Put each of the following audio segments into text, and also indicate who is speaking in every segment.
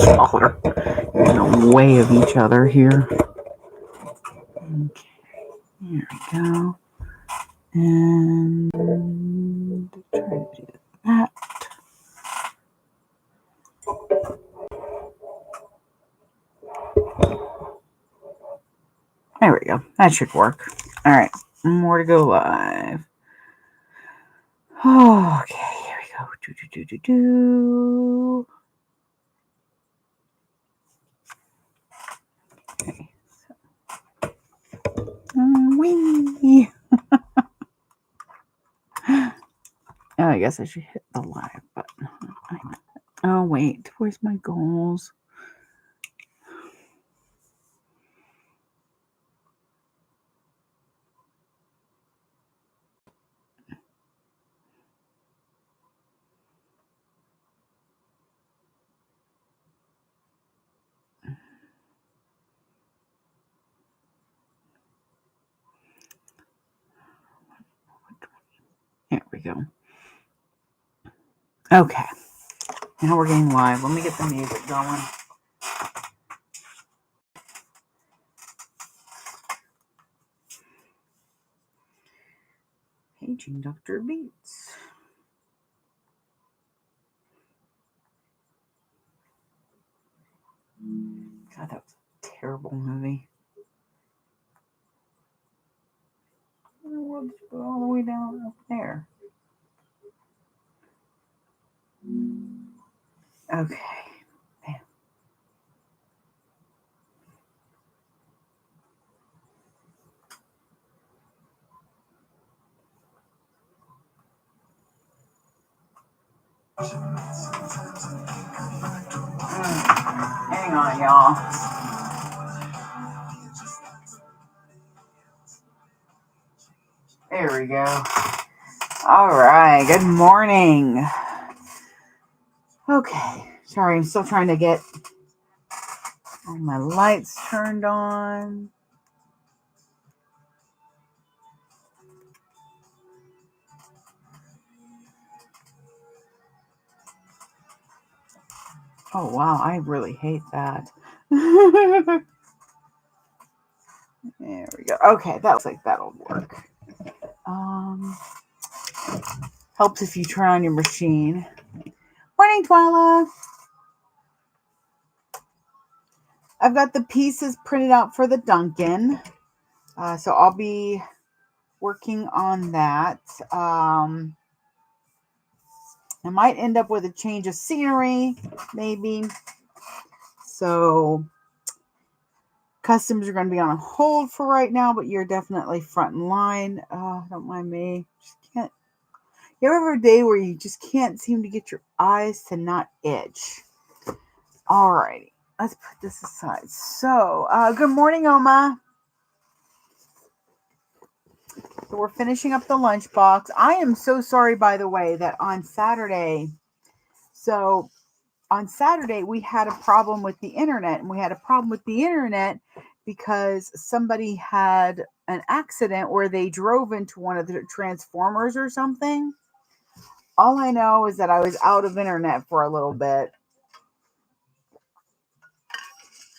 Speaker 1: smaller. In the way of each other here. Okay, there we go. And try to do that. There we go. That should work. All right, more to go live. Oh, okay, here we go. Okay, so. Wee. Oh, I guess I should hit the live button. Oh, wait. Where's my goals? There we go. Okay. Now we're getting live. Let me get the music going. Paging Dr. Beats. God, that was a terrible movie. We'll just go all the way down up there. Okay. Bam. Hang on, y'all. There we go. All right. Good morning. Okay. Sorry, I'm still trying to get all my lights turned on. Oh, wow. I really hate that. There we go. Okay. That looks like that'll work. Helps if you turn on your machine. Morning, Twyla. I've got the pieces printed out for the Duncan. So I'll be working on that. I might end up with a change of scenery, maybe. So customs are going to be on hold for right now, but you're definitely front in line. Don't mind me. Just can't. You ever have a day where you just can't seem to get your eyes to not itch? Alrighty, let's put this aside. So, good morning, Oma. So we're finishing up the lunchbox. I am so sorry, by the way, that on Saturday we had a problem with the internet, and we had a problem with the internet because somebody had an accident where they drove into one of the transformers or something. All I know is that I was out of internet for a little bit.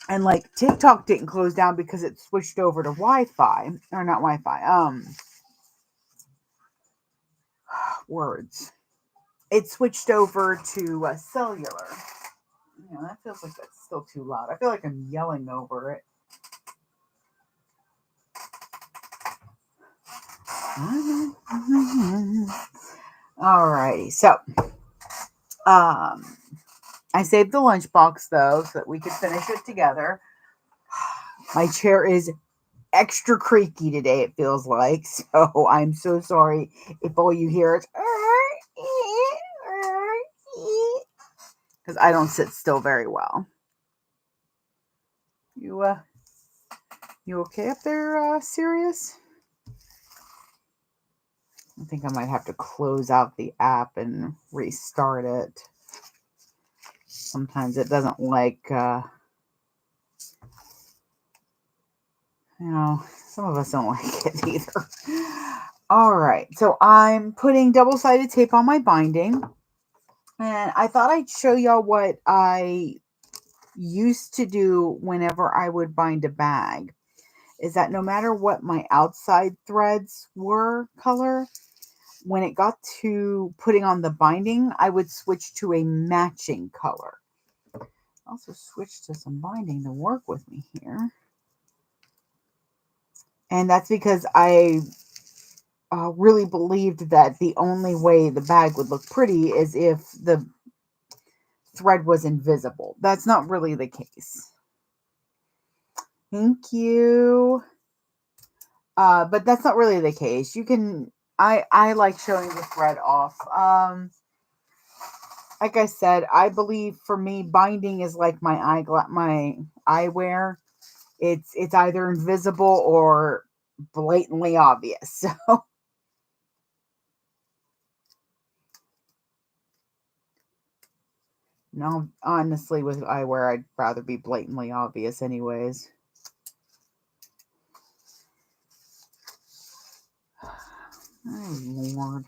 Speaker 1: And like TikTok didn't close down because it switched over to Wi-Fi, or not Wi-Fi. Words. It switched over to cellular. That feels like that's still too loud. I feel like I'm yelling over it. Alrighty, so I saved the lunchbox though, so that we could finish it together. My chair is extra creaky today, it feels like, so I'm so sorry if all you hear is because I don't sit still very well. You okay up there, Sirius? I think I might have to close out the app and restart it. Sometimes it doesn't like, some of us don't like it either. All right, so I'm putting double-sided tape on my binding. And I thought I'd show y'all what I used to do whenever I would bind a bag is that no matter what my outside threads were color, when it got to putting on the binding, I would switch to a matching color. Also switch to some binding to work with me here. And that's because I really believed that the only way the bag would look pretty is if the thread was invisible. That's not really the case. Thank you. But that's not really the case. You can, I like showing the thread off. Like I said, I believe for me, binding is like my eyewear. It's either invisible or blatantly obvious. So no, honestly, with eyewear, I'd rather be blatantly obvious, anyways. Oh Lord.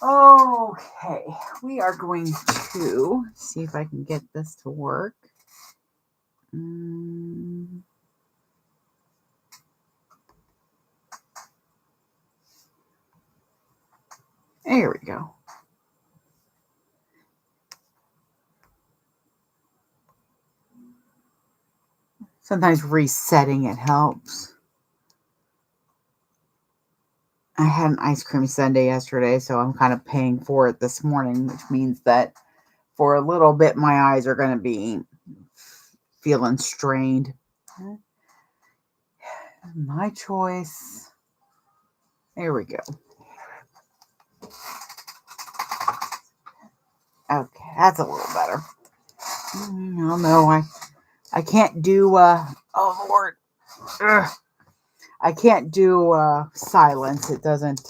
Speaker 1: Okay, we are going to see if I can get this to work. There we go. Sometimes resetting it helps. I had an ice cream sundae yesterday, so I'm kind of paying for it this morning, which means that for a little bit my eyes are going to be feeling strained. My choice. There we go. Okay, that's a little better. Oh no, I can't do oh Lord. Ugh. I can't do silence. It doesn't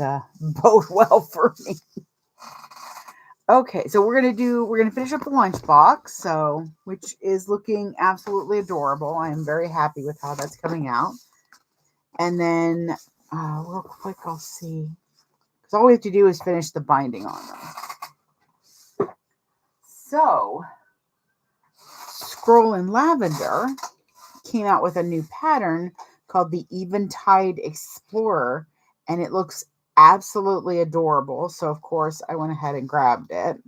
Speaker 1: bode well for me. Okay, so we're gonna finish up the lunchbox, so which is looking absolutely adorable. I am very happy with how that's coming out. And then real quick, I'll see, because all we have to do is finish the binding on them. So, Scroll in Lavender came out with a new pattern called the Eventide Explorer, and it looks absolutely adorable. So, of course, I went ahead and grabbed it.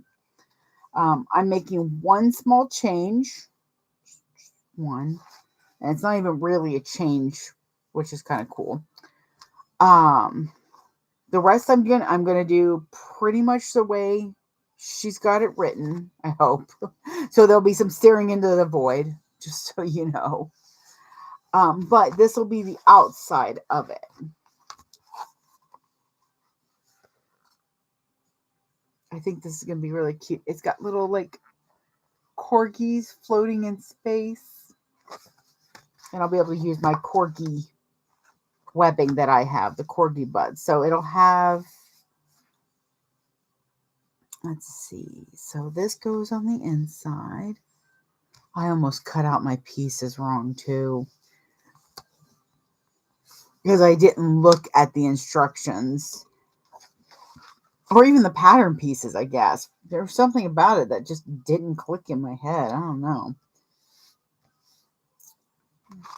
Speaker 1: I'm making one small change, and it's not even really a change, which is kind of cool. The rest I'm gonna do pretty much the way she's got it written, I hope. So there'll be some staring into the void, just so you know. But this will be the outside of it. I think this is gonna be really cute. It's got little like corgis floating in space. And I'll be able to use my corgi webbing that I have, the corgi buds. So it'll have, let's see. So this goes on the inside. I almost cut out my pieces wrong too, because I didn't look at the instructions or even the pattern pieces, I guess. There's something about it that just didn't click in my head. I don't know.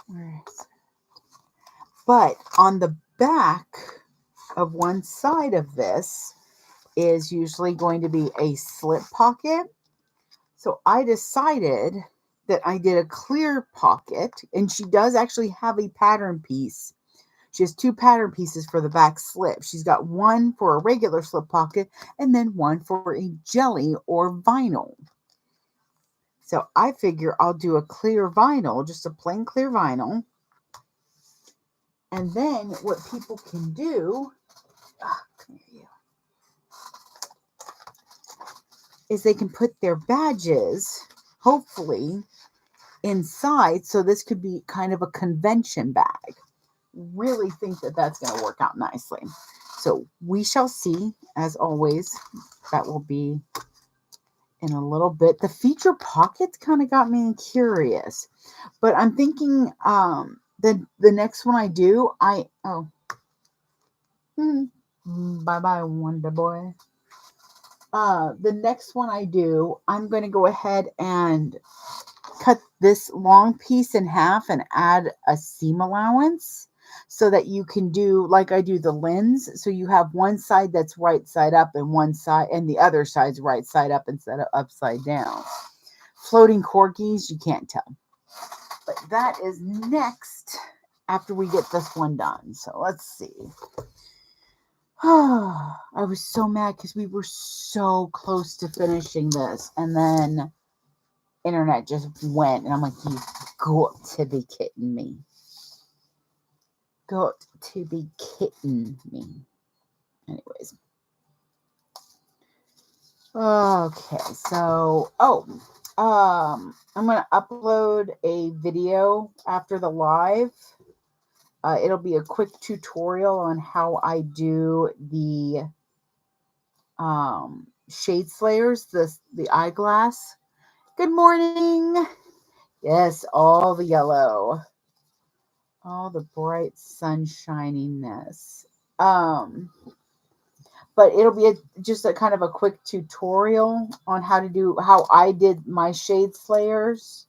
Speaker 1: Where is it? But on the back of one side of this is usually going to be a slip pocket. So I decided that I did a clear pocket, and she does actually have a pattern piece. She has two pattern pieces for the back slip. She's got one for a regular slip pocket and then one for a jelly or vinyl. So I figure I'll do a clear vinyl, just a plain clear vinyl. And then what people can do, come here, you, is they can put their badges, hopefully, inside. So this could be kind of a convention bag. Really think that that's going to work out nicely. So we shall see. As always, that will be in a little bit. The feature pockets kind of got me curious, but I'm thinking the next one I do, bye bye Wonder Boy. The next one I do, I'm going to go ahead and cut this long piece in half and add a seam allowance so that you can do like I do the lens. So you have one side that's right side up and one side and the other side's right side up instead of upside down. Floating corgis, you can't tell. But that is next after we get this one done. So let's see. I was so mad because we were so close to finishing this. And then internet just went. And I'm like, you've got to be kidding me. Got to be kidding me. Anyways. Okay. So, I'm going to upload a video after the live. It'll be a quick tutorial on how I do the shade slayers, the eyeglass. Good morning. Yes, all the yellow, all the bright sunshininess. But it'll be just a kind of a quick tutorial on how I did my shade slayers.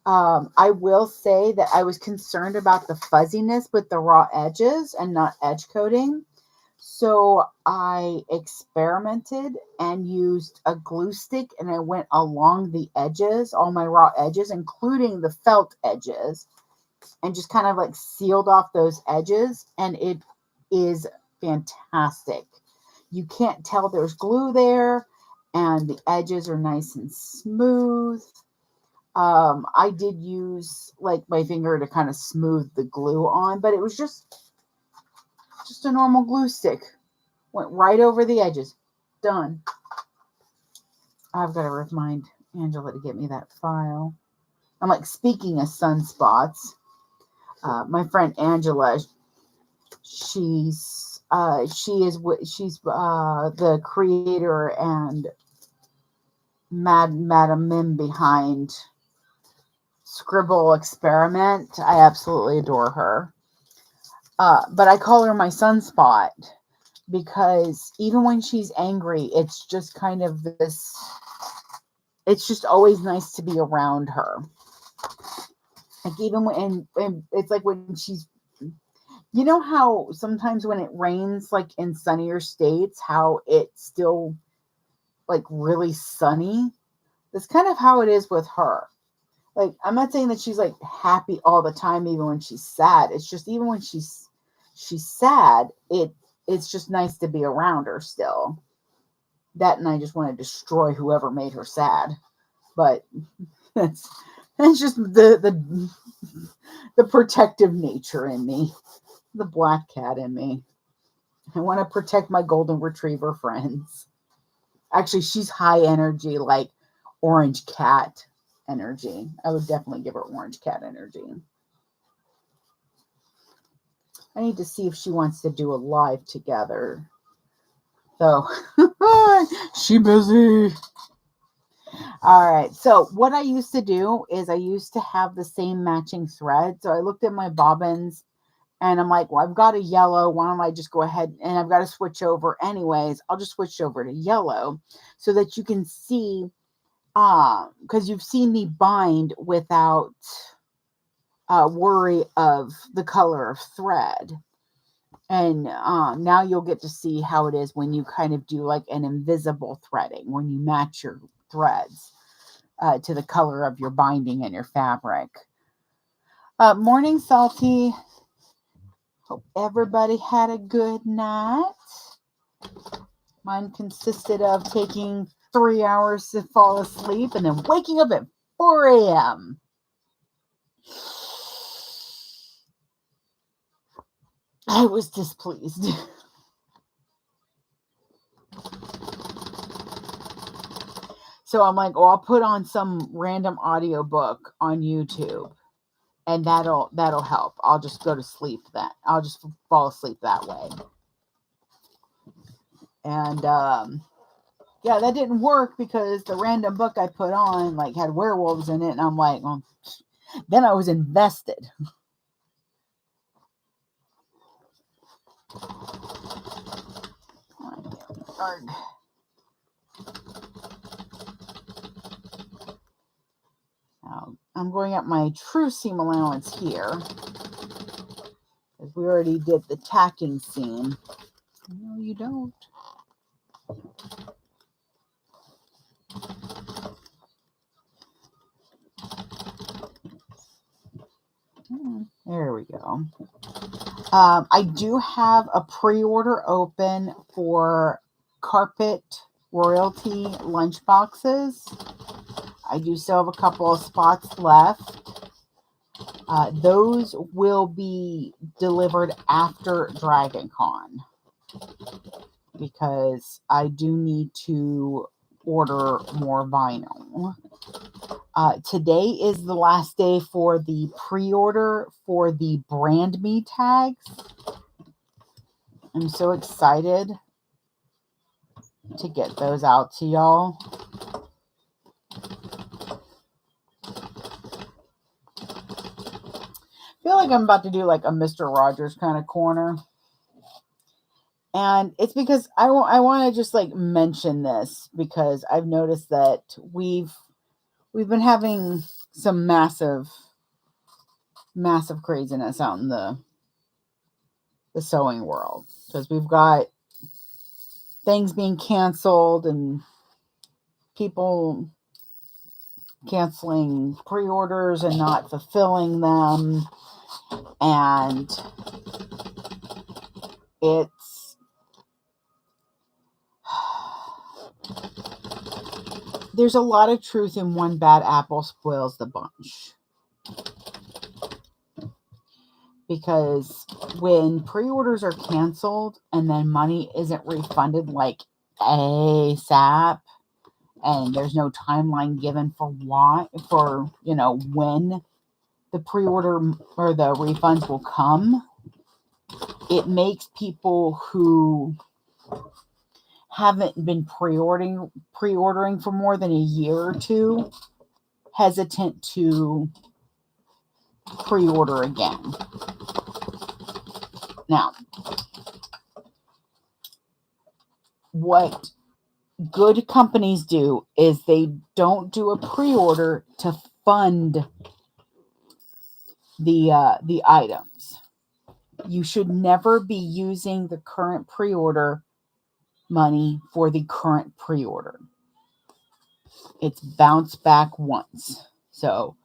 Speaker 1: I will say that I was concerned about the fuzziness with the raw edges and not edge coating. So I experimented and used a glue stick and I went along the edges, all my raw edges, including the felt edges, and just kind of like sealed off those edges. And it is fantastic. You can't tell there's glue there and the edges are nice and smooth. I did use like my finger to kind of smooth the glue on, but it was just a normal glue stick. Went right over the edges. Done. I've got to remind Angela to get me that file. I'm like, speaking of sunspots, my friend Angela, she's the creator and Madam Mim behind Scribble Experiment. I absolutely adore her. But I call her my sunspot because even when she's angry, it's just kind of this, it's just always nice to be around her. Like even when it's like when she's, you know how sometimes when it rains, like in sunnier states, how it's still like really sunny. That's kind of how it is with her. Like, I'm not saying that she's like happy all the time, even when she's sad. It's just even when she's sad, it's just nice to be around her still. That and I just want to destroy whoever made her sad. But that's just the protective nature in me. The black cat in me. I want to protect my golden retriever friends. Actually, she's high energy, like orange cat energy. I would definitely give her orange cat energy. I need to see if she wants to do a live together. So, she busy. All right. So what I used to do is I used to have the same matching thread. So I looked at my bobbins and I'm like, well, I've got a yellow. Why don't I just go ahead and I've got to switch over anyways. I'll just switch over to yellow so that you can see, because you've seen me bind without worry of the color of thread. And now you'll get to see how it is when you kind of do like an invisible threading, when you match your threads to the color of your binding and your fabric. Morning, Salty. Hope everybody had a good night. Mine consisted of taking 3 hours to fall asleep and then waking up at 4 a.m. I was displeased. So I'm like, oh, I'll put on some random audiobook on YouTube and that'll help. I'll just go to sleep then. I'll just fall asleep that way. And yeah, that didn't work because the random book I put on like had werewolves in it and I'm like, well, then I was invested. I'm going up my true seam allowance here, because we already did the tacking seam. No, you don't. There we go. I do have a pre-order open for Carpet Royalty lunchboxes. I do still have a couple of spots left. Those will be delivered after Dragon Con, because I do need to order more vinyl. Today is the last day for the pre-order for the Brand Me tags. I'm so excited to get those out to y'all. I feel like I'm about to do like a Mr. Rogers kind of corner. And it's because I want to just like mention this, because I've noticed that we've been having some massive craziness out in the sewing world, because we've got things being canceled and people canceling pre-orders and not fulfilling them, and there's a lot of truth in one bad apple spoils the bunch. Because when pre-orders are canceled and then money isn't refunded like ASAP, and there's no timeline given for when the pre-order or the refunds will come, it makes people who haven't been pre-ordering for more than a year or two hesitant to pre-order again. Now, what good companies do is they don't do a pre-order to fund the items. You should never be using the current pre-order money for the current pre-order. It's bounce back once. So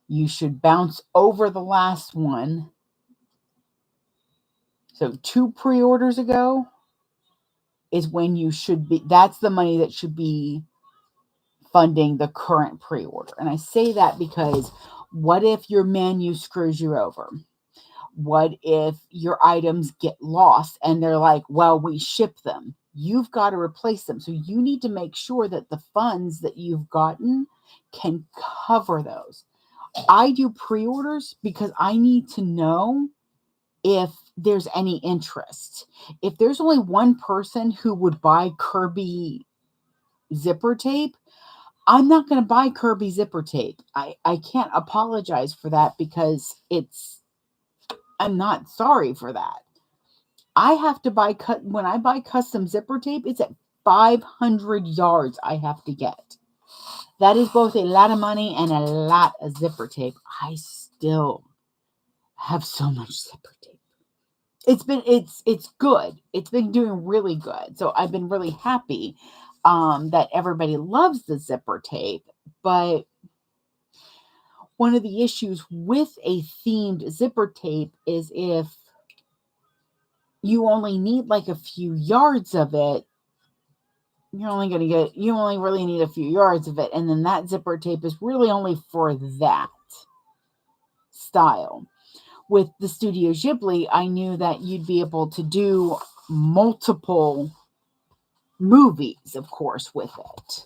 Speaker 1: you should bounce over the last one. So 2 pre-orders ago is when you should be, that's the money that should be funding the current pre-order. And I say that because what if your menu screws you over? What if your items get lost and they're like, well, we ship them. You've got to replace them. So you need to make sure that the funds that you've gotten can cover those. I do pre-orders because I need to know if there's any interest. If there's only one person who would buy Kirby zipper tape, I'm not going to buy Kirby zipper tape. I can't apologize for that, because I'm not sorry for that. I have to buy when I buy custom zipper tape, it's at 500 yards I have to get. That is both a lot of money and a lot of zipper tape. I still have so much zipper tape. It's good. It's been doing really good. So I've been really happy that everybody loves the zipper tape. But one of the issues with a themed zipper tape is if you only need like a few yards of it, you only really need a few yards of it. And then that zipper tape is really only for that style. With the Studio Ghibli, I knew that you'd be able to do multiple movies, of course, with it.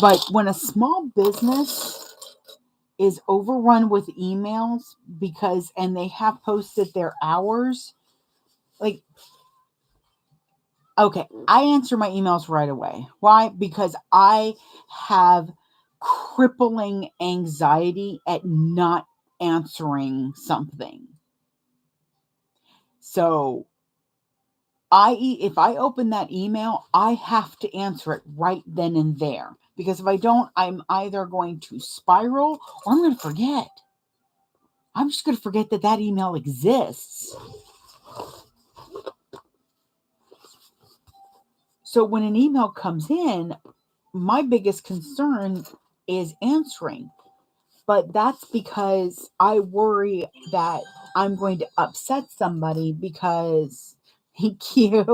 Speaker 1: But when a small business is overrun with emails and they have posted their hours, like, okay, I answer my emails right away. Why? Because I have crippling anxiety at not answering something. So if I open that email, I have to answer it right then and there. Because if I don't, I'm either going to spiral or I'm going to forget. I'm just going to forget that that email exists. So when an email comes in, my biggest concern is answering. But that's because I worry that I'm going to upset somebody because thank you.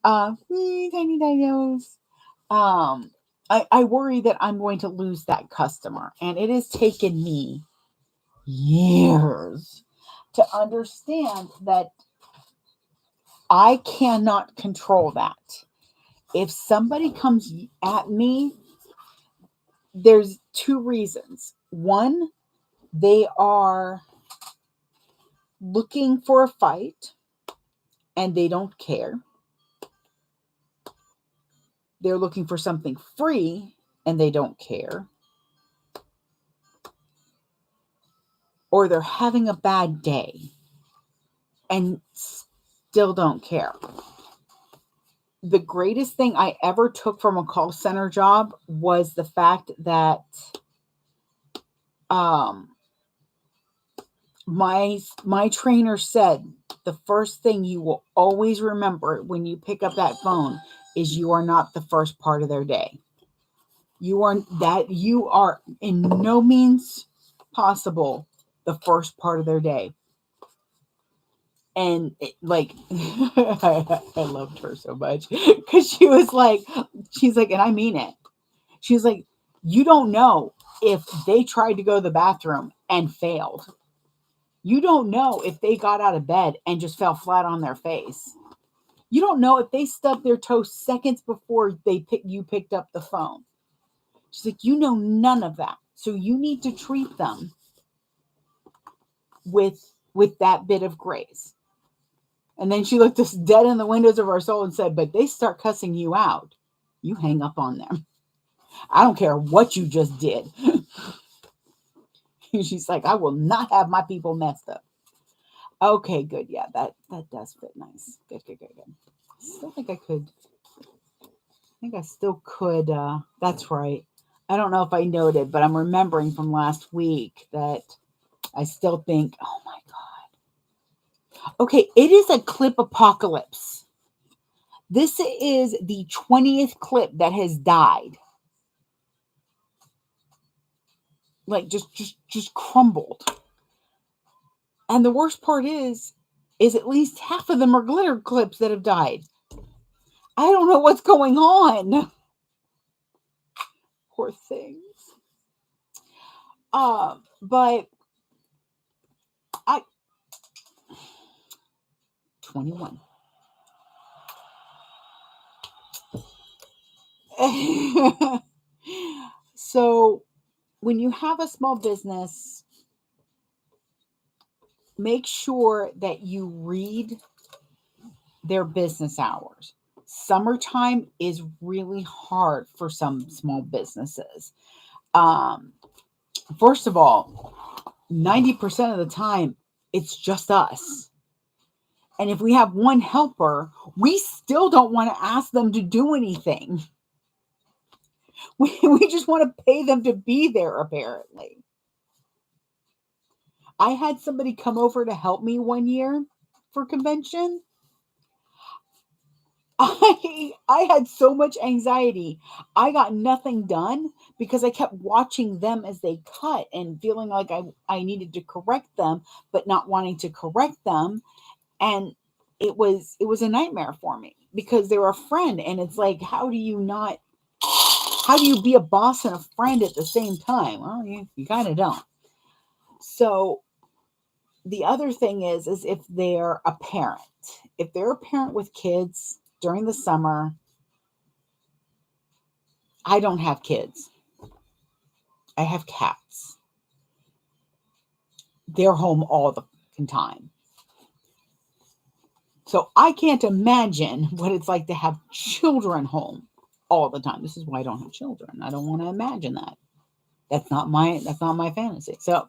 Speaker 1: Tiny dinos. I worry that I'm going to lose that customer. And it has taken me years to understand that I cannot control that. If somebody comes at me, there's two reasons. One, they are looking for a fight and they don't care. They're looking for something free and they don't care. Or they're having a bad day and still don't care. The greatest thing I ever took from a call center job was the fact that my trainer said the first thing you will always remember when you pick up that phone is you are not the first part of their day. You are in no means possible the first part of their day. And I loved her so much because she's like, and I mean it. She's like, you don't know if they tried to go to the bathroom and failed. You don't know if they got out of bed and just fell flat on their face. You don't know if they stubbed their toe seconds before you picked up the phone. She's like, you know none of that. So you need to treat them with that bit of grace. And then she looked us dead in the windows of our soul and said, but they start cussing you out, you hang up on them. I don't care what you just did. She's like, I will not have my people messed up. Okay, good. Yeah, that does fit nice. Good. Still think I still could. That's right. I don't know if I noted, but I'm remembering from last week that I still think, oh my God. Okay, it is a clip apocalypse. This is the 20th clip that has died. Like just crumbled. And the worst part is at least half of them are glitter clips that have died. I don't know what's going on. Poor things. But 21. So when you have a small business, make sure that you read their business hours. Summertime is really hard for some small businesses. First of all, 90% of the time, it's just us. And if we have one helper, we still don't want to ask them to do anything. We just want to pay them to be there, apparently. I had somebody come over to help me one year for convention. I had so much anxiety. I got nothing done because I kept watching them as they cut and feeling like I needed to correct them, but not wanting to correct them. And it was a nightmare for me because they were a friend. And it's like, how do you be a boss and a friend at the same time? Well, you kind of don't. So the other thing is if they're a parent, with kids during the summer. I don't have kids. I have cats. They're home all the time. So I can't imagine what it's like to have children home all the time. This is why I don't have children. I don't want to imagine that. That's not my fantasy. So,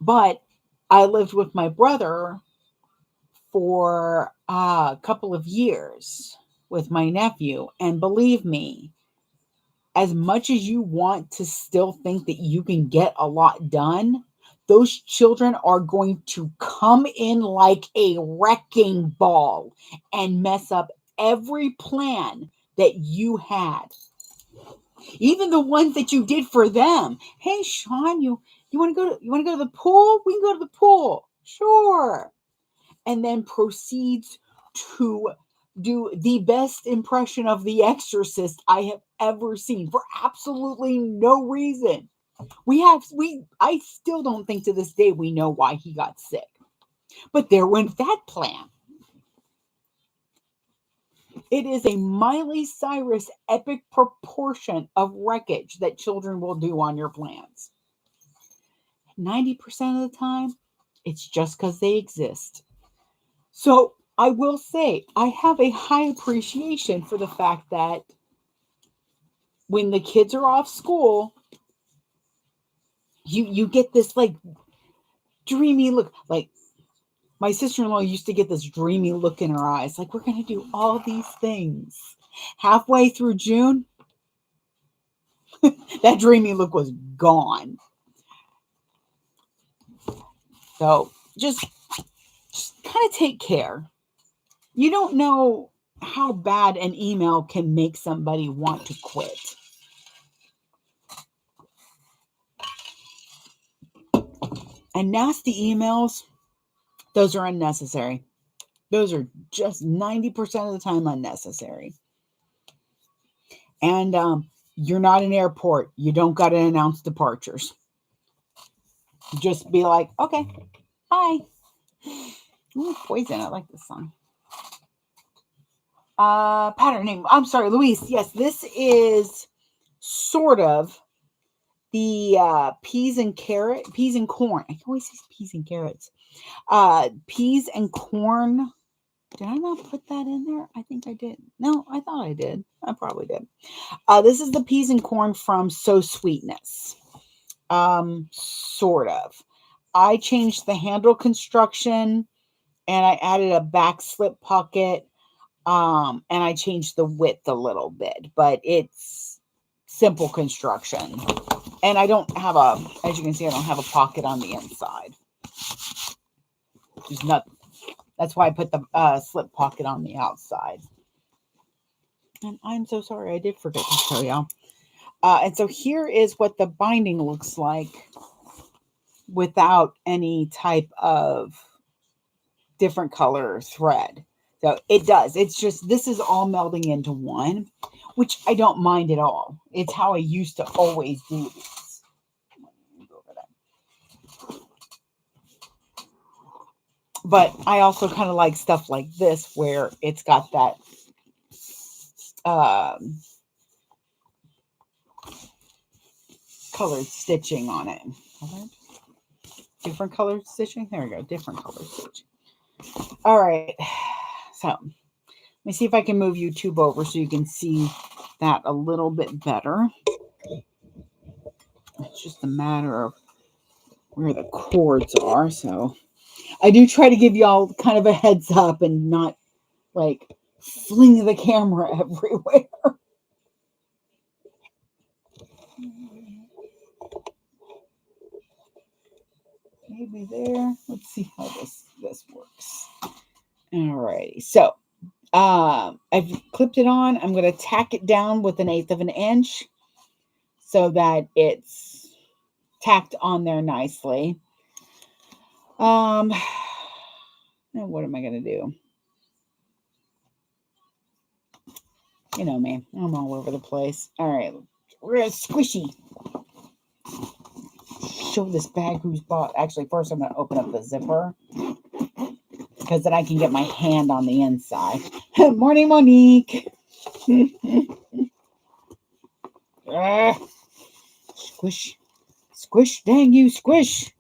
Speaker 1: but I lived with my brother for a couple of years with my nephew. And believe me, as much as you want to still think that you can get a lot done, those children are going to come in like a wrecking ball and mess up every plan that you had. Even the ones that you did for them. Hey, Sean, you want to go to the pool? We can go to the pool. Sure. And then proceeds to do the best impression of the exorcist I have ever seen for absolutely no reason. I still don't think to this day we know why he got sick. But there went that plan. It is a Miley Cyrus epic proportion of wreckage that children will do on your plans. 90% of the time, it's just because they exist. So I will say, I have a high appreciation for the fact that when the kids are off school, you get this like dreamy look. Like my sister-in-law used to get this dreamy look in her eyes. Like, we're going to do all these things. Halfway through June, that dreamy look was gone. So just kind of take care. You don't know how bad an email can make somebody want to quit. And nasty emails, those are unnecessary. Those are just 90% of the time unnecessary. And you're not an airport. You don't got to announce departures. Just be like, okay, bye. Ooh, Poison. I like this song. Pattern name. I'm sorry, Luis. Yes, this is sort of the peas and corn. I always say peas and carrots. Peas and corn. Did I not put that in there? I think I did. No, I thought I did. I probably did. This is the peas and corn from So Sweetness. Sort of. I changed the handle construction and I added a back slip pocket. And I changed the width a little bit, but it's simple construction. And I don't have as you can see, I don't have a pocket on the inside. Just nothing. That's why I put the slip pocket on the outside. And I'm so sorry. I did forget to show y'all. And so here is what the binding looks like without any type of different color thread. So it does. It's just, this is all melding into one, which I don't mind at all. It's how I used to always do these. But I also kind of like stuff like this where it's got that colored stitching on it. Different colored stitching. There we go. Different colored stitching. All right. So let me see if I can move YouTube over so you can see that a little bit better. It's just a matter of where the cords are. So I do try to give y'all kind of a heads up and not like fling the camera everywhere. Maybe there. Let's see how this works. All righty. So I've clipped it on. I'm going to tack it down with 1/8 of an inch so that it's tacked on there nicely. Now what am I going to do? You know me. I'm all over the place. All right. We're squishy. Show this bag who's bought. Actually, first I'm going to open up the zipper because then I can get my hand on the inside. Morning, Monique. Squish. Squish. Dang you, squish.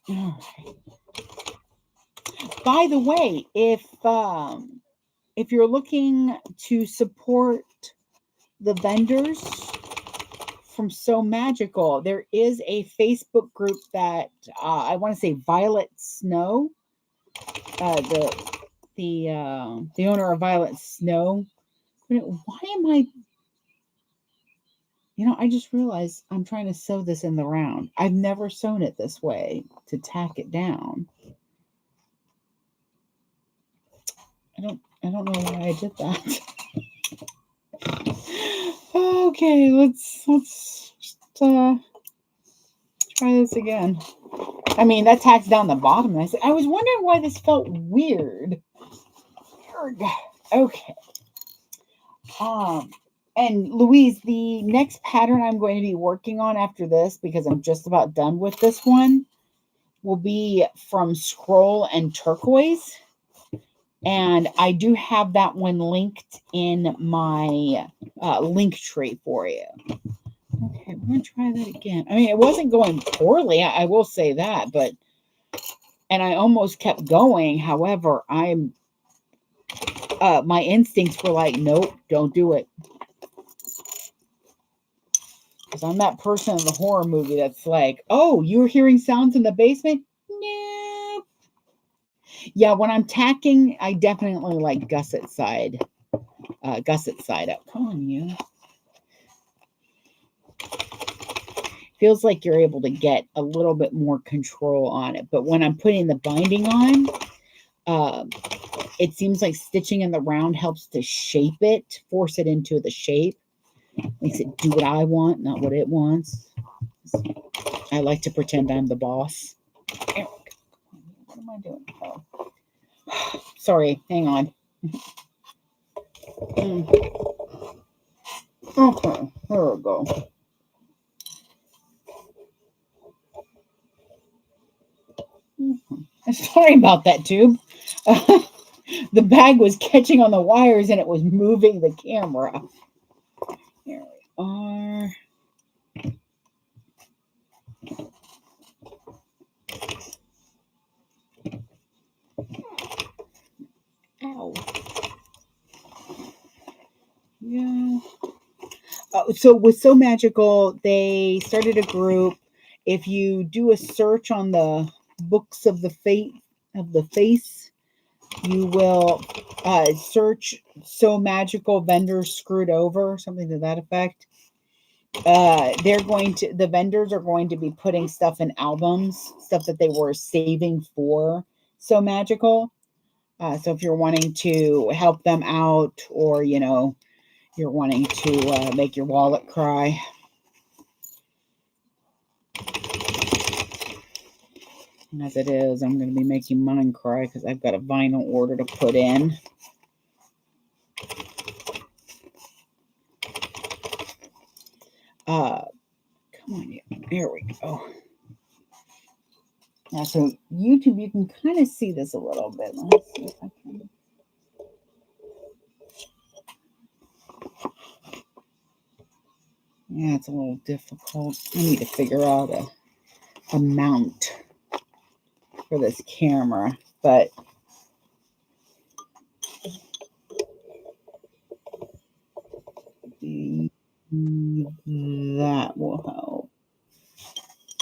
Speaker 1: All right. By the way, if you're looking to support the vendors from So Magical. There is a Facebook group that I want to say Violet Snow, the owner of Violet Snow. Why am I? I just realized I'm trying to sew this in the round. I've never sewn it this way to tack it down. I don't know why I did that. Okay, let's try this again. I mean, that tacks down the bottom. I was wondering why this felt weird. Okay. And Louise, the next pattern I'm going to be working on after this, because I'm just about done with this one, will be from Scroll and Turquoise. And I do have that one linked in my link tree for you. Okay, we're going to try that again. I mean, it wasn't going poorly, I will say that, and I almost kept going. However, my instincts were like, nope, don't do it. Because I'm that person in the horror movie that's like, oh, you were hearing sounds in the basement? Nope. Yeah, when I'm tacking, I definitely like gusset side up. Come on, you. Feels like you're able to get a little bit more control on it. But when I'm putting the binding on, it seems like stitching in the round helps to shape it, force it into the shape. Makes it do what I want, not what it wants. I like to pretend I'm the boss. What am I doing? Oh. Sorry, hang on. Okay, there we go. Sorry about that, tube. The bag was catching on the wires and it was moving the camera. Here we are. Ow. Yeah. So with So Magical, they started a group. If you do a search on the books of the face, you will search So Magical vendors screwed over, something to that effect. The vendors are going to be putting stuff in albums, stuff that they were saving for So Magical. So if you're wanting to help them out, or you're wanting to make your wallet cry. And as it is, I'm going to be making mine cry because I've got a vinyl order to put in. Come on, there we go. Now, so YouTube, you can kind of see this a little bit. Let's see if I can. Yeah, it's a little difficult. I need to figure out a mount for this camera, but that will help.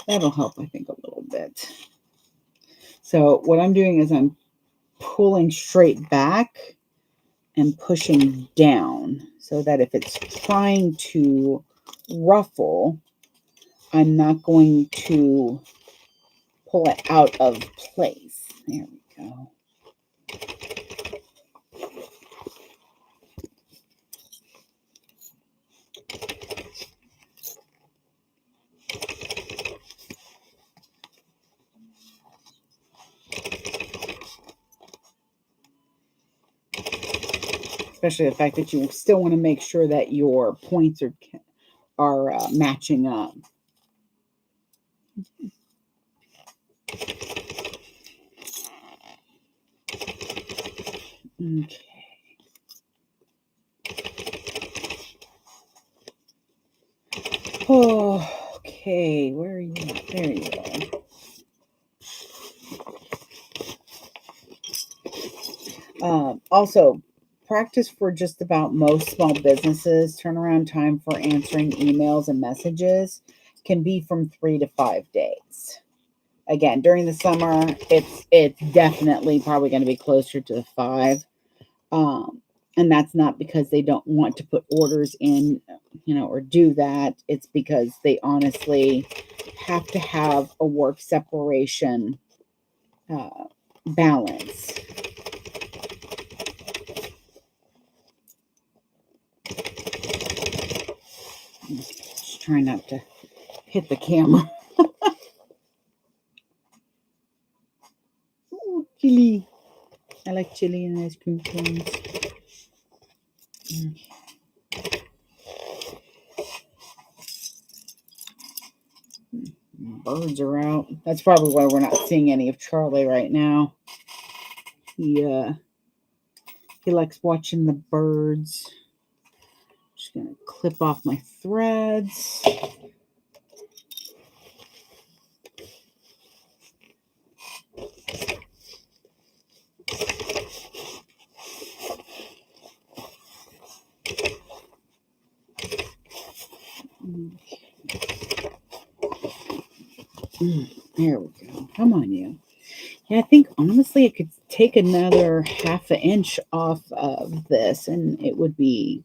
Speaker 1: That'll help, I think, a little bit. So what I'm doing is I'm pulling straight back and pushing down so that if it's trying to ruffle, I'm not going to pull it out of place. There we go. Especially the fact that you still want to make sure that your points are matching up. Okay. Oh, okay. Where are you? There you are. Also, practice for just about most small businesses. Turnaround time for answering emails and messages can be from 3 to 5 days. Again, during the summer, it's definitely probably going to be closer to the 5. And that's not because they don't want to put orders in, or do that. It's because they honestly have to have a work separation balance. Just trying not to hit the camera. Ooh, chili. I like chili and ice cream cones. Birds are out. That's probably why we're not seeing any of Charlie right now. He likes watching the birds. Just gonna clip off my threads. There we go. Come on, you. Yeah, I think honestly I could take another ½ inch off of this and it would be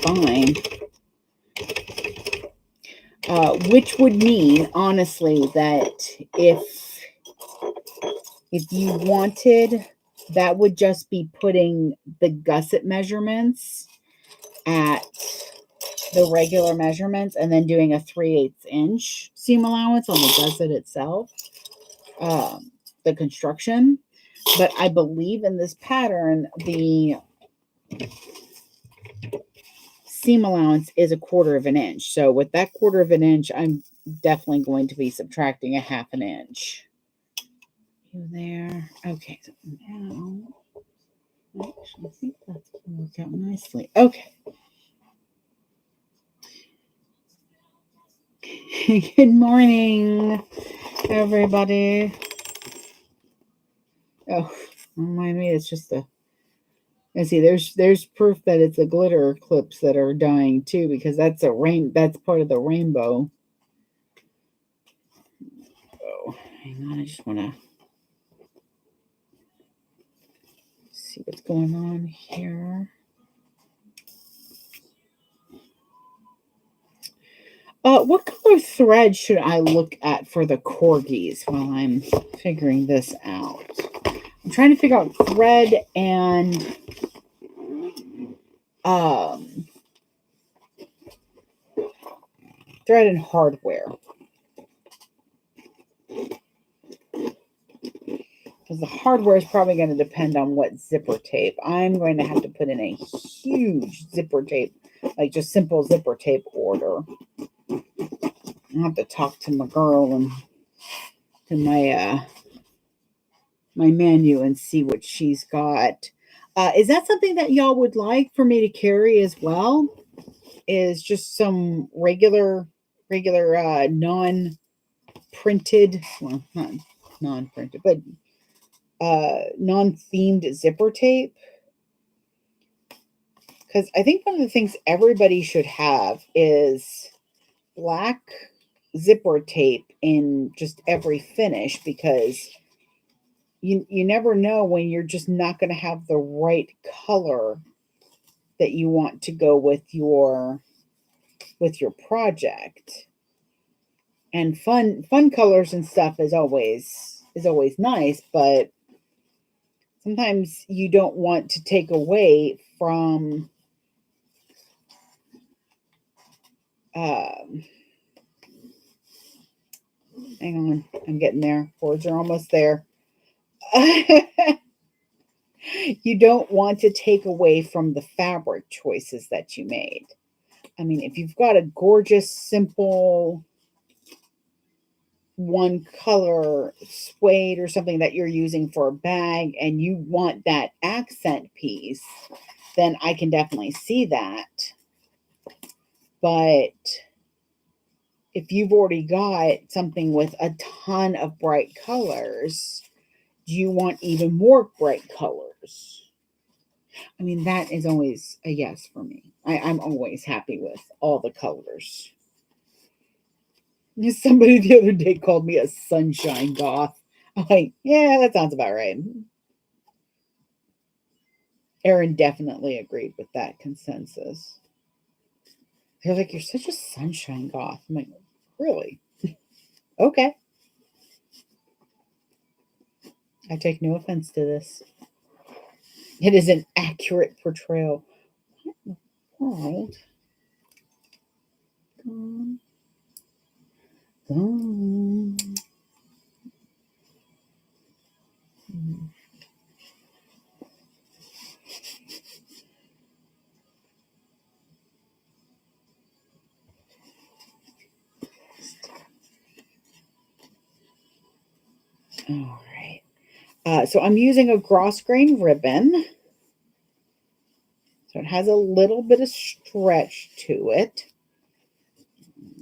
Speaker 1: fine. Which would mean, honestly, that if you wanted, that would just be putting the gusset measurements at the regular measurements and then doing a 3/8 inch seam allowance on the gusset itself, the construction. But I believe in this pattern, the seam allowance is a 1/4 inch. So with that 1/4 inch, I'm definitely going to be subtracting a ½ inch. There. Okay. So now, actually, I think that's going to work out nicely. Okay. Good morning, everybody. Oh, remind me, it's just and see, there's proof that it's the glitter clips that are dying too, because that's part of the rainbow. Oh, hang on, I just want to see what's going on here. What color thread should I look at for the corgis while I'm figuring this out? I'm trying to figure out thread and hardware. Because the hardware is probably going to depend on what zipper tape. I'm going to have to put in a huge zipper tape, like just simple zipper tape order. I'll have to talk to my girl and to my menu and see what she's got. Is that something that y'all would like for me to carry as well? Is just some regular non-printed, well, not non-printed, but non-themed zipper tape? Because I think one of the things everybody should have is black zipper tape in just every finish, because you never know when you're just not going to have the right color that you want to go with your project. And fun colors and stuff is always nice, but sometimes you don't want to take away from hang on, I'm getting there. Boards are almost there. You don't want to take away from the fabric choices that you made. I mean, if you've got a gorgeous, simple one color suede or something that you're using for a bag and you want that accent piece, then I can definitely see that. But if you've already got something with a ton of bright colors, do you want even more bright colors? I mean, that is always a yes for me. I'm always happy with all the colors. Somebody the other day called me a sunshine goth. I'm like, yeah, that sounds about right. Erin definitely agreed with that consensus. They're like, you're such a sunshine goth. I'm like, really? Okay. I take no offense to this. It is an accurate portrayal. What in the world? Gone. Gone. All right. So I'm using a gross grain ribbon. So it has a little bit of stretch to it.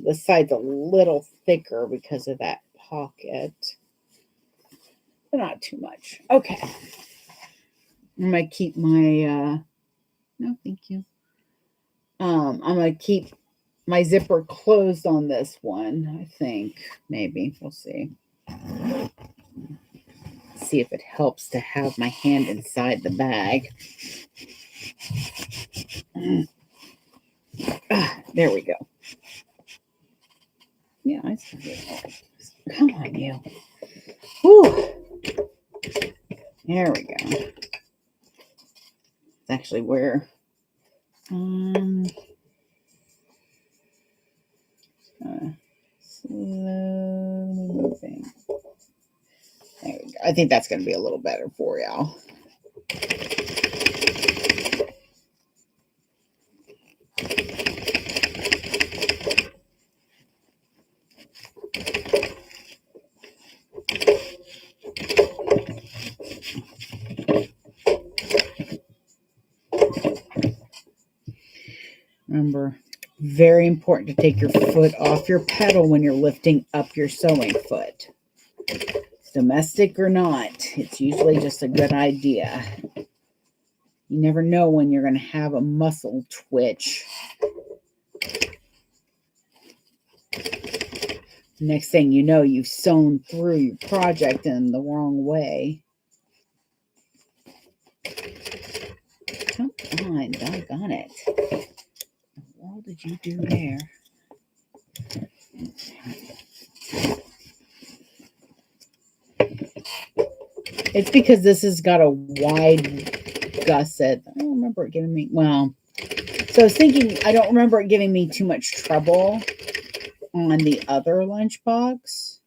Speaker 1: The side's a little thicker because of that pocket. But not too much. Okay. I'm going to keep my, no, thank you. I'm going to keep my zipper closed on this one, I think. Maybe. We'll see. See if it helps to have my hand inside the bag. There we go. Yeah, I see it. Come on, you. Whew. There we go. It's actually where slow moving. There we go. I think that's going to be a little better for y'all. Remember, very important to take your foot off your pedal when you're lifting up your sewing foot. Domestic or not, it's usually just a good idea. You never know when you're going to have a muscle twitch. Next thing you know, you've sewn through your project in the wrong way. Come on, doggone it. What did you do there? It's because this has got a wide gusset. I don't remember it giving me, well, so I was thinking, I don't remember it giving me too much trouble on the other lunchbox,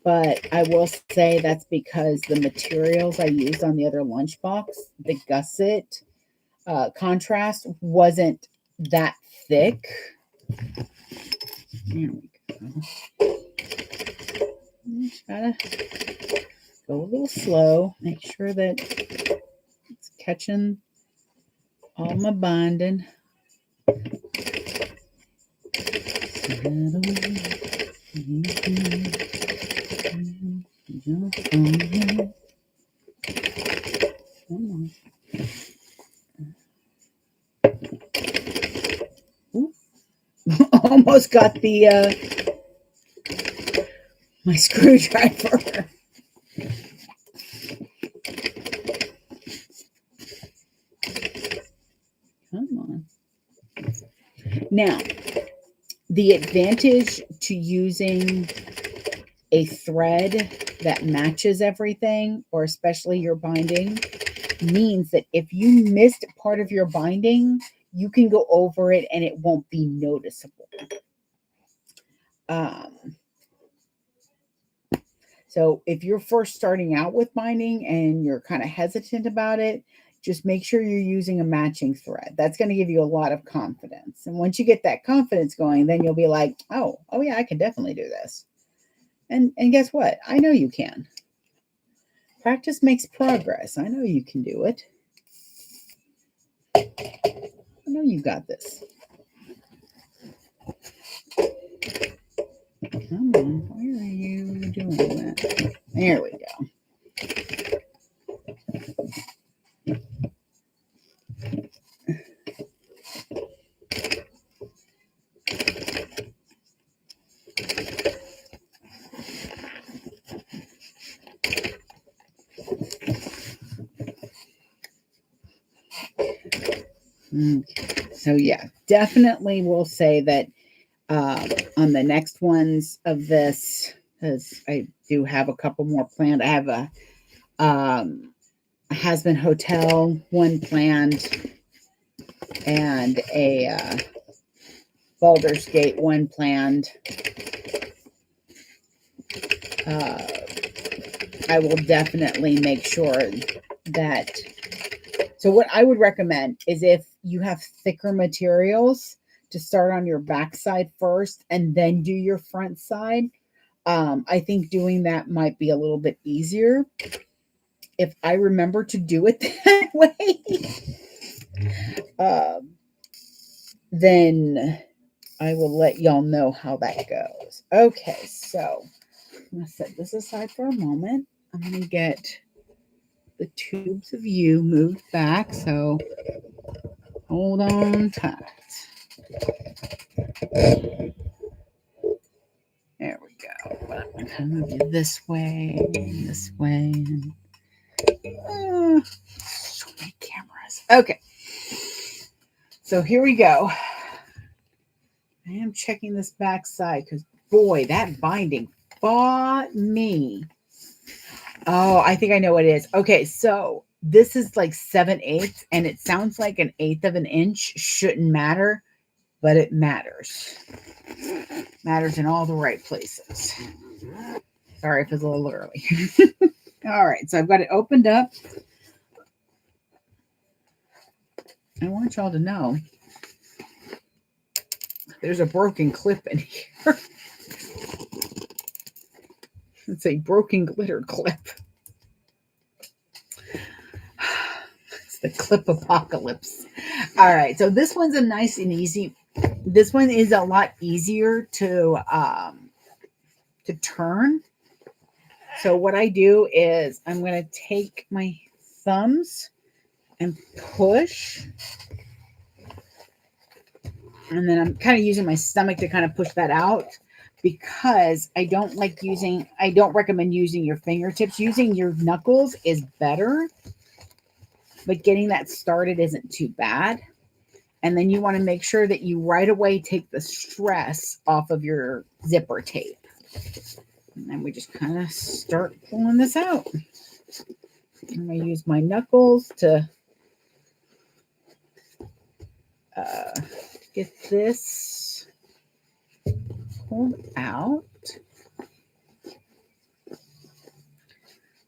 Speaker 1: but I will say that's because the materials I used on the other lunchbox, the gusset contrast wasn't that thick. There we go. Just gotta go a little slow, make sure that it's catching all my binding. Almost got the my screwdriver. Come on. Now, the advantage to using a thread that matches everything, or especially your binding, means that if you missed part of your binding, you can go over it and it won't be noticeable. So if you're first starting out with binding and you're kind of hesitant about it, just make sure you're using a matching thread. That's going to give you a lot of confidence. And once you get that confidence going, then you'll be like, oh yeah, I can definitely do this. And guess what? I know you can. Practice makes progress. I know you can do it. I know you got this. Come on, where are you doing that? There we go. So yeah, definitely we'll say that on the next ones of this, because I do have a couple more planned. I have a Has-Been Hotel one planned and a Baldur's Gate one planned. I will definitely make sure that. So what I would recommend is if you have thicker materials to start on your back side first and then do your front side. I think doing that might be a little bit easier if I remember to do it that way. Then I will let y'all know how that goes. Okay, so I'm going to set this aside for a moment. I'm going to get the tubes of you moved back, so hold on tight. There we go. I'm going to move you this way, this way. So many cameras. Okay. So here we go. I am checking this back side because, boy, that binding fought me. Oh, I think I know what it is. Okay, so this is like 7/8, and it sounds like 1/8 of an inch. Shouldn't matter, but it matters. Matters in all the right places. Sorry if it's a little early. All right, so I've got it opened up. I want y'all to know there's a broken clip in here. It's a broken glitter clip. It's the clip apocalypse. All right, so this one's a nice and easy. This one is a lot easier to turn. So what I do is I'm going to take my thumbs and push. And then I'm kind of using my stomach to kind of push that out because I don't recommend using your fingertips. Using your knuckles is better, but getting that started isn't too bad. And then you want to make sure that you right away take the stress off of your zipper tape. And then we just kind of start pulling this out. I'm going to use my knuckles to get this pulled out.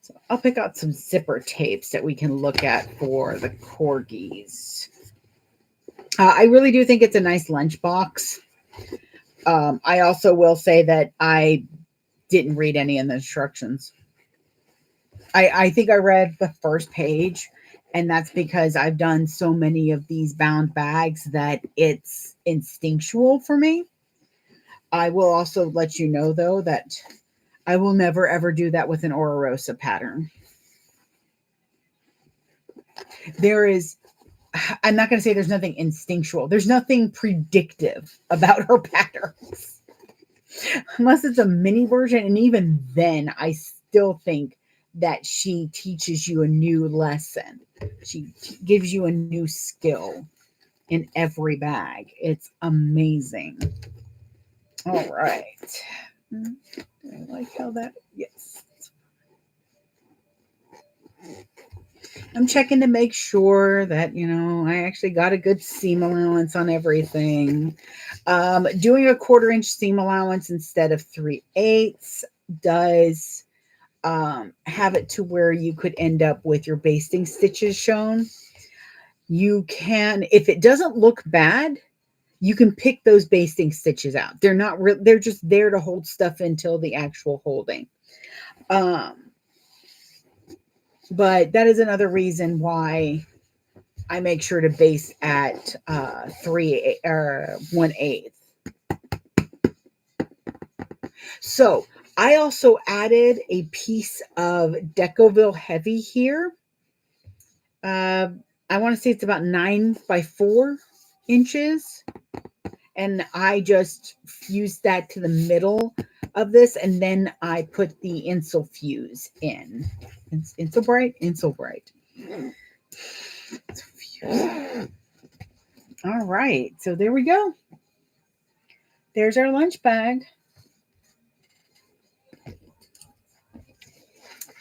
Speaker 1: So I'll pick out some zipper tapes that we can look at for the corgis. I really do think it's a nice lunchbox. I also will say that I didn't read any of the instructions. I think I read the first page, and that's because I've done so many of these bound bags that it's instinctual for me. I will also let you know, though, that I will never, ever do that with an Ora Rosa pattern. I'm not going to say there's nothing instinctual. There's nothing predictive about her patterns. Unless it's a mini version, and even then, I still think that she teaches you a new lesson. She gives you a new skill in every bag. It's amazing. All right. I like how that, yes. I'm checking to make sure that, I actually got a good seam allowance on everything. Doing a 1/4 inch seam allowance instead of 3/8 does have it to where you could end up with your basting stitches shown. You can, if it doesn't look bad, you can pick those basting stitches out. They're not real. They're just there to hold stuff until the actual holding. But that is another reason why I make sure to base at 3 or 1/8. So I also added a piece of Decoville Heavy here. I want to say it's about 9 by 4 inches. And I just fused that to the middle of this, and then I put the Insul fuse in. Insul bright? Insul bright. All right, so there we go. There's our lunch bag.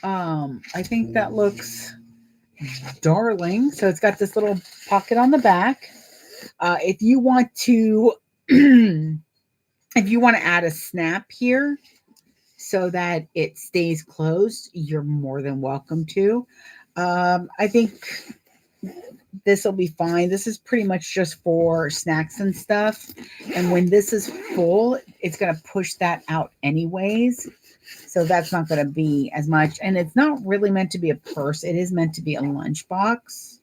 Speaker 1: I think that looks darling. So it's got this little pocket on the back. If you want to, if you want to add a snap here so that it stays closed, you're more than welcome to. I think this will be fine. This is pretty much just for snacks and stuff. And when this is full, it's going to push that out anyways. So that's not going to be as much. And it's not really meant to be a purse. It is meant to be a lunchbox.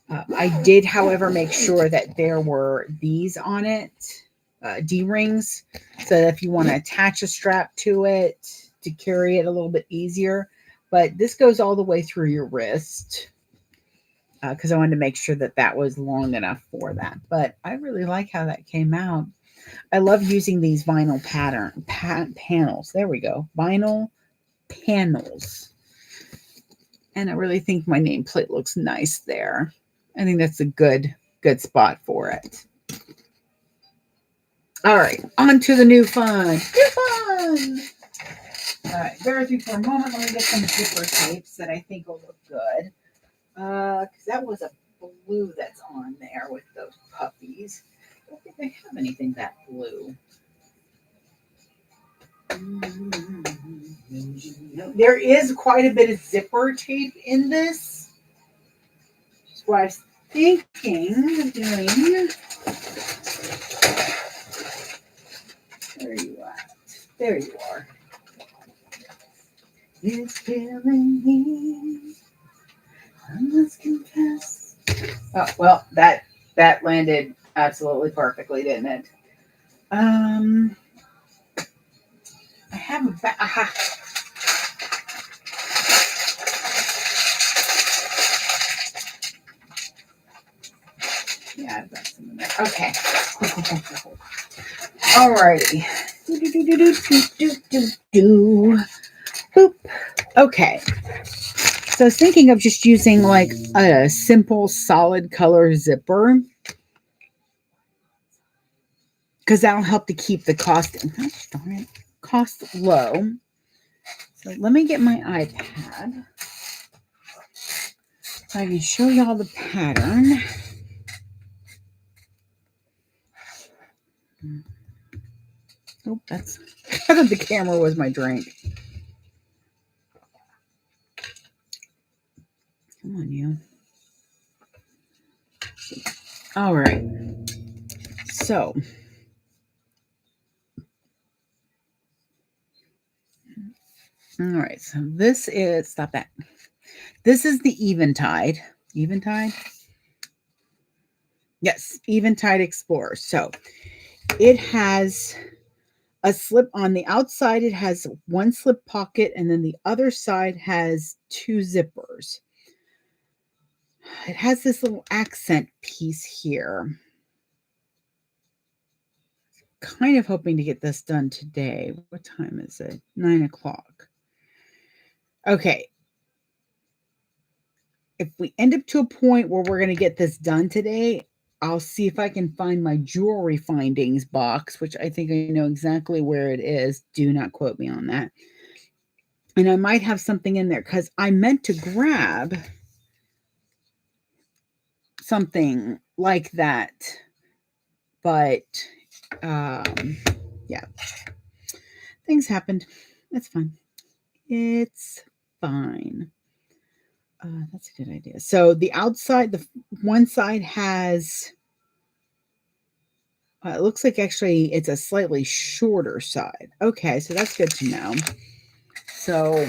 Speaker 1: I did, however, make sure that there were these on it, D-rings, so that if you want to attach a strap to it to carry it a little bit easier. But this goes all the way through your wrist because I wanted to make sure that that was long enough for that. But I really like how that came out. I love using these vinyl panels. There we go. Vinyl panels. And I really think my nameplate looks nice there. I think that's a good spot for it. All right, on to the new fun. New fun! All right, bear with me for a moment. Let me get some zipper tapes that I think will look good. Because that was a blue that's on there with those puppies. I don't think I have anything that blue. There is quite a bit of zipper tape in this. That's what I was thinking of doing. Where are you at? There you are. It's killing me. I must confess. Oh, well, that landed absolutely perfectly, didn't it? I have a yeah, I've got some in there. Okay. Alrighty. Boop. Okay. So I was thinking of just using like a simple solid color zipper because that'll help to keep the cost low. So let me get my iPad so I can show y'all the pattern. Oh, I thought the camera was my drink. Come on, you. All right. So, all right. So this is, stop that. This is the Eventide. Eventide? Yes, Eventide Explorer. So it has a slip on the outside. It has one slip pocket, and then the other side has two zippers. It has this little accent piece here. Kind of hoping to get this done today. What time is it? 9 o'clock. Okay. If we end up to a point where we're going to get this done today, I'll see if I can find my jewelry findings box, which I think I know exactly where it is. Do not quote me on that. And I might have something in there because I meant to grab something like that. But, yeah. Things happened. That's fine. It's fine. That's a good idea. So the outside, the one side has, it looks like actually it's a slightly shorter side. Okay, so that's good to know. So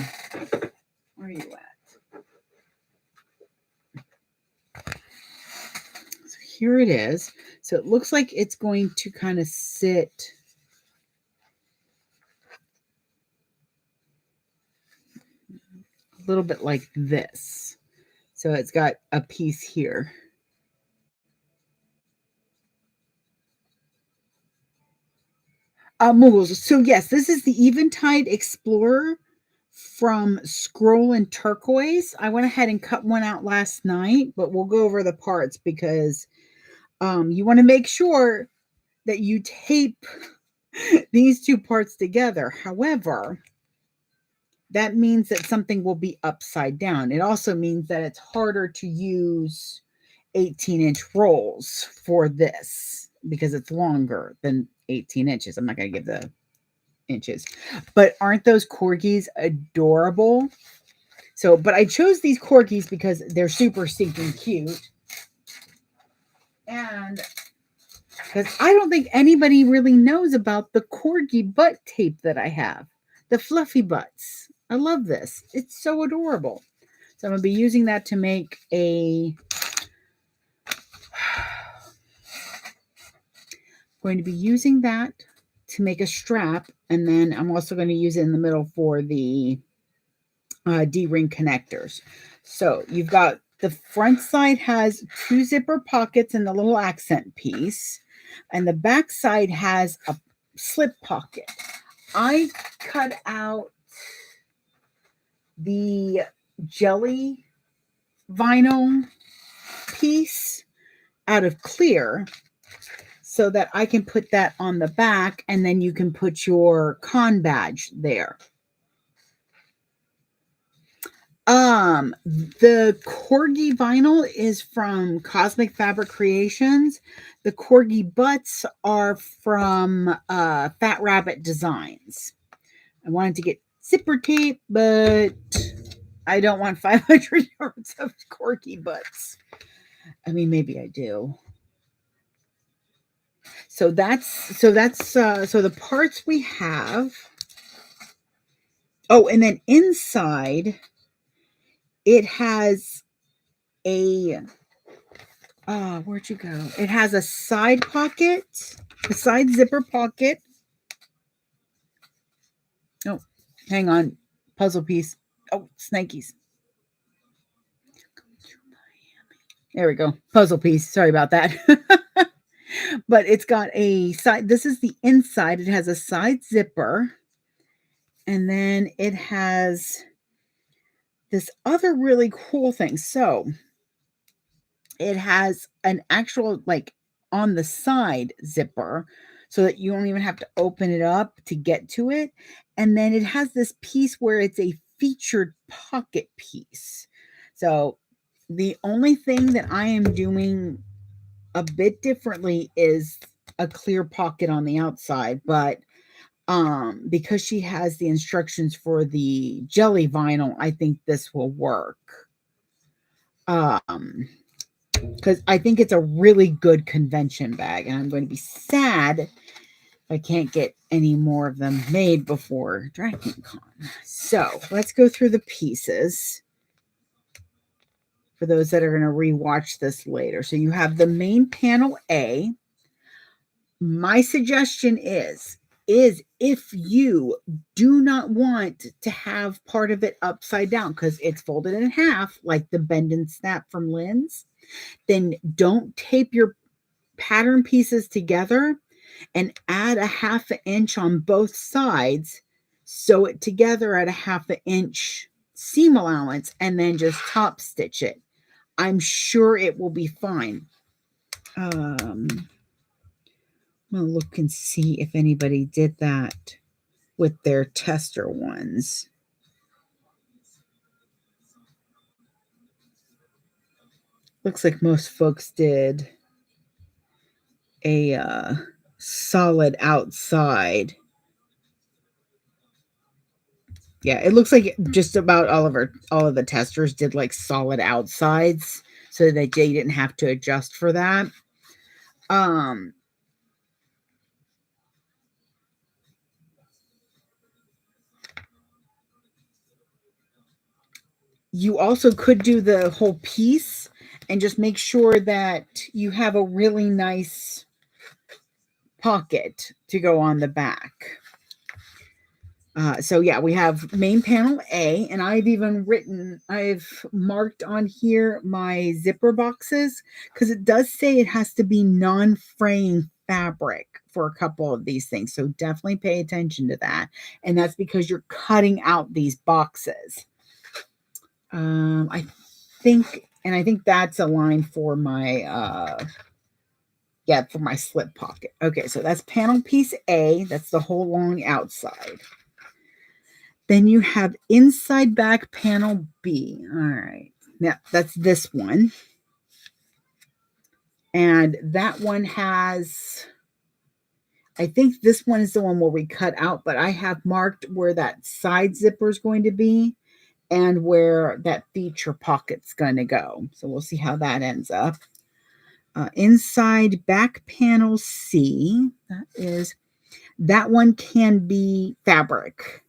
Speaker 1: where are you at? So here it is. So it looks like it's going to kind of sit a little bit like this. So it's got a piece here. Moogles. So yes, this is the Eventide Explorer from Scroll Turquoise. I went ahead and cut one out last night, but we'll go over the parts because you want to make sure that you tape these two parts together. However, that means that something will be upside down. It also means that it's harder to use 18-inch rolls for this because it's longer than 18 inches. I'm not going to give the inches, but aren't those corgis adorable? So, but I chose these corgis because they're super stinking cute. And because I don't think anybody really knows about the corgi butt tape that I have. The fluffy butts. I love this. It's so adorable. So I'm going to be using that to make a... going to be using that to make a strap. And then I'm also going to use it in the middle for the D-ring connectors. So you've got the front side has 2 zipper pockets and the little accent piece. And the back side has a slip pocket. I cut out the jelly vinyl piece out of clear so that I can put that on the back and then you can put your con badge there. The corgi vinyl is from Cosmic Fabric Creations. The corgi butts are from Fat Rabbit Designs. I wanted to get zipper tape, but I don't want 500 yards of corgi butts. I mean, maybe I do. So the parts we have. Oh, and then inside it has a where'd you go? It has a side pocket, a side zipper pocket. Oh, hang on. Puzzle piece. Oh, snakies. There we go. Puzzle piece. Sorry about that. But it's got a side. This is the inside. It has a side zipper. And then it has this other really cool thing. So it has an actual, like, on the side zipper so that you don't even have to open it up to get to it. And then it has this piece where it's a featured pocket piece. So the only thing that I am doing a bit differently is a clear pocket on the outside, but because she has the instructions for the jelly vinyl, I think this will work. Because I think it's a really good convention bag, and I'm going to be sad if I can't get any more of them made before DragonCon. So let's go through the pieces for those that are going to rewatch this later. So you have the main panel A. My suggestion is if you do not want to have part of it upside down because it's folded in half like the bend and snap from Lynn's, then don't tape your pattern pieces together and add a 1/2 inch on both sides, sew it together at a 1/2 inch seam allowance, and then just top stitch it. I'm sure it will be fine. I'm going to look and see if anybody did that with their tester ones. Looks like most folks did a solid outside. Yeah, it looks like just about all of the testers did like solid outsides so that they didn't have to adjust for that. You also could do the whole piece and just make sure that you have a really nice pocket to go on the back. So yeah, we have main panel A, and I've marked on here my zipper boxes because it does say it has to be non-fraying fabric for a couple of these things. So definitely pay attention to that. And that's because you're cutting out these boxes. I think that's a line for my, for my slip pocket. Okay, so that's panel piece A. That's the whole long outside. Then you have inside back panel B. All right. Now that's this one. And that one has, I think this one is the one where we cut out, but I have marked where that side zipper is going to be and where that feature pocket's going to go. So we'll see how that ends up. Inside back panel C, that one can be fabric.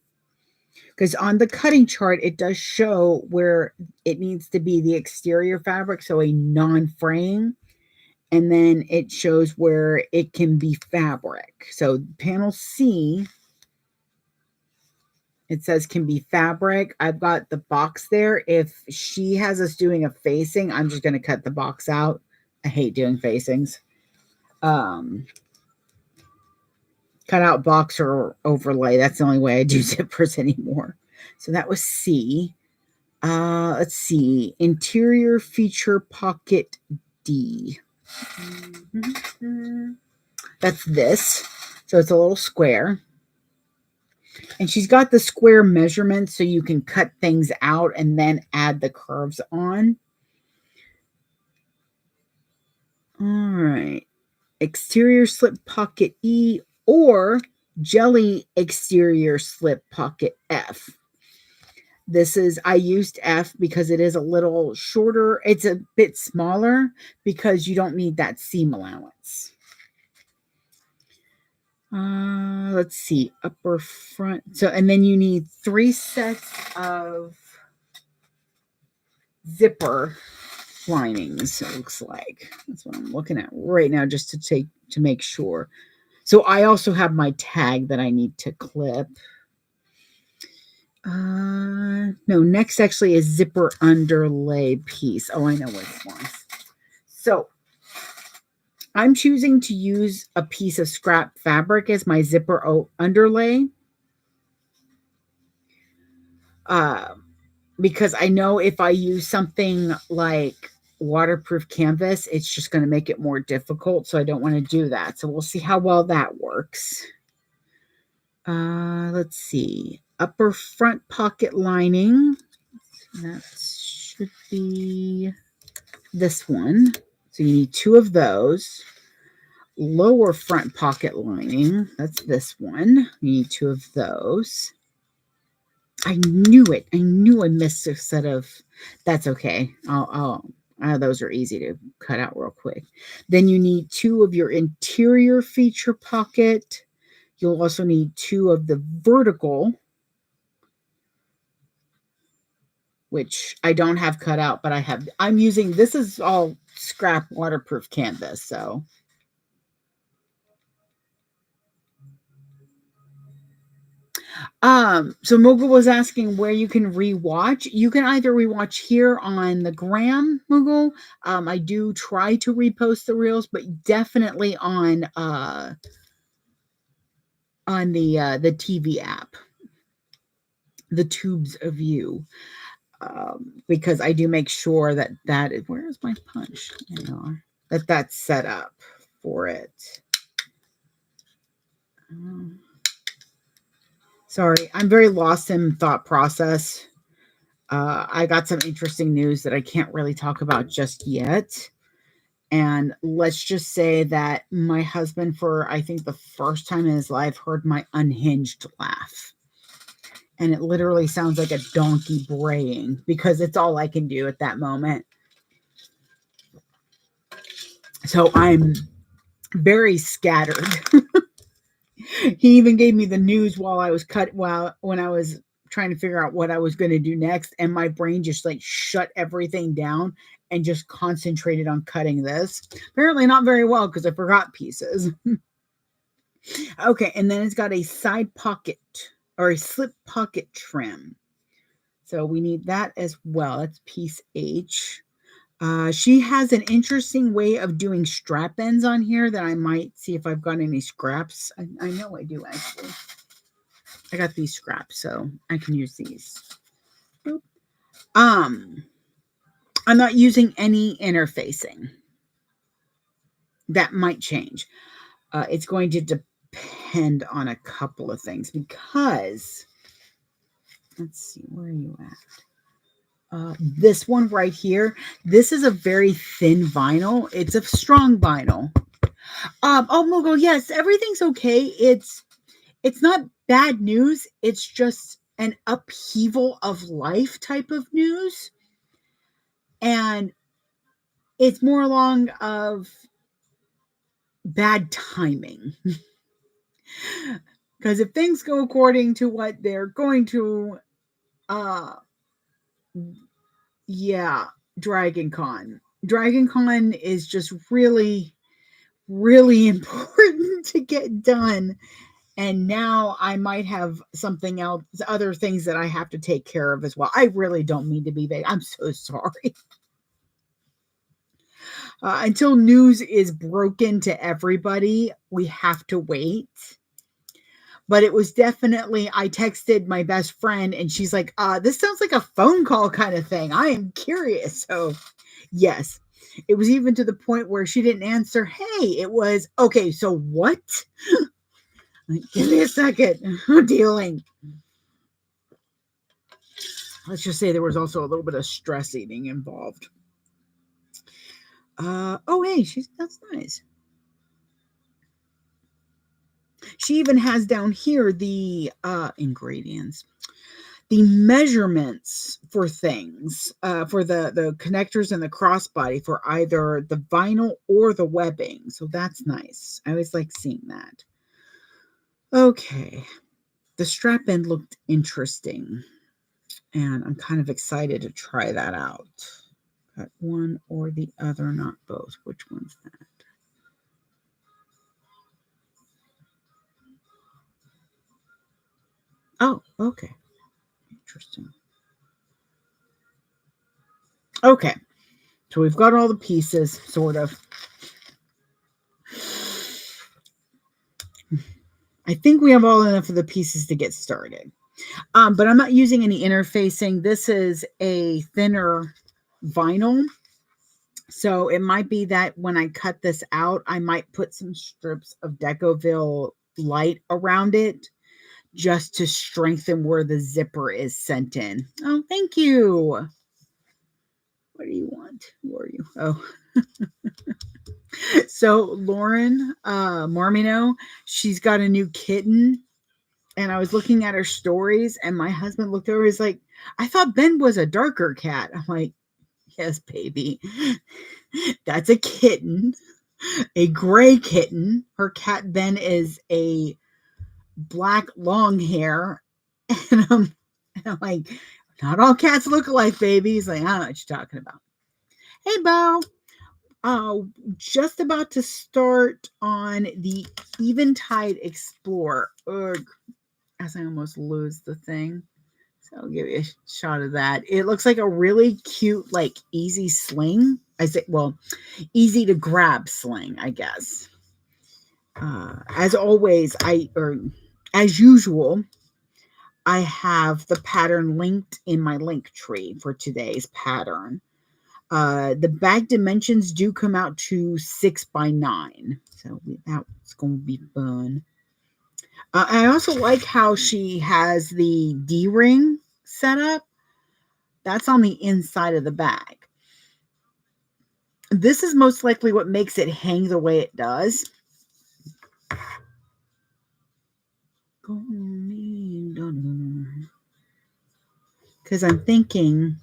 Speaker 1: Because on the cutting chart, it does show where it needs to be the exterior fabric, so a non-fraying. And then it shows where it can be fabric. So panel C, it says can be fabric. I've got the box there. If she has us doing a facing, I'm just going to cut the box out. I hate doing facings. Cut out box or overlay. That's the only way I do zippers anymore. So that was C. Let's see. Interior feature pocket D. That's this. So it's a little square. And she's got the square measurements so you can cut things out and then add the curves on. All right. Exterior slip pocket E or jelly exterior slip pocket F. I used F because it is a little shorter. It's a bit smaller because you don't need that seam allowance. Let's see, upper front. So, and then you need 3 sets of zipper linings, it looks like. That's what I'm looking at right now just to make sure. So I also have my tag that I need to clip. No, next actually is zipper underlay piece. Oh, I know what it was. So I'm choosing to use a piece of scrap fabric as my zipper underlay. Because I know if I use something like waterproof canvas, it's just going to make it more difficult. So I don't want to do that. So we'll see how well that works. Let's see. Upper front pocket lining. That should be this one. So you need 2 of those. Lower front pocket lining. That's this one. You need 2 of those. I knew it. I knew I missed a set of. That's okay. Those are easy to cut out real quick. Then you need 2 of your interior feature pocket. You'll also need 2 of the vertical, which I don't have cut out, but I'm using, this is all scrap waterproof canvas. So Mughal was asking where you can rewatch. You can either rewatch here on the gram, Mughal. I do try to repost the reels, but definitely on the TV app, the Tubes of You, because I do make sure that is, where is my punch? There you are. That's set up for it. Sorry, I'm very lost in thought process. I got some interesting news that I can't really talk about just yet. And let's just say that my husband, for I think the first time in his life, heard my unhinged laugh. And it literally sounds like a donkey braying because it's all I can do at that moment. So I'm very scattered. He even gave me the news while I was when I was trying to figure out what I was going to do next. And my brain just like shut everything down and just concentrated on cutting this. Apparently not very well because I forgot pieces. Okay. And then it's got a side pocket or a slip pocket trim. So we need that as well. That's piece H. She has an interesting way of doing strap ends on here that I might see if I've got any scraps. I know I do, actually. I got these scraps, so I can use these. Boop. I'm not using any interfacing. That might change. It's going to depend on a couple of things because, let's see, where are you at? This one right here, this is a very thin vinyl. It's a strong vinyl. Oh, Mogo, yes, everything's okay. It's not bad news. It's just an upheaval of life type of news. And it's more along of bad timing. Because if things go according to what they're going to, yeah, Dragon Con. Dragon Con is just really, really important to get done. And now I might have something else, other things that I have to take care of as well. I really don't mean to be vague. I'm so sorry. Until news is broken to everybody, we have to wait. But it was definitely, I texted my best friend and she's like, this sounds like a phone call kind of thing. I am curious. So, yes, it was even to the point where she didn't answer. Hey, it was, okay, so what? Give me a second. I'm dealing. Let's just say there was also a little bit of stress eating involved. Oh, hey, that's nice. She even has down here the ingredients, the measurements for things, for the connectors and the crossbody for either the vinyl or the webbing. So that's nice. I always like seeing that. Okay. The strap end looked interesting. And I'm kind of excited to try that out. Got one or the other, not both. Which one's that? Oh, okay. Interesting. Okay. So we've got all the pieces, sort of. I think we have all enough of the pieces to get started. But I'm not using any interfacing. This is a thinner vinyl. So it might be that when I cut this out, I might put some strips of Decoville light around it just to strengthen where the zipper is sent in. Oh, thank you. What do you want? Who are you? Oh. So Lauren Marmino, she's got a new kitten. And I was looking at her stories, and my husband looked over. He's like, I thought Ben was a darker cat. I'm like, yes, baby. That's a kitten, a gray kitten. Her cat Ben is a black long hair. And I'm like, not all cats look alike, baby. He's like, I don't know what you're talking about. Hey, Bo. Just about to start on the Eventide Explorer. Ugh, as I almost lose the thing. So I'll give you a shot of that. It looks like a really cute, like easy sling. I say, well, easy to grab sling, I guess. As always, as usual, I have the pattern linked in my link tree for today's pattern. The bag dimensions do come out to 6x9. So that's going to be fun. I also like how she has the D-ring set up. That's on the inside of the bag. This is most likely what makes it hang the way it does. Because I'm thinking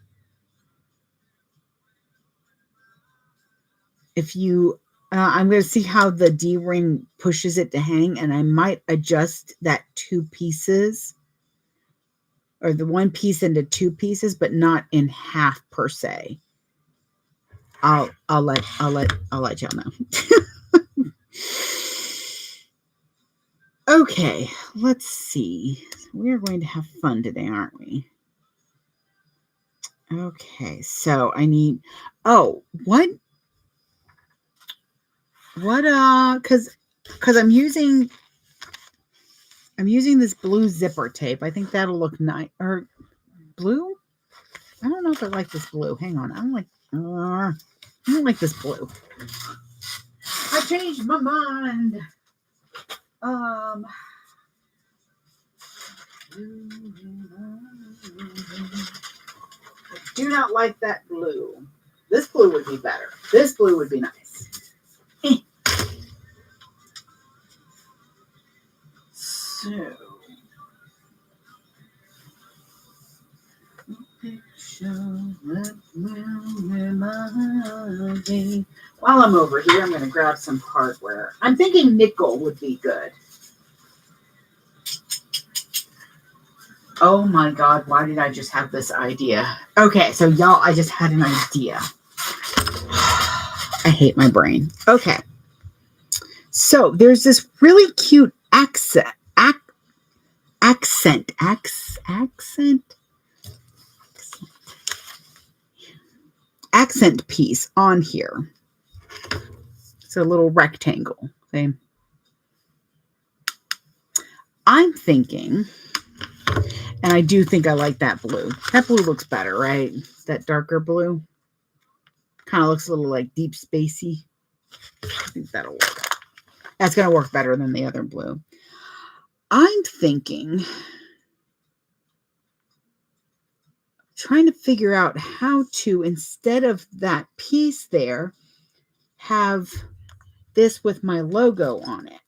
Speaker 1: if you, I'm going to see how the D-ring pushes it to hang, and I might adjust that 2 pieces or the 1 piece into 2 pieces, but not in half per se. I'll let y'all know. Okay, let's see. We're going to have fun today, aren't we? Okay, so I need, Oh, what? What, because I'm using this blue zipper tape. I think that'll look nice. Or blue? I don't know if I like this blue. Hang on. I don't like this blue. I changed my mind. I do not like that blue. This blue would be better. This blue would be nice. So, while I'm over here, I'm going to grab some hardware. I'm thinking nickel would be good. Oh my God, why did I just have this idea? Okay, so y'all, I just had an idea. I hate my brain. Okay. So there's this really cute accent piece on here. It's a little rectangle thing. I'm thinking, and I do think I like that blue. That blue looks better, right? That darker blue. Kind of looks a little like deep spacey. I think that'll work. That's going to work better than the other blue. I'm thinking, trying to figure out how to, instead of that piece there, have this with my logo on it.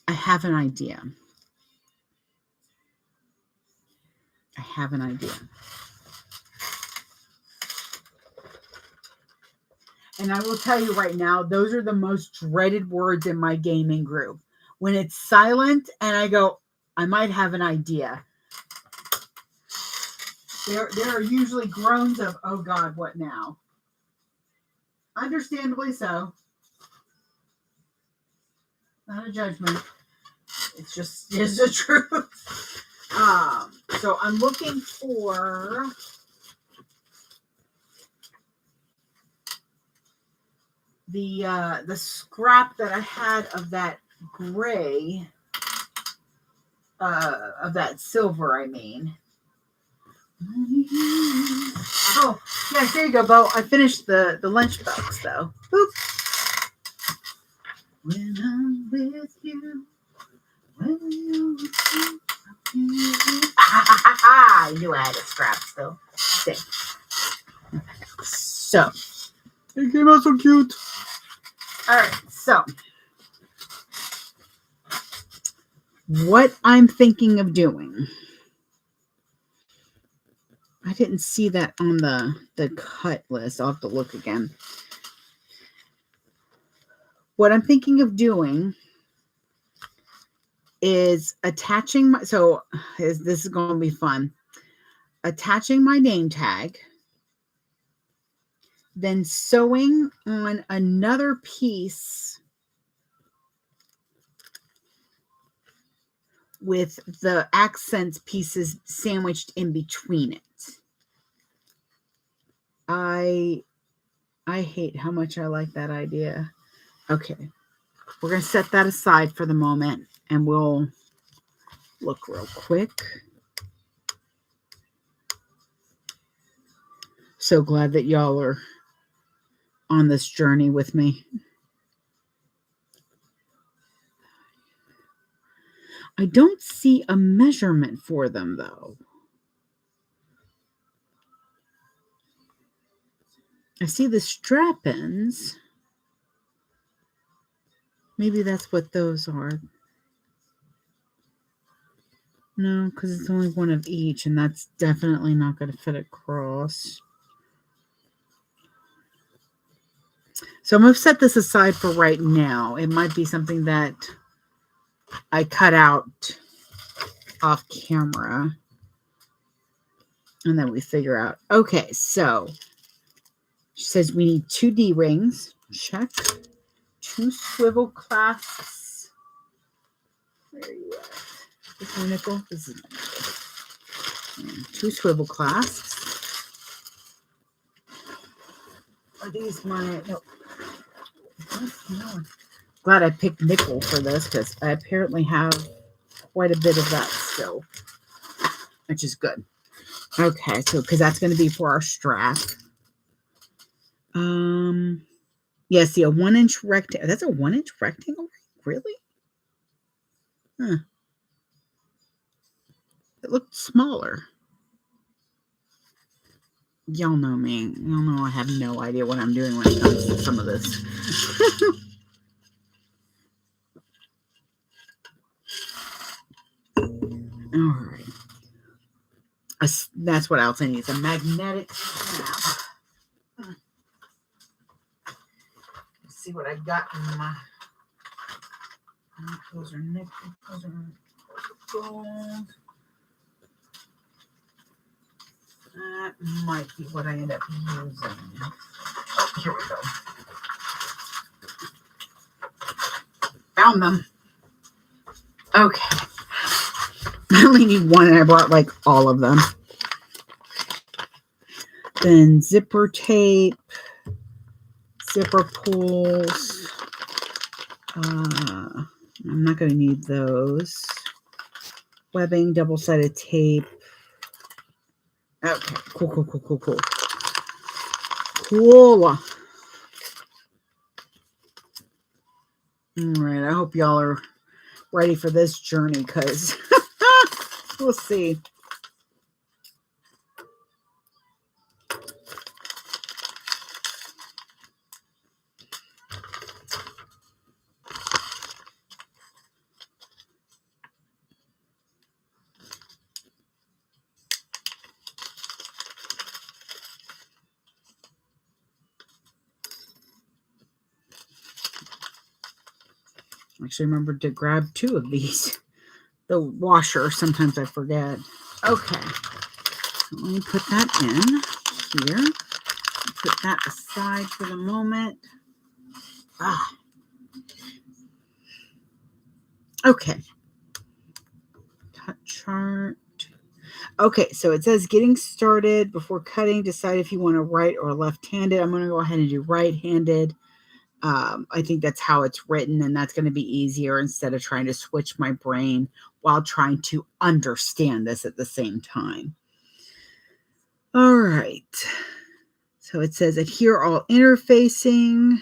Speaker 1: I have an idea. And I will tell you right now, those are the most dreaded words in my gaming group. When it's silent and I go, I might have an idea. There are usually groans of, oh God, what now? Understandably so. Not a judgment. It's the truth. So I'm looking for the scrap that I had of that gray, of that silver, I mean. Oh, yeah, there you go, Bo. I finished the lunchbox, though. Boop. When I'm with you, I knew I had a scrap still. So, it came out so cute. All right, so what I'm thinking of doing. I didn't see that on the cut list. I'll have to look again. What I'm thinking of doing is attaching my, this is going to be fun. Attaching my name tag, then sewing on another piece with the accents pieces sandwiched in between it. I hate how much I like that idea. Okay, we're going to set that aside for the moment, and we'll look real quick. So glad that y'all are on this journey with me. I don't see a measurement for them, though. I see the strap-ins. Maybe that's what those are. No, because it's only one of each, and that's definitely not going to fit across. So I'm going to set this aside for right now. It might be something that I cut out off camera. And then we figure out. Okay, so she says we need 2 D rings. Check. 2 swivel clasps. Where are you at? This is my nickel. This is my nickel. And 2 swivel clasps. Are these my... No. No. Glad I picked nickel for this because I apparently have quite a bit of that still, which is good. Okay, so because that's going to be for our strap. Yeah, see a 1-inch rectangle. That's a 1-inch rectangle? Really? Huh. It looked smaller. Y'all know me. Y'all know I have no idea what I'm doing when it comes to some of this. All right. That's what else I need. It's a magnetic snap. Let's see what I got in my... Those are nickel. Those are gold. That might be what I end up using. Oh, here we go. Found them. Okay. I only need one and I brought like all of them. Then zipper tape, zipper pulls. I'm not going to need those. Webbing, double-sided tape. Okay, cool. Cool. All right, I hope y'all are ready for this journey because we'll see. Actually, remember to grab 2 of these. The washer, sometimes I forget. Okay, so let me put that in here. Put that aside for the moment. Okay. Cut chart. Okay, so it says getting started before cutting. Decide if you want to right or left-handed. I'm going to go ahead and do right-handed. I think that's how it's written, and that's going to be easier instead of trying to switch my brain while trying to understand this at the same time. All right. So it says adhere all interfacing.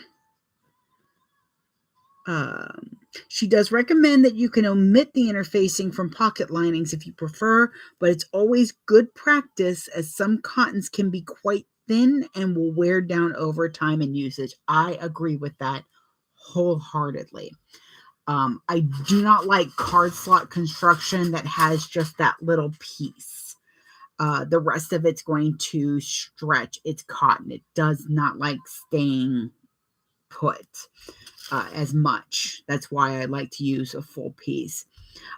Speaker 1: She does recommend that you can omit the interfacing from pocket linings if you prefer, but it's always good practice as some cottons can be quite thin and will wear down over time and usage. I agree with that wholeheartedly. I do not like card slot construction that has just that little piece. The rest of it's going to stretch. It's cotton. It does not like staying put as much. That's why I like to use a full piece.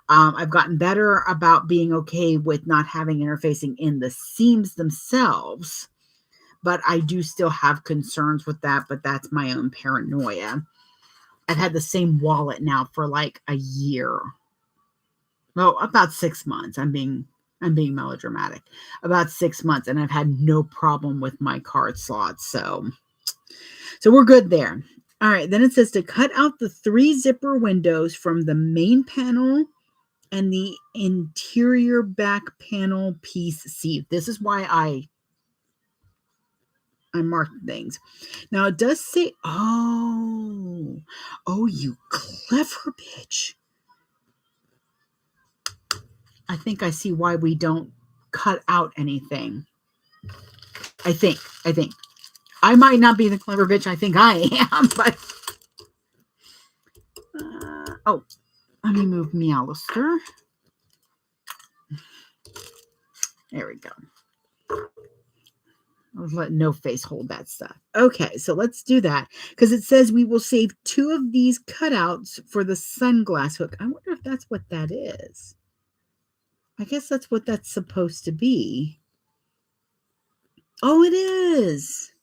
Speaker 1: I've gotten better about being okay with not having interfacing in the seams themselves, but I do still have concerns with that, but that's my own paranoia. I've had the same wallet now for like a year. Well, about 6 months. I'm being melodramatic. About 6 months, and I've had no problem with my card slots. So we're good there. All right, then it says to cut out the 3 zipper windows from the main panel and the interior back panel piece C. This is why I marked things. Now it does say, oh, you clever bitch. I think I see why we don't cut out anything. I think. I might not be the clever bitch I think I am, but... let me move Meowlister. There we go. I was letting No Face hold that stuff. Okay, so let's do that. Because it says we will save 2 of these cutouts for the sunglass hook. I wonder if that's what that is. I guess that's what that's supposed to be. Oh, it is.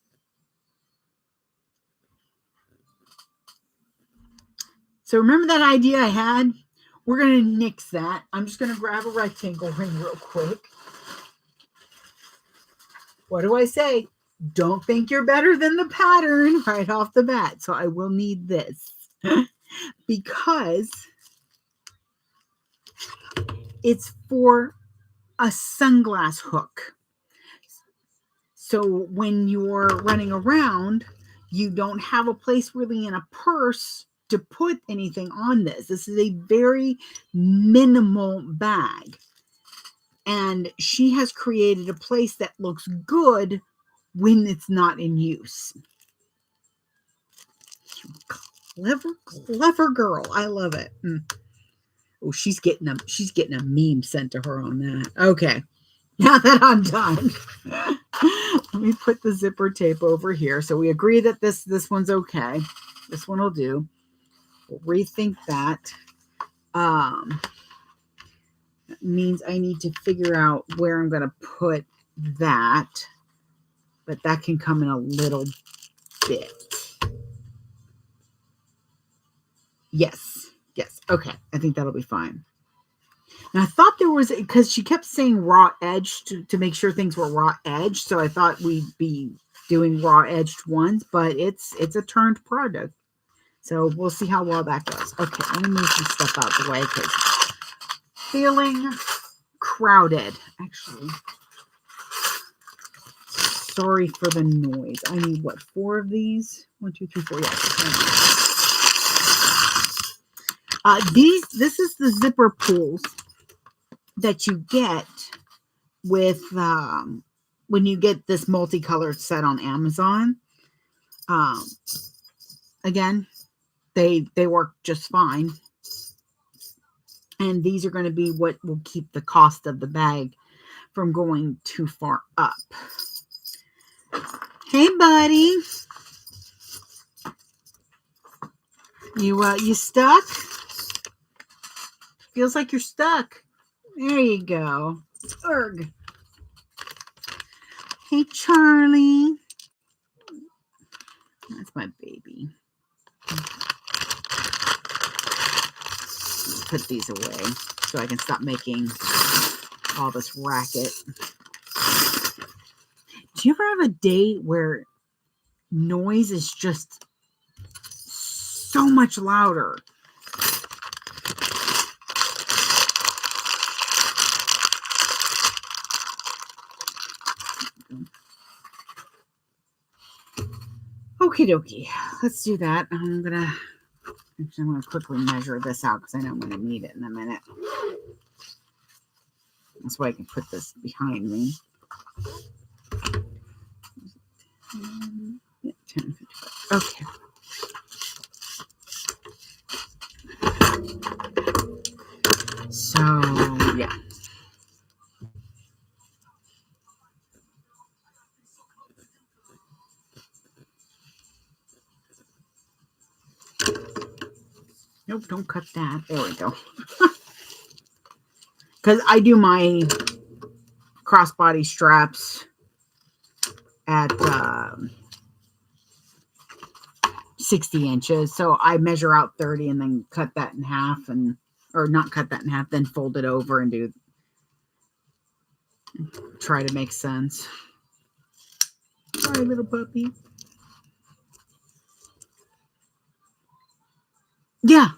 Speaker 1: So remember that idea I had? We're going to nix that. I'm just going to grab a rectangle ring real quick. What do I say? Don't think you're better than the pattern right off the bat. So I will need this because it's for a sunglass hook. So when you're running around, you don't have a place really in a purse to put anything on this. This is a very minimal bag. And she has created a place that looks good when it's not in use. Clever girl. I love it. Oh, she's getting a meme sent to her on that. Okay. Now that I'm done. Let me put the zipper tape over here. So we agree that this one's okay. This one will do. We'll rethink that. That means I need to figure out where I'm going to put that. But that can come in a little bit. Yes. Okay. I think that'll be fine. And I thought there was, because she kept saying raw edge to make sure things were raw edged. So I thought we'd be doing raw edged ones, but it's a turned product. So we'll see how well that goes. Okay, let me move some stuff out the way because feeling crowded. Actually, sorry for the noise. I need, what, 4 of these? 1, 2, 3, 4. Yes. This is the zipper pulls that you get with when you get this multicolored set on Amazon. Again, they work just fine. And these are going to be what will keep the cost of the bag from going too far up. Hey, buddy. You stuck? Feels like you're stuck. There you go. Erg. Hey, Charlie. That's my baby. Put these away so I can stop making all this racket. Do you ever have a day where noise is just so much louder? Okie dokie. Let's do that. I'm going to quickly measure this out because I know I'm going to need it in a minute. That's why I can put this behind me. 10, 55. Okay. So, yeah. Nope, don't cut that. There we go. Because I do my crossbody straps at 60 inches. So I measure out 30 and then cut that in half, or not cut that in half, then fold it over and try to make sense. Sorry, little puppy. Yeah.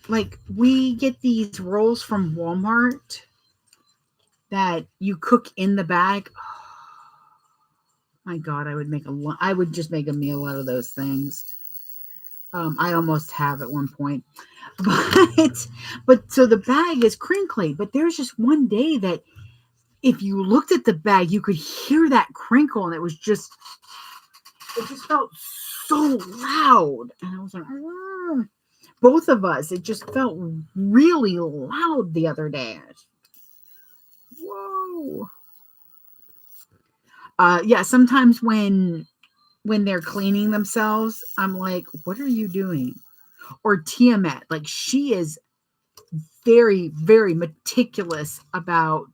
Speaker 1: Like we get these rolls from Walmart that you cook in the bag. My God, I would just make a meal out of those things. I almost have at one point, but so the bag is crinkly, but there's just one day that if you looked at the bag, you could hear that crinkle, and it just felt so loud. And I was like, both of us, it just felt really loud the other day. Whoa. Yeah, sometimes when they're cleaning themselves, I'm like, what are you doing? Or Tiamat, like she is very, very meticulous about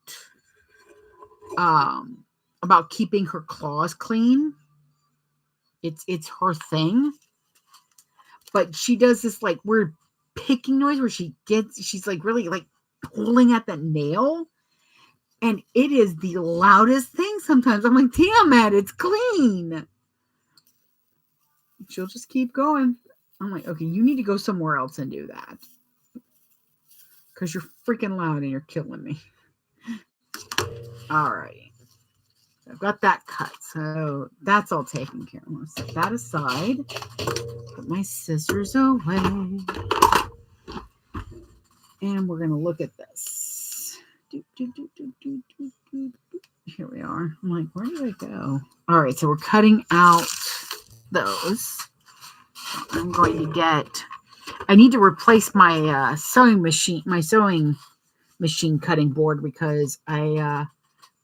Speaker 1: keeping her claws clean. It's her thing. but she does this like weird picking noise where she's like really like pulling at the nail. And it is the loudest thing sometimes. I'm like, damn it, it's clean. She'll just keep going. I'm like, okay, you need to go somewhere else and do that. Because you're freaking loud and you're killing me. All right. I've got that cut. So that's all taken care of. I'm going to set that aside. Put my scissors away. And we're going to look at this. Here we are. I'm like, where did I go? All right. So we're cutting out those. I'm going to I need to replace my sewing machine cutting board because I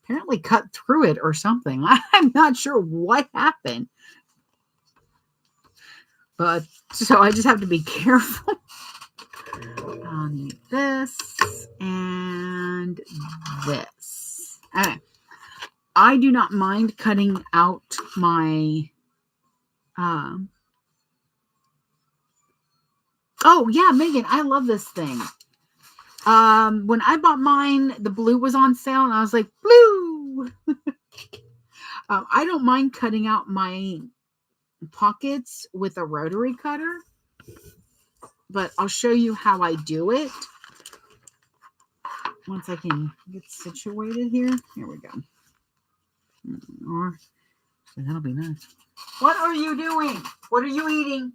Speaker 1: apparently cut through it or something. I'm not sure what happened. But so I just have to be careful. I'll need this and this. Okay. I do not mind cutting out my oh yeah, Megan, I love this thing. When I bought mine, the blue was on sale and I was like, blue. I don't mind cutting out my pockets with a rotary cutter, but I'll show you how I do it once I can get situated here. Here we go. So that'll be nice. What are you doing? What are you eating?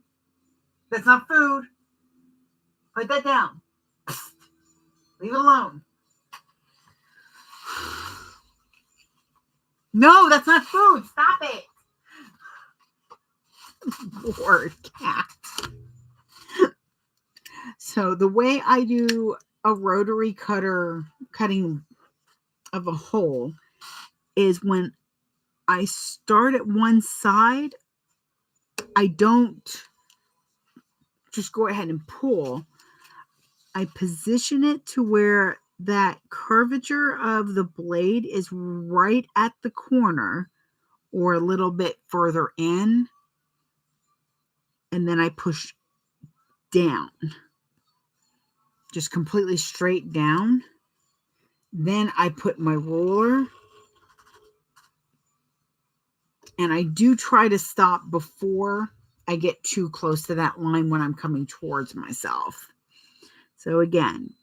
Speaker 1: That's not food. Put that down. Leave it alone. No, that's not food. Stop it. Poor cat. So the way I do a rotary cutting of a hole is when I start at one side, I don't just go ahead and pull. I position it to where that curvature of the blade is right at the corner or a little bit further in. And then I push down, just completely straight down. Then I put my ruler, and I do try to stop before I get too close to that line when I'm coming towards myself. So again,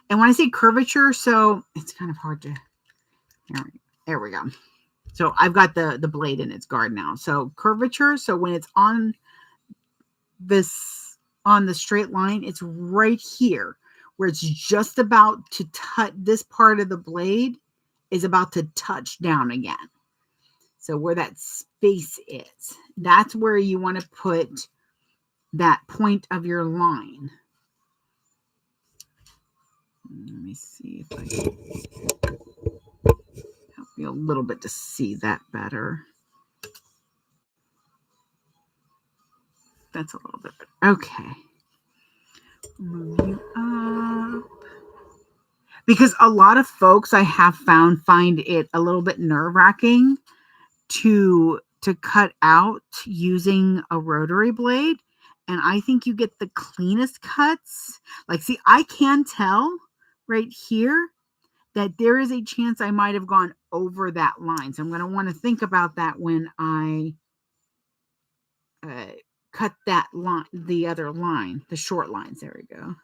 Speaker 1: and when I say curvature, so it's kind of hard to, there we go. So I've got the blade in its guard now. So curvature, so when it's on the straight line, it's right here where it's just about to touch. This part of the blade is about to touch down again. So where that space is, that's where you want to put that point of your line. Let me see if I can help you a little bit to see that better. That's a little bit better. Okay. Move you up. Because a lot of folks I have find it a little bit nerve-wracking to cut out using a rotary blade. And I think you get the cleanest cuts. Like, see, I can tell right here that there is a chance I might have gone over that line. So I'm going to want to think about that when I cut that line, the other line, the short lines. There we go.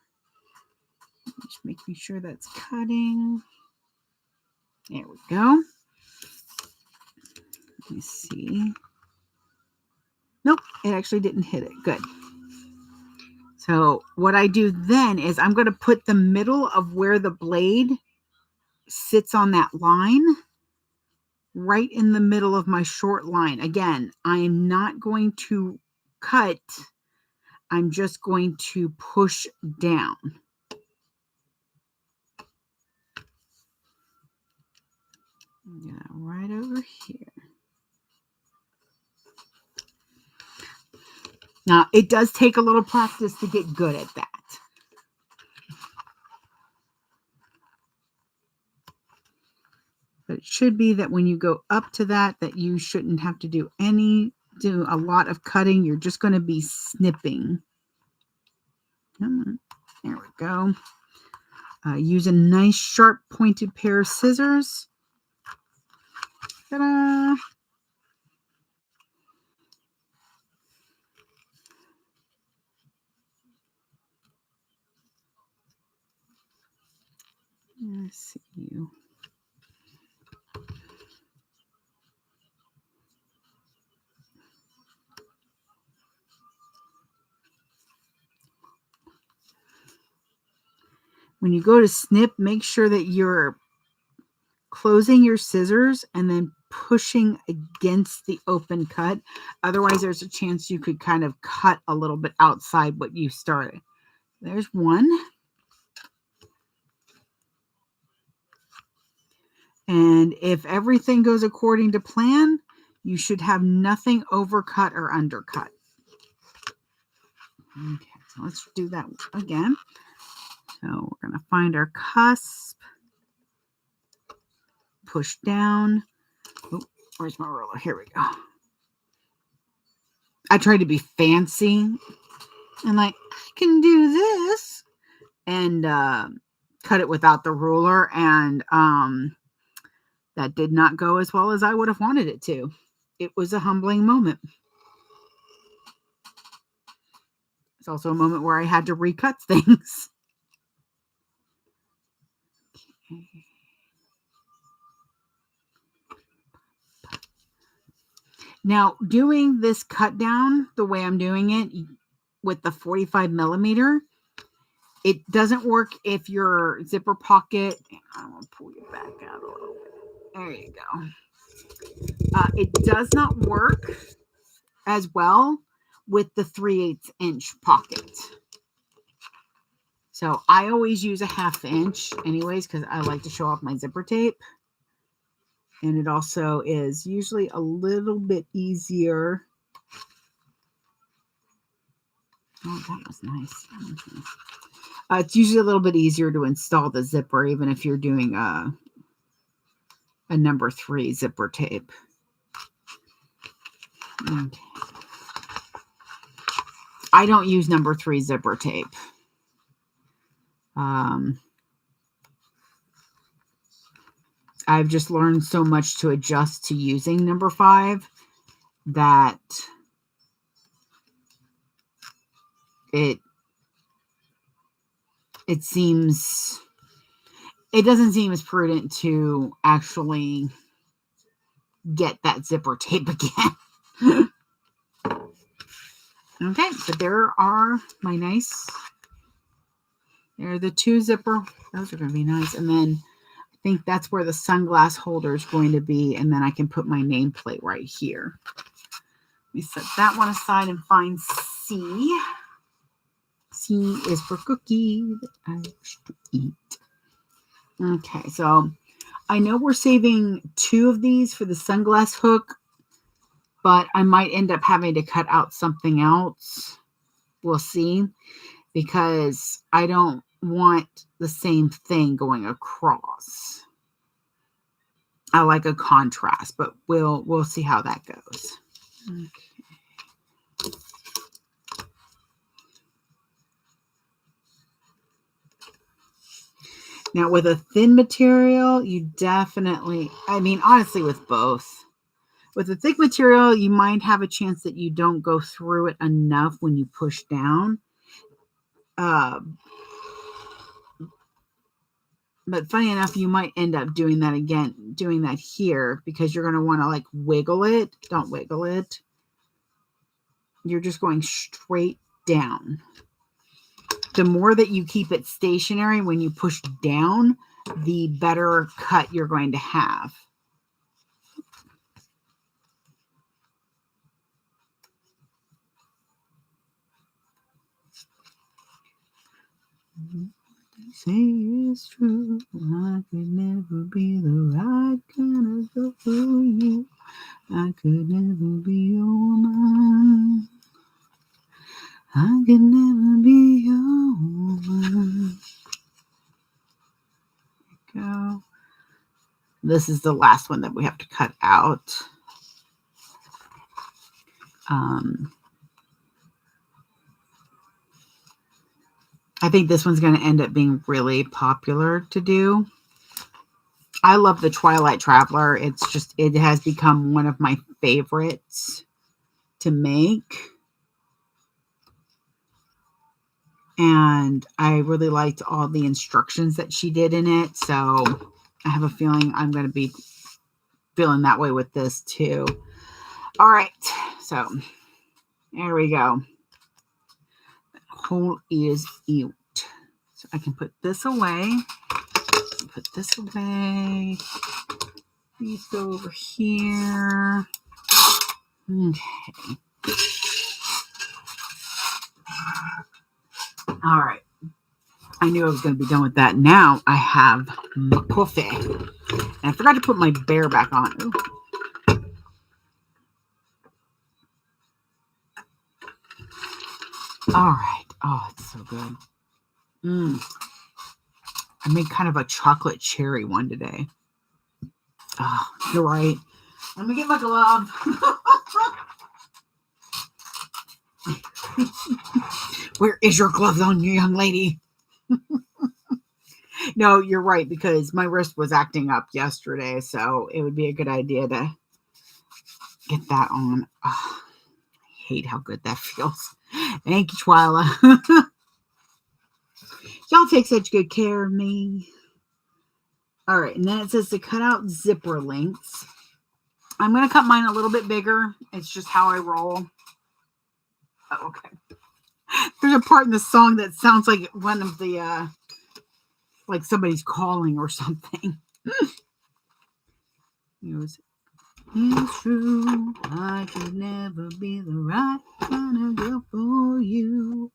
Speaker 1: Just making sure that's cutting. There we go. Let me see. Nope, it actually didn't hit it. Good. So what I do then is I'm going to put the middle of where the blade sits on that line right in the middle of my short line. Again, I am not going to cut. I'm just going to push down. Yeah, right over here. Now, it does take a little practice to get good at that. But it should be that when you go up to that you shouldn't have to do a lot of cutting. You're just going to be snipping. Come on. There we go. Use a nice sharp pointed pair of scissors. Ta-da! Let's see you. When you go to snip, make sure that you're closing your scissors and then pushing against the open cut. Otherwise, there's a chance you could kind of cut a little bit outside what you started. There's one. And if everything goes according to plan, you should have nothing overcut or undercut. Okay, so let's do that again. So we're going to find our cusp, push down. Oh, where's my ruler? Here we go. I tried to be fancy and like, I can do this and cut it without the ruler. And that did not go as well as I would have wanted it to. It was a humbling moment. It's also a moment where I had to recut things. Okay. Now, doing this cut down the way I'm doing it with the 45 millimeter, it doesn't work if your zipper pocket, I'm going to pull you back out a little bit. There you go. It does not work as well with the 3/8 inch pocket. So I always use a 1/2 inch anyways, because I like to show off my zipper tape. And it also is usually a little bit easier. Oh, that was nice. It's usually a little bit easier to install the zipper, even if you're doing a number 3 zipper tape. Okay. I don't use number 3 zipper tape. I've just learned so much to adjust to using number 5 that it doesn't seem as prudent to actually get that zipper tape again. Okay, so there are my there are the 2 zipper. Those are going to be nice. And then I think that's where the sunglass holder is going to be. And then I can put my nameplate right here. Let me set that one aside and find C. C is for cookie that I wish to eat. Okay, so I know we're saving 2 of these for the sunglass hook, but I might end up having to cut out something else. We'll see, because I don't want the same thing going across. I like a contrast, but we'll see how that goes. Okay. Now with a thin material, you definitely, I mean, honestly, with both. With a thick material, you might have a chance that you don't go through it enough when you push down. But funny enough, you might end up doing that here, because you're going to want to like wiggle it. Don't wiggle it. You're just going straight down. The more that you keep it stationary when you push down, the better cut you're going to have. Say it's true, I could never be the right kind of girl for you. I could never be your woman. I could never be your woman. There we go. This is the last one that we have to cut out. I think this one's going to end up being really popular to do. I love the Twilight Traveler. It's just, it has become one of my favorites to make. And I really liked all the instructions that she did in it. So I have a feeling I'm going to be feeling that way with this too. All right. So there we go. Hole is out. So I can put this away. Put this away. These go over here. Okay. All right. I knew I was going to be done with that. Now I have my coffee. And I forgot to put my bear back on. Ooh. All right. Oh, it's so good. I made kind of a chocolate cherry one today. Oh, you're right. Let me get my glove. Where is your glove on, you young lady? No, you're right, because my wrist was acting up yesterday, so it would be a good idea to get that on. Oh, I hate how good that feels. Thank you, Twyla. Y'all take such good care of me. All right, and then it says to cut out zipper lengths. I'm going to cut mine a little bit bigger. It's just how I roll. Oh, okay. There's a part in the song that sounds like one of the, like somebody's calling or something. It was, it's true, I could never be the right kind of girl for you.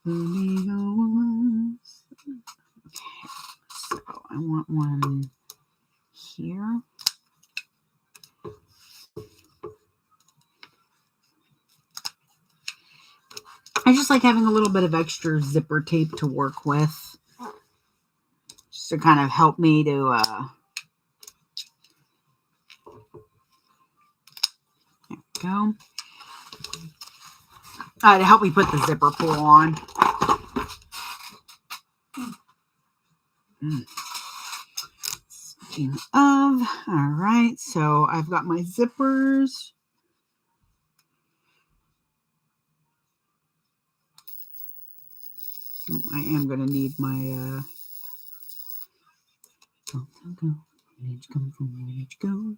Speaker 1: Okay, so I want one here. I just like having a little bit of extra zipper tape to work with, just to kind of help me to, there we go. To help me put the zipper pull on. Speaking of, all right, so I've got my zippers. I am going to need my, go, where did you come from, where did you go?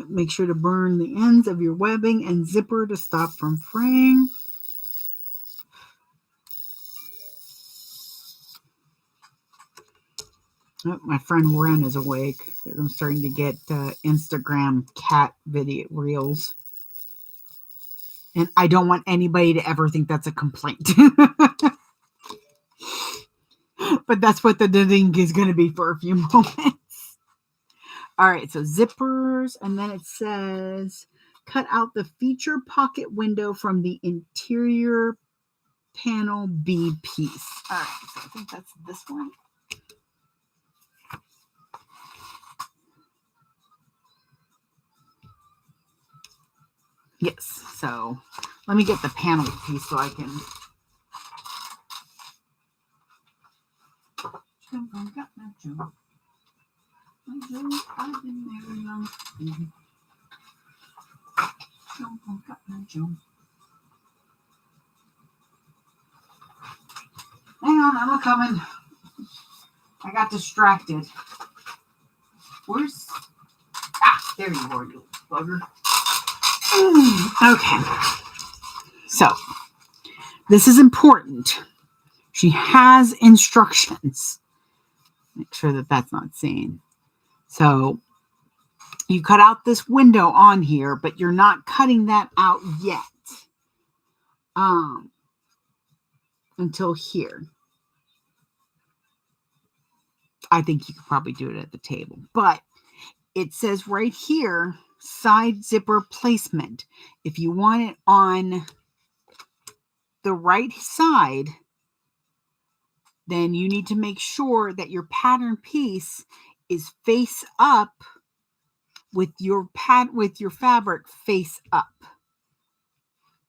Speaker 1: Make sure to burn the ends of your webbing and zipper to stop from fraying. Oh, my friend Ren is awake. I'm starting to get Instagram cat video reels. And I don't want anybody to ever think that's a complaint. But that's what the knitting is going to be for a few moments. All right, so zippers. And then it says, cut out the feature pocket window from the interior panel B piece. All right, so I think that's this one. Yes, so let me get the panel piece so I can. Hang on, I'm coming. I got distracted. Where's... Ah, there you are, you bugger. Okay. So, this is important. She has instructions. Make sure that that's not seen. So, you cut out this window on here, but you're not cutting that out yet. Until here. I think you could probably do it at the table. But it says right here, side zipper placement. If you want it on the right side, then you need to make sure that your pattern piece is face up with your fabric face up.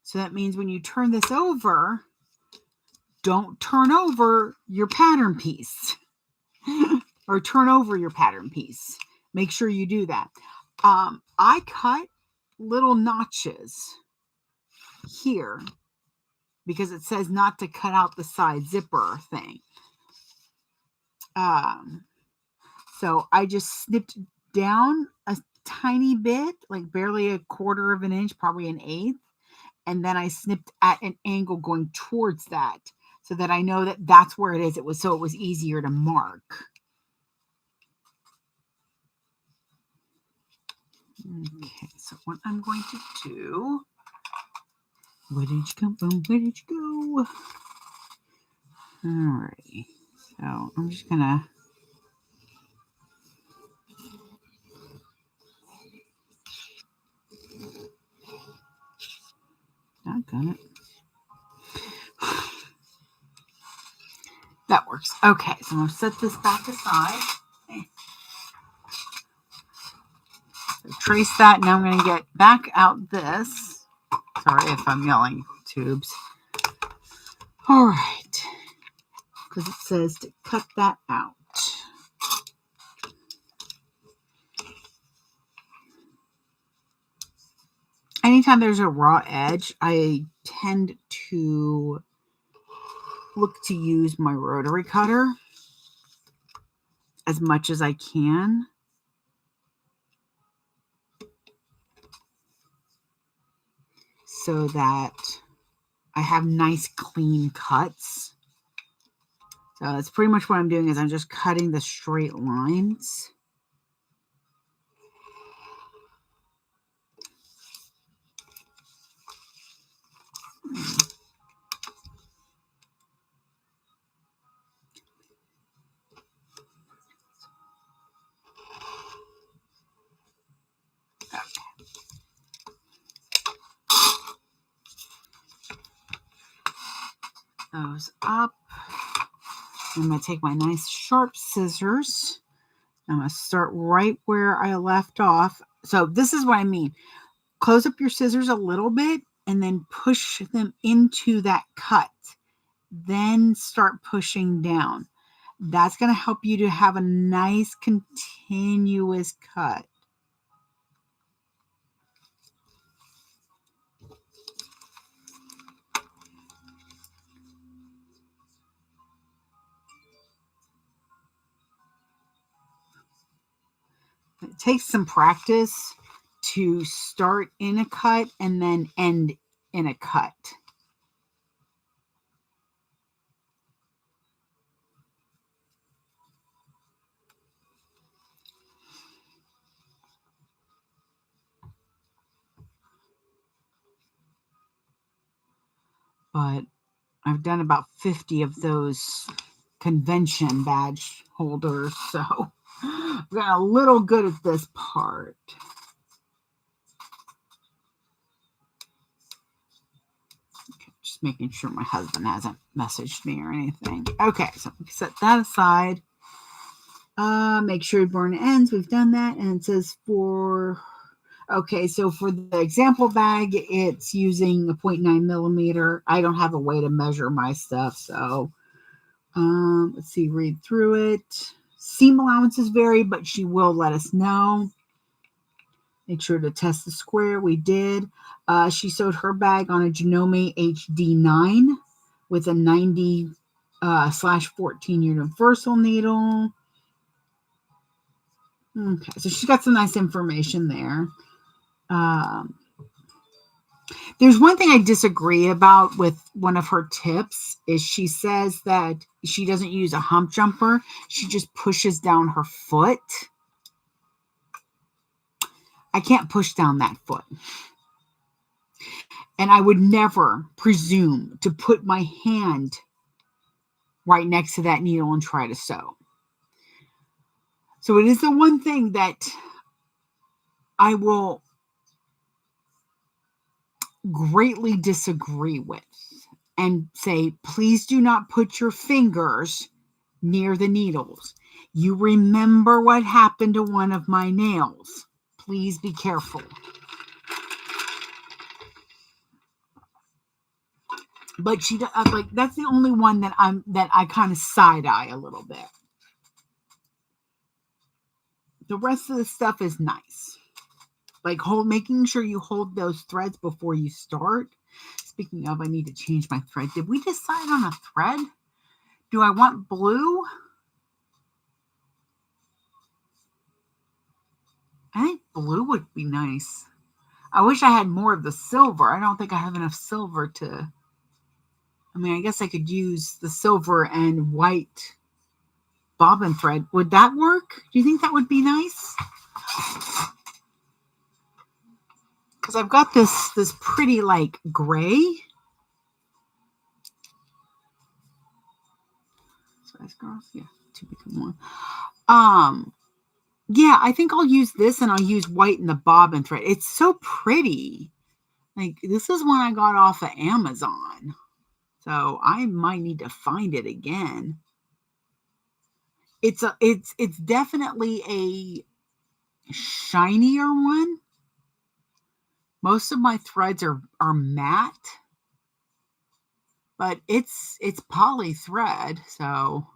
Speaker 1: So that means when you turn this over, don't turn over your pattern piece or turn over your pattern piece. Make sure you do that. I cut little notches here because it says not to cut out the side zipper thing. So I just snipped down a tiny bit, like barely a quarter of an inch, probably an eighth. And then I snipped at an angle going towards that so that I know that that's where it is. It was easier to mark. Okay, so what I'm going to do, where did you come from? Where did you go? All right, so I'm just gonna doggone it. That works. Okay, so I'm gonna set this back aside. So trace that. Now I'm gonna get back out this. Sorry if I'm yelling, tubes. All right, because it says to cut that out. Anytime there's a raw edge, I tend to look to use my rotary cutter as much as I can. So that I have nice clean cuts. So that's pretty much what I'm doing is I'm just cutting the straight lines. Those up. I'm going to take my nice sharp scissors. I'm going to start right where I left off. So this is what I mean. Close up your scissors a little bit and then push them into that cut. Then start pushing down. That's going to help you to have a nice continuous cut. It takes some practice to start in a cut and then end in a cut. But I've done about 50 of those convention badge holders, so I've got a little good at this part. Okay, just making sure my husband hasn't messaged me or anything. Okay, so we set that aside. Make sure you burn ends. We've done that. And it says okay, so for the example bag, it's using a 0.9 millimeter. I don't have a way to measure my stuff, so let's see, read through it. Seam allowances vary, but she will let us know. Make sure to test the square. We did. She sewed her bag on a Janome HD9 with a 90/14 universal needle. Okay, so she's got some nice information there. There's one thing I disagree about with one of her tips is she says that she doesn't use a hump jumper. She just pushes down her foot. I can't push down that foot. And I would never presume to put my hand right next to that needle and try to sew. So it is the one thing that I will greatly disagree with and say, please do not put your fingers near the needles. You remember what happened to one of my nails. Please be careful. But she like that's the only one that I kind of side eye a little bit. The rest of the stuff is nice. Like making sure you hold those threads before you start. Speaking of, I need to change my thread. Did we decide on a thread? Do I want blue? I think blue would be nice. I wish I had more of the silver. I don't think I have enough silver to... I mean, I guess I could use the silver and white bobbin thread. Would that work? Do you think that would be nice? Because I've got this pretty like gray. Size girls, yeah, 2 become 1. Yeah, I think I'll use this and I'll use white in the bobbin thread. It's so pretty. Like, this is one I got off of Amazon. So I might need to find it again. It's definitely a shinier one. Most of my threads are matte. But it's poly thread, so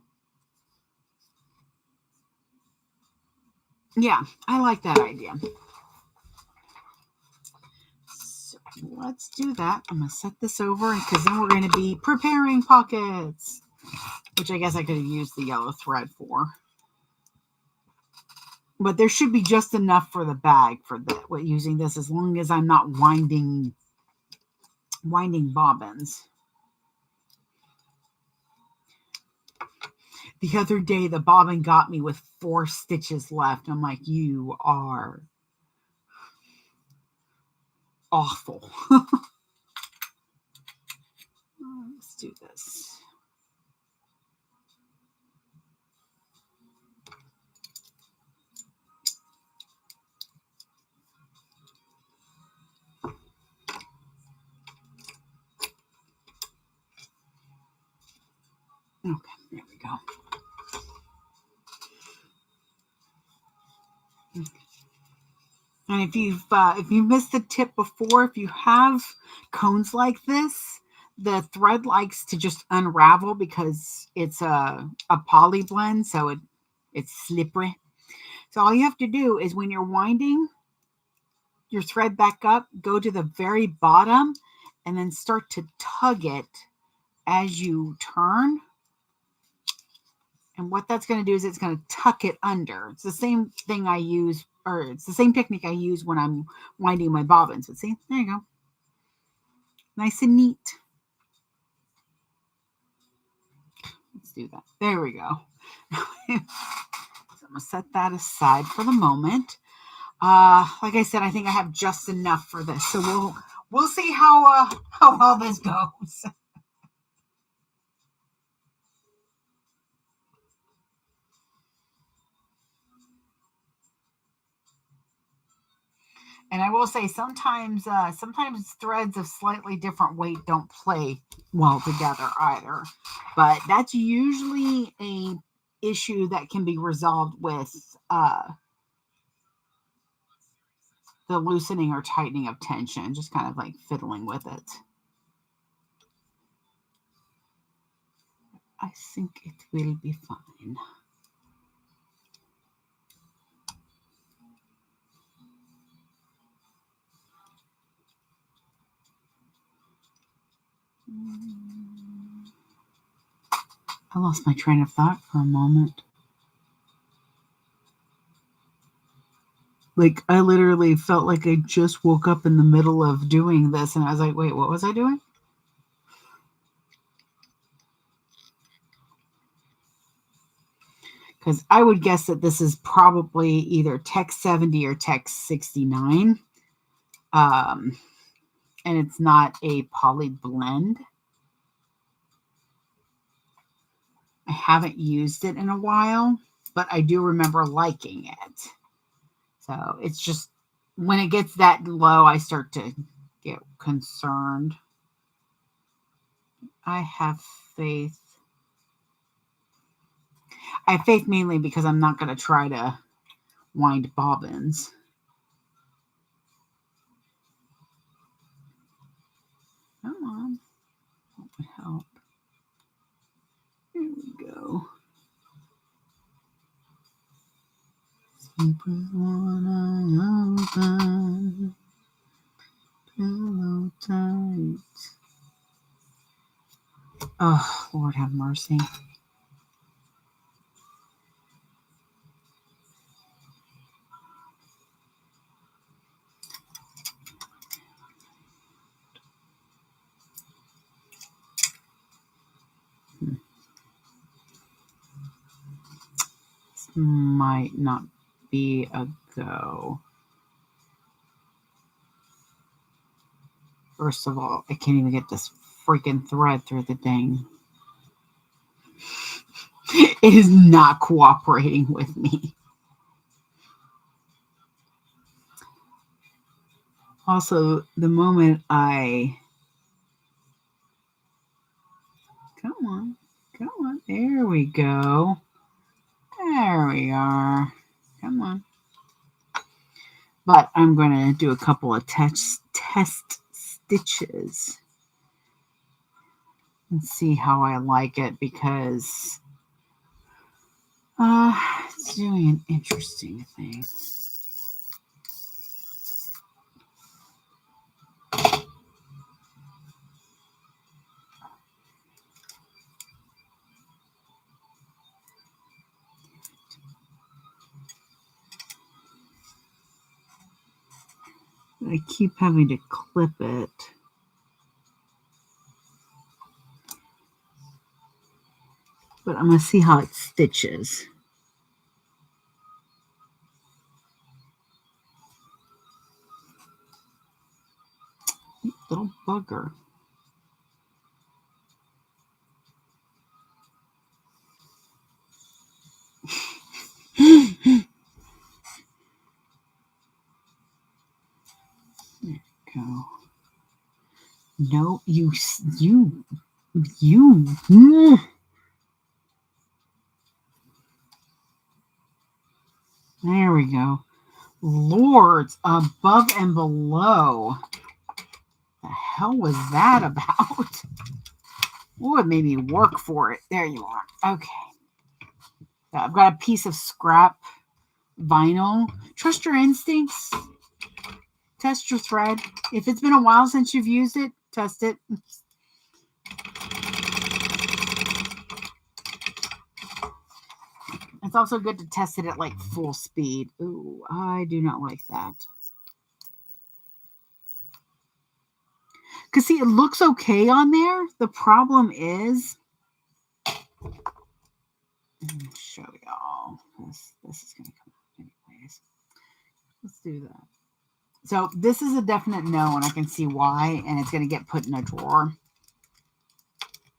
Speaker 1: yeah, I like that idea. So let's do that. I'm going to set this over because then we're going to be preparing pockets, which I guess I could have used the yellow thread for. But there should be just enough for the bag for using this, as long as I'm not winding bobbins. The other day, the bobbin got me with 4 stitches left. I'm like, you are awful. Let's do this. Okay, there we go. And if you've missed the tip before, if you have cones like this, the thread likes to just unravel because it's a poly blend, so it's slippery. So all you have to do is when you're winding your thread back up, go to the very bottom and then start to tug it as you turn. And what that's going to do is it's going to tuck it under. It's the same thing I use, or it's the same technique I use when I'm winding my bobbins. But see, there you go. Nice and neat. Let's do that. There we go. So I'm going to set that aside for the moment. Like I said, I think I have just enough for this. So we'll see how well this goes. And I will say sometimes threads of slightly different weight don't play well together either. But that's usually a issue that can be resolved with the loosening or tightening of tension, just kind of like fiddling with it. I think it will be fine. I lost my train of thought for a moment. Like, I literally felt like I just woke up in the middle of doing this, and I was like, wait, what was I doing? Because I would guess that this is probably either text 70 or text 69. And it's not a poly blend. I haven't used it in a while, but I do remember liking it. So it's just when it gets that low, I start to get concerned. I have faith. I have faith mainly because I'm not going to try to wind bobbins. Come on. That would help. Here we go. Sleepers one eye open, pillow tight. Oh, Lord have mercy. This might not be a go. First of all, I can't even get this freaking thread through the thing. It is not cooperating with me. Also, the moment I... Come on. There we go. There we are. Come on. But I'm going to do a couple of test stitches and see how I like it, because it's doing an interesting thing. I keep having to clip it. But I'm going to see how it stitches. Little bugger. There you go. No, you. There we go. Lords above and below. The hell was that about? Oh, it made me work for it. There you are. Okay. So I've got a piece of scrap vinyl. Trust your instincts. Test your thread. If it's been a while since you've used it, test it. It's also good to test it at like full speed. Ooh, I do not like that. Because see, it looks okay on there. The problem is, let me show y'all. This is going to come out anyways. Let's do that. So this is a definite no, and I can see why, and it's going to get put in a drawer.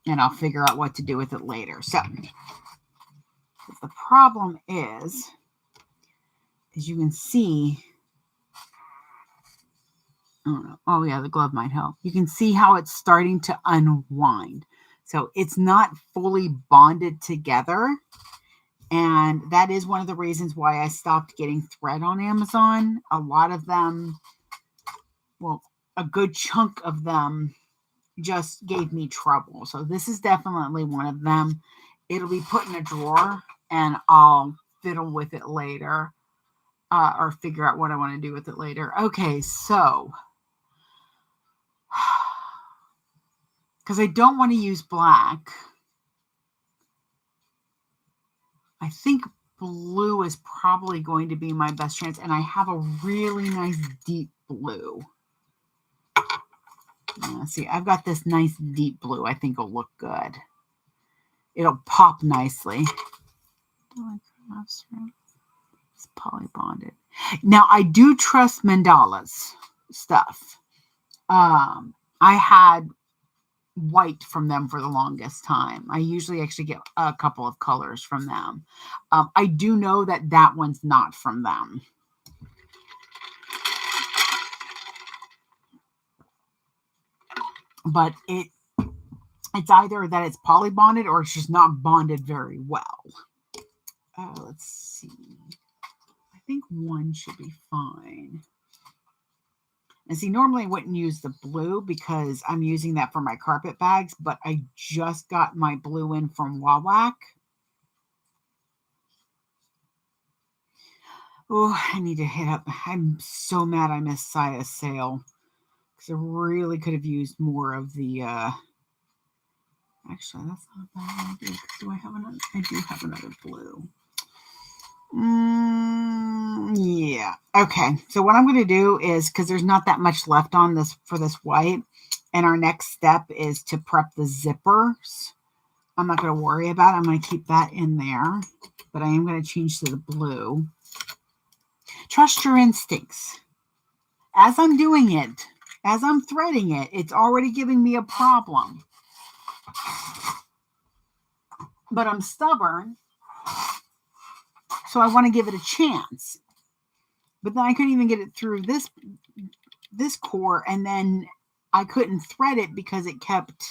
Speaker 1: And I'll figure out what to do with it later. So the problem is, as you can see, oh yeah, the glove might help. You can see how it's starting to unwind. So it's not fully bonded together. And that is one of the reasons why I stopped getting thread on Amazon. A lot of them, well, a good chunk of them just gave me trouble. So this is definitely one of them. It'll be put in a drawer and I'll fiddle with it later, or figure out what I want to do with it later. Okay, so because I don't want to use black, I think blue is probably going to be my best chance, and I have a really nice deep blue. See, I've got this nice deep blue. I think will look good. It'll pop nicely. It's poly bonded. Now, I do trust mandalas stuff. I had white from them for the longest time. I usually actually get a couple of colors from them. I do know that that one's not from them. But it's either that it's poly bonded or it's just not bonded very well. let's see. I think one should be fine. And see, normally I wouldn't use the blue because I'm using that for my carpet bags, but I just got my blue in from Wawak. Oh, I need to hit up. I'm so mad I missed Saya's sale because I really could have used more of the, actually, that's not a bad idea. Do I have another? I do have another blue. Yeah. Okay. So what I'm going to do is, because there's not that much left on this for this white, and our next step is to prep the zippers. I'm not going to worry about it. I'm going to keep that in there, but I am going to change to the blue. Trust your instincts. As I'm doing it, as I'm threading it, it's already giving me a problem. But I'm stubborn, so I want to give it a chance. But then I couldn't even get it through this core, and then I couldn't thread it because it kept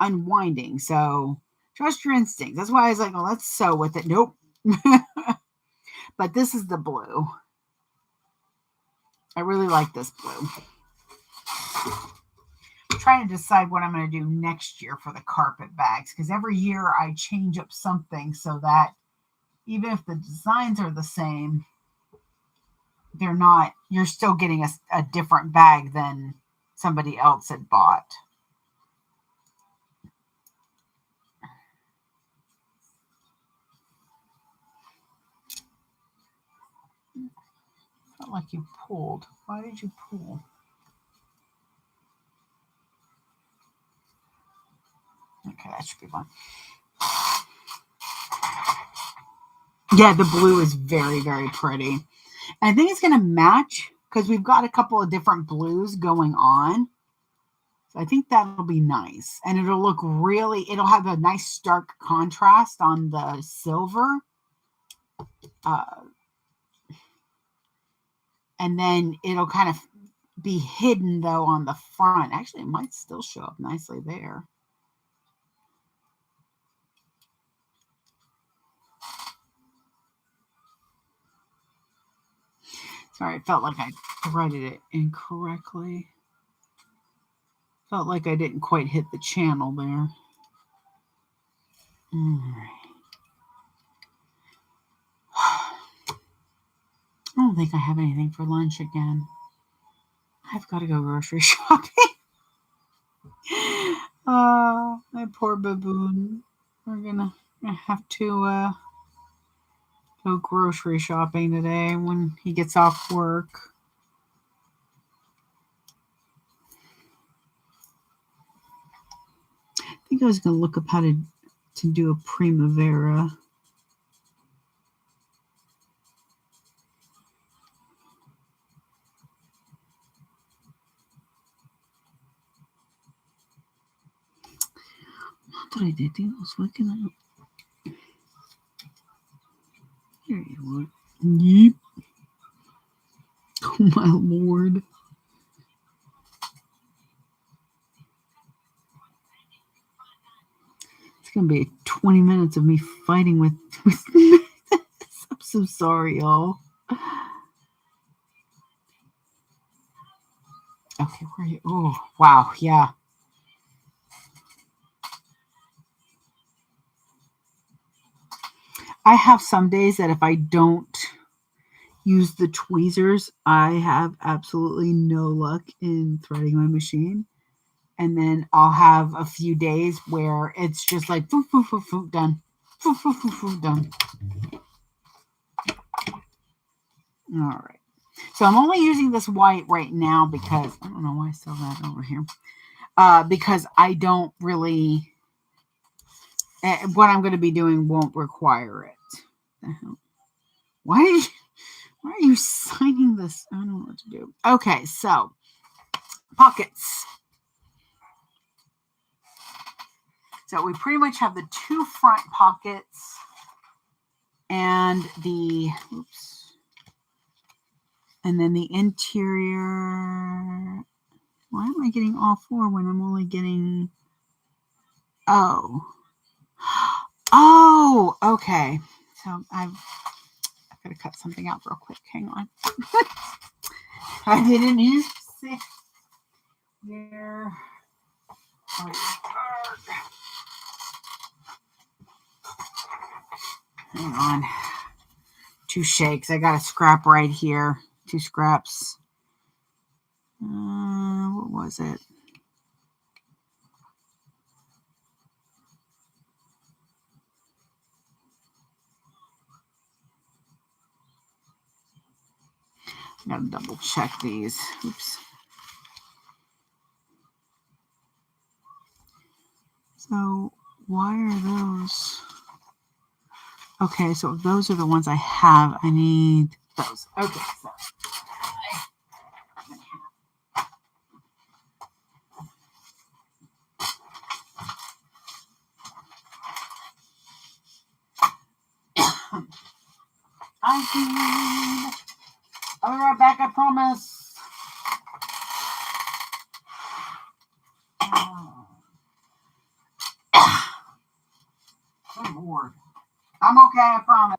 Speaker 1: unwinding. So trust your instincts. That's why I was like, well, let's sew with it. Nope. But this is the blue. I really like this blue. I'm trying to decide what I'm going to do next year for the carpet bags, because every year I change up something so that even if the designs are the same, they're not, you're still getting a different bag than somebody else had bought. Felt like you pulled. Why did you pull? Okay, that should be fine. Yeah, the blue is very, very pretty. And I think it's going to match because we've got a couple of different blues going on. So I think that'll be nice. And it'll look really, it'll have a nice stark contrast on the silver. And then it'll kind of be hidden, though, on the front. Actually, it might still show up nicely there. Sorry, it felt like I threaded it incorrectly. Felt like I didn't quite hit the channel there. All right. I don't think I have anything for lunch again. I've got to go grocery shopping. My poor baboon. We're gonna have to go grocery shopping today when he gets off work. I think I was gonna look up how to do a primavera. What did I do? I was looking up. Here you are. Yep. Oh my lord. It's gonna be 20 minutes of me fighting with I'm so sorry, y'all. Okay, where are you? Oh, wow, yeah. I have some days that if I don't use the tweezers, I have absolutely no luck in threading my machine. And then I'll have a few days where it's just like, foo, foo, foo, foo, done. Foo, foo, foo, foo, done. All right. So I'm only using this white right now because, I don't know why I still have that over here. Because I don't really, what I'm going to be doing won't require it. The hell? Why are you signing this? I don't know what to do. Okay, so pockets. So we pretty much have the two front pockets and the, oops, and then the interior. Why am I getting all four when I'm only getting, oh, okay. So I've got to cut something out real quick. Hang on. I didn't use it. There. Oh, hang on. 2 shakes. I got a scrap right here. 2 scraps. What was it? I gotta double check these. Oops. So why are those? Okay, so those are the ones I have. I need those. Okay, so I'll be right back, I promise. Good Lord. I'm okay, I promise.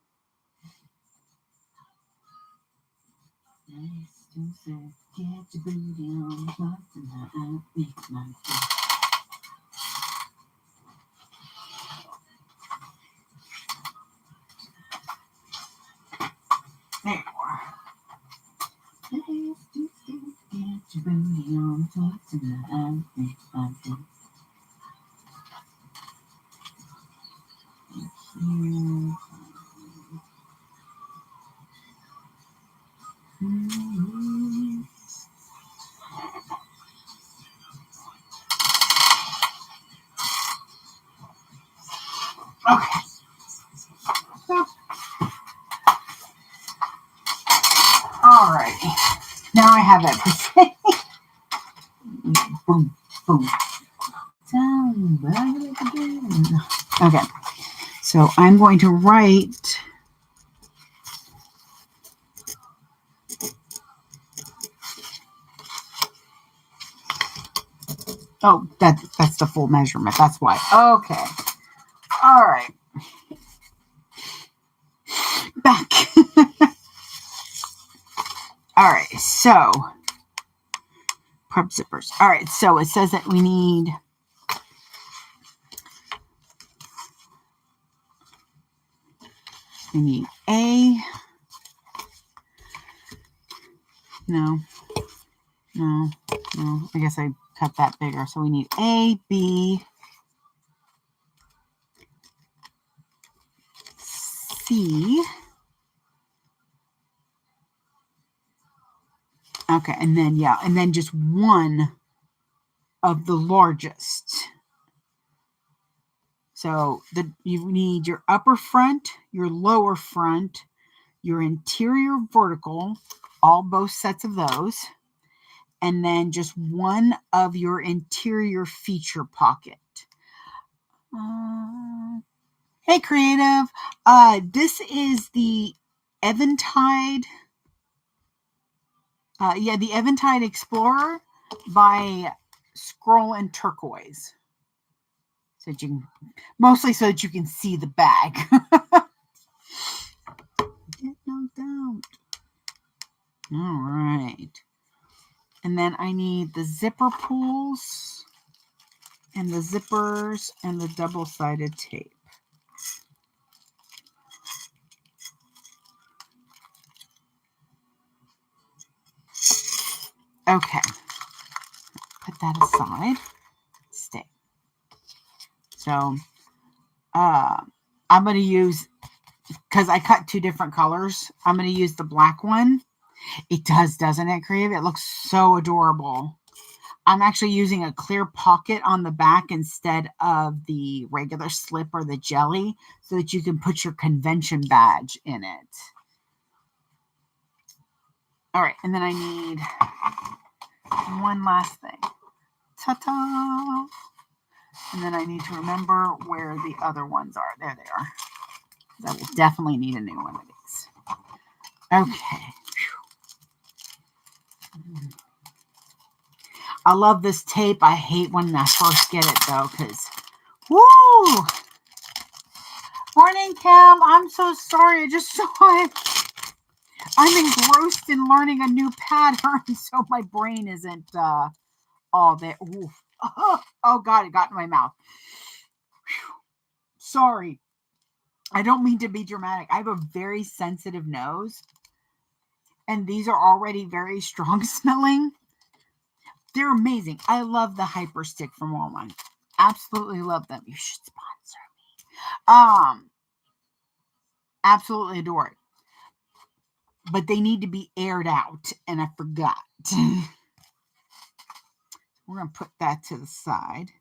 Speaker 1: Get your booty on tonight. There you are. Get your booty on tonight. Okay. All righty. Now I have everything. Boom, boom. Okay. So I'm going to write. Oh, that's the full measurement. That's why. Okay. All right. Back. All right. So, prep zippers. All right. So it says that we need A. No. I guess I cut that bigger. So we need A, B, C. Okay, and then just one of the largest. So you need your upper front, your lower front, your interior vertical, both sets of those, and then just one of your interior feature pocket. Hey, creative. This is the Eventide. The Eventide Explorer by Scroll Turquoise. So that you can, mostly so that you can see the bag. Get knocked out. All right. And then I need the zipper pulls and the zippers and the double-sided tape. Okay. Put that aside. Stay. So, I'm going to use, because I cut 2 different colors, I'm going to use the black one. It does, doesn't it, Crave? It looks so adorable. I'm actually using a clear pocket on the back instead of the regular slip or the jelly so that you can put your convention badge in it. All right, and then I need one last thing. Ta-ta! And then I need to remember where the other ones are. There they are. I will definitely need a new one of these. Okay. I love this tape. I hate when I first get it, though, because, woo! Morning, Kim. I'm so sorry. I just saw it. I'm engrossed in learning a new pattern, so my brain isn't all there. Oof. Oh, God, it got in my mouth. Whew. Sorry. I don't mean to be dramatic. I have a very sensitive nose, and these are already very strong smelling. They're amazing. I love the Hyper Stick from Walmart. Absolutely love them. You should sponsor me. Absolutely adore it. But they need to be aired out, and I forgot. We're going to put that to the side.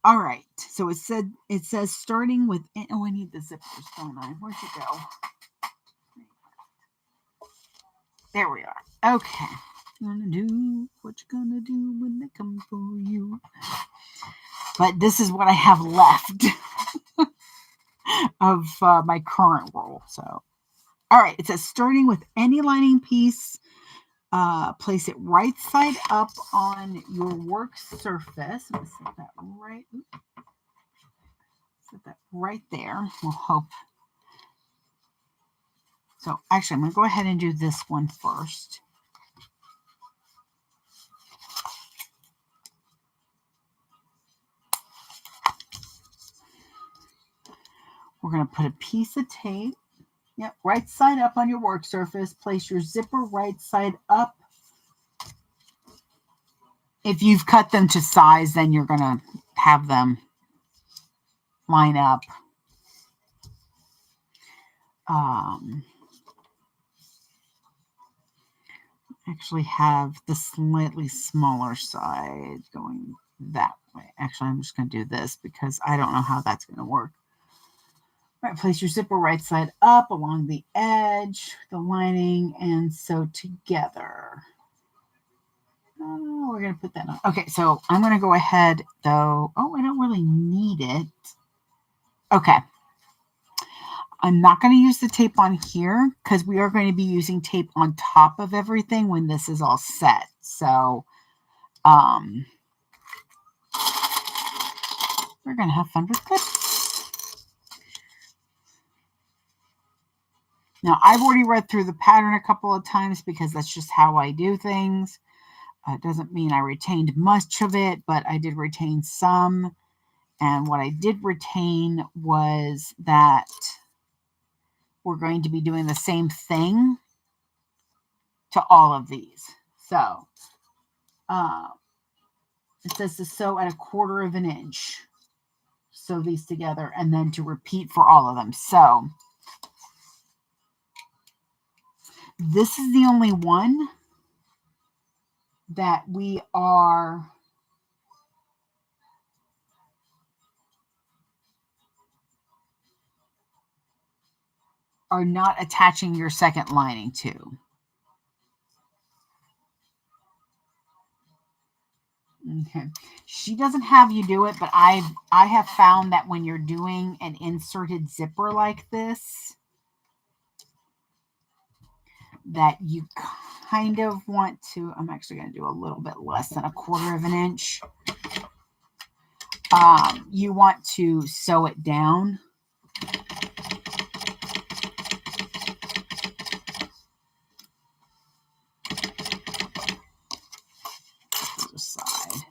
Speaker 1: All right. So it says starting with, oh, I need the zippers, don't I? Where'd you go? There we are. Okay. Gonna do what you're gonna do when they come for you. But this is what I have left of my current roll. So, all right. It says starting with any lining piece, place it right side up on your work surface. I'm gonna set that right. Set that right there. We'll hope. So actually, I'm going to go ahead and do this one first. We're going to put a piece of tape. Yep, right side up on your work surface. Place your zipper right side up. If you've cut them to size, then you're going to have them line up. Actually have the slightly smaller side going that way. Actually, I'm just going to do this because I don't know how that's going to work. All right, place your zipper right side up along the edge, the lining, and sew together. Oh, we're going to put that on. Okay, so I'm going to go ahead, though. Oh, I don't really need it. Okay. I'm not going to use the tape on here because we are going to be using tape on top of everything when this is all set. So, we're going to have fun with clips. Now, I've already read through the pattern a couple of times because that's just how I do things. It doesn't mean I retained much of it, but I did retain some. And what I did retain was that we're going to be doing the same thing to all of these. So, it says to sew at 1/4 of an inch. Sew these together and then to repeat for all of them. So, this is the only one that we are not attaching your second lining to. Okay. She doesn't have you do it, but I have found that when you're doing an inserted zipper like this, that you kind of want to, I'm actually going to do a little bit less than 1/4 of an inch. You want to sew it down. Side.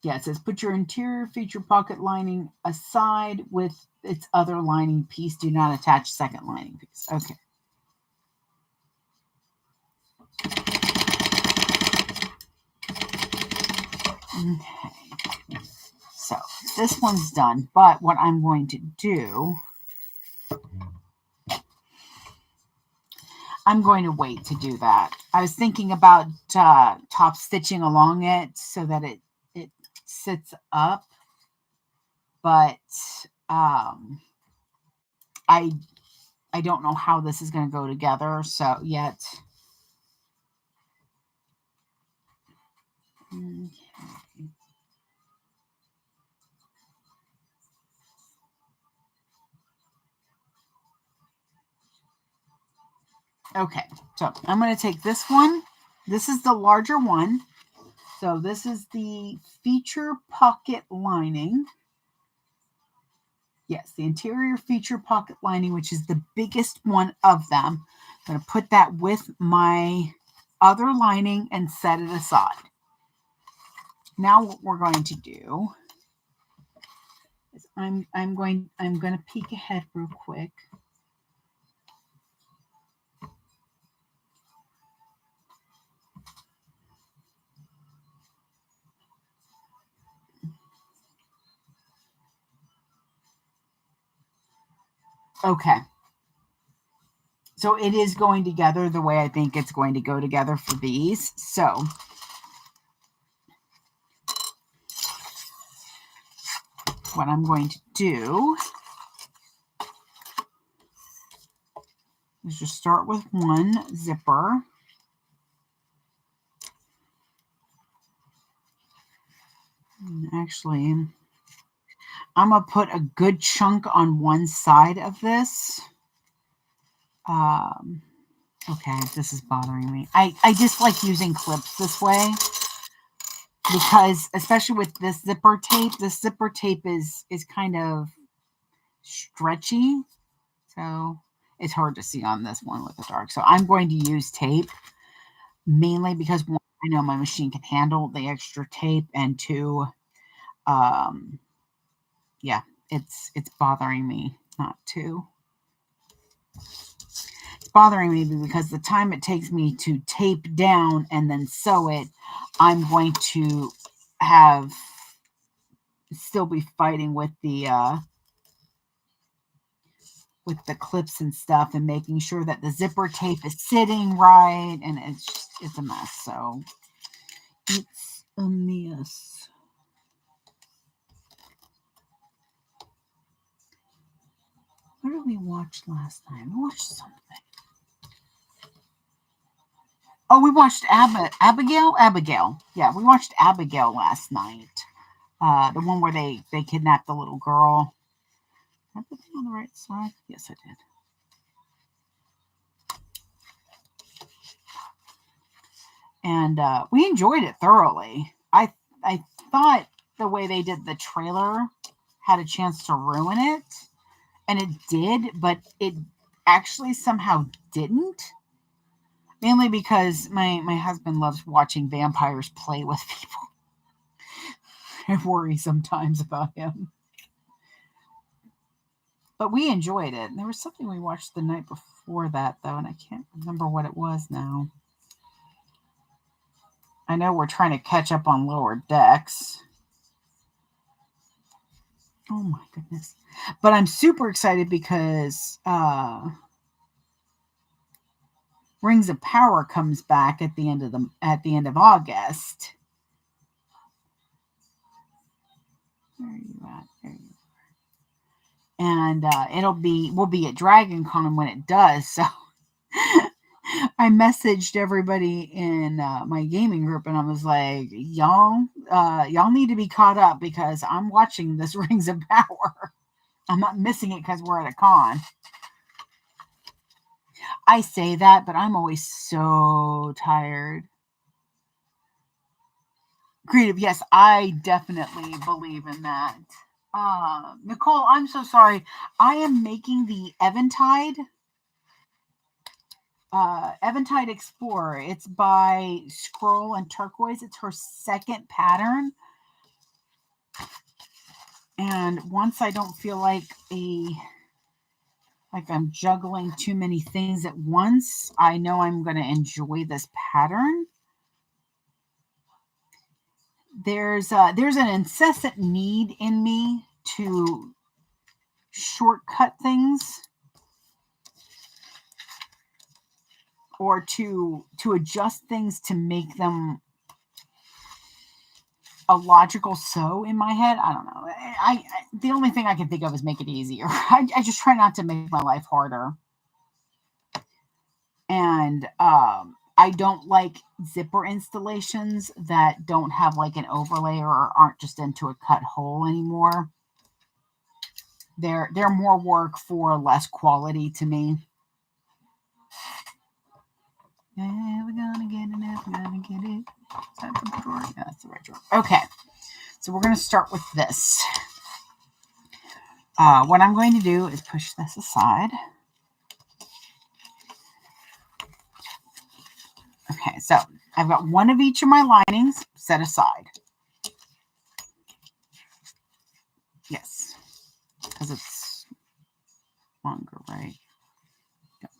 Speaker 1: Yeah, it says put your interior feature pocket lining aside with its other lining piece. Do not attach second lining piece. Okay. Okay. So this one's done, but what I'm going to do, I'm going to wait to do that. I was thinking about top stitching along it so that it sits up, but I don't know how this is going to go together so yet. Okay, so I'm going to take this one. This is the larger one. So this is the feature pocket lining. Yes, the interior feature pocket lining, which is the biggest one of them. I'm going to put that with my other lining and set it aside. Now what we're going to do is I'm going to peek ahead real quick. Okay. So it is going together the way I think it's going to go together for these. So what I'm going to do is just start with one zipper. And actually, I'm going to put a good chunk on one side of this. Okay, this is bothering me. I just like using clips this way because, especially with this zipper tape is kind of stretchy. So it's hard to see on this one with the dark. So I'm going to use tape mainly because one, I know my machine can handle the extra tape, and two, yeah, it's bothering me not to. It's bothering me because the time it takes me to tape down and then sew it, I'm going to have still be fighting with the clips and stuff and making sure that the zipper tape is sitting right, and it's a mess. So it's a mess. What did we watch last time? We watched something. Oh, we watched Abigail. Yeah, we watched Abigail last night. The one where they kidnapped the little girl. Did I put it on the right side? Yes, I did. And we enjoyed it thoroughly. I thought the way they did the trailer had a chance to ruin it, and it did, but it actually somehow didn't. Mainly because my husband loves watching vampires play with people. I worry sometimes about him. But we enjoyed it. There was something we watched the night before that, though, and I can't remember what it was now. I know we're trying to catch up on Lower Decks. Oh my goodness. But I'm super excited because Rings of Power comes back at the end of August. Where are you at? There you are. And we'll be at Dragon Con when it does. So I messaged everybody in my gaming group, and I was like, y'all need to be caught up because I'm watching this Rings of Power. I'm not missing it because we're at a con. I say that, but I'm always so tired. Creative, yes, I definitely believe in that. Nicole, I'm so sorry. I am making the Eventide Explorer. It's by Scroll and Turquoise. It's her second pattern. And once I don't feel like I'm juggling too many things at once, I know I'm going to enjoy this pattern. There's an incessant need in me to shortcut things or to adjust things to make them a logical sew in my head. I don't know. I the only thing I can think of is make it easier. I just try not to make my life harder. And I don't like zipper installations that don't have like an overlay or aren't just into a cut hole anymore. They're more work for less quality to me. Yeah, we're gonna get it. We're gonna get it. Is that the drawer? Yeah, that's the right drawer. Okay, so we're gonna start with this. What I'm going to do is push this aside. Okay, so I've got one of each of my linings set aside. Yes, because it's longer, right?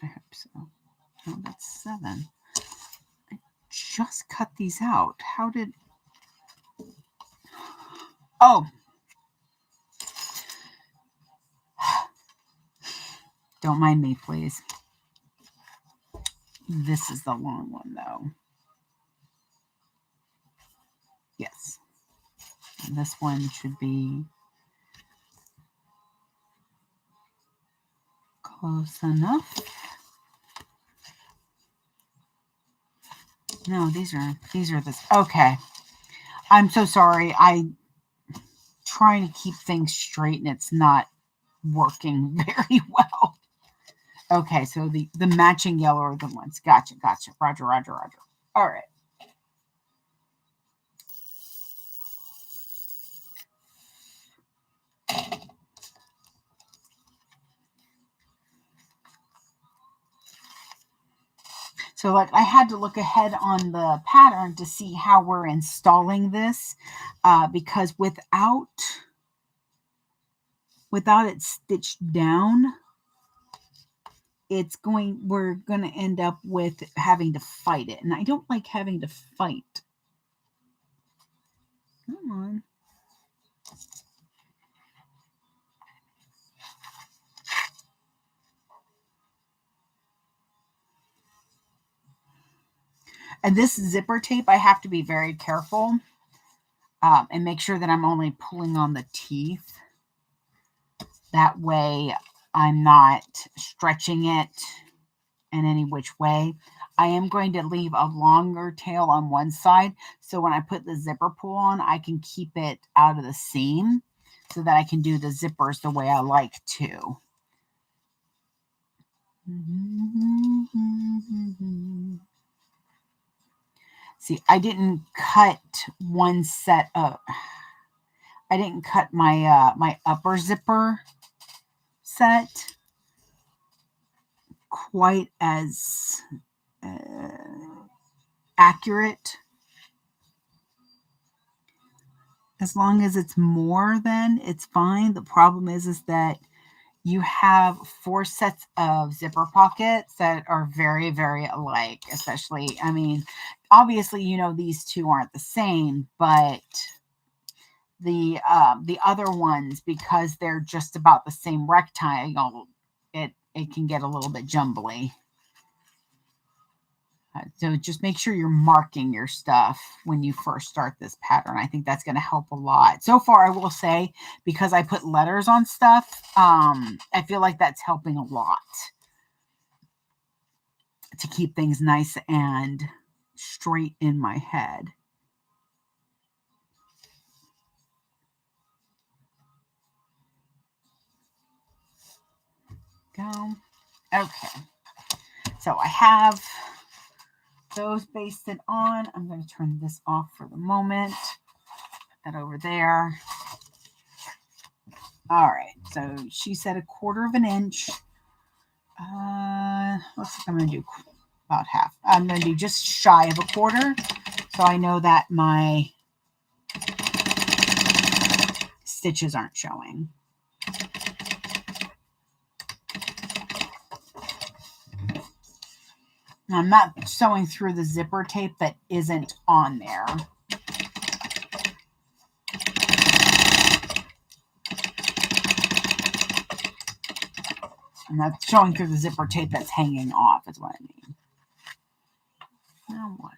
Speaker 1: I hope so. Oh, that's 7. I just cut these out. How did... Oh. Don't mind me, please. This is the long one, though. Yes. And this one should be close enough. No, these are this. Okay. I'm so sorry. I'm trying to keep things straight and it's not working very well. Okay, so the matching yellow are the ones. Gotcha. Roger. All right. So like I had to look ahead on the pattern to see how we're installing this because without it stitched down, we're going to end up with having to fight it. And I don't like having to fight. Come on. And this zipper tape, I have to be very careful and make sure that I'm only pulling on the teeth. That way I'm not stretching it in any which way. I am going to leave a longer tail on one side, so when I put the zipper pull on, I can keep it out of the seam so that I can do the zippers the way I like to. See, I didn't cut one set of, I didn't cut my my upper zipper set quite as accurate. As long as it's more than, it's fine. The problem is that you have 4 sets of zipper pockets that are very, very alike, especially, I mean, obviously, you know, these two aren't the same, but the other ones, because they're just about the same rectangle, it can get a little bit jumbly. So just make sure you're marking your stuff when you first start this pattern. I think that's going to help a lot. So far, I will say, because I put letters on stuff, I feel like that's helping a lot to keep things nice and straight in my head. Go. Okay. So I have those basted on. I'm going to turn this off for the moment. Put that over there. All right. So she said 1/4 inch. Looks like I'm going to do about half. I'm going to do just shy of 1/4. So I know that my stitches aren't showing. Now, I'm not sewing through the zipper tape that isn't on there. I'm not showing through the zipper tape that's hanging off, is what I mean. Now what?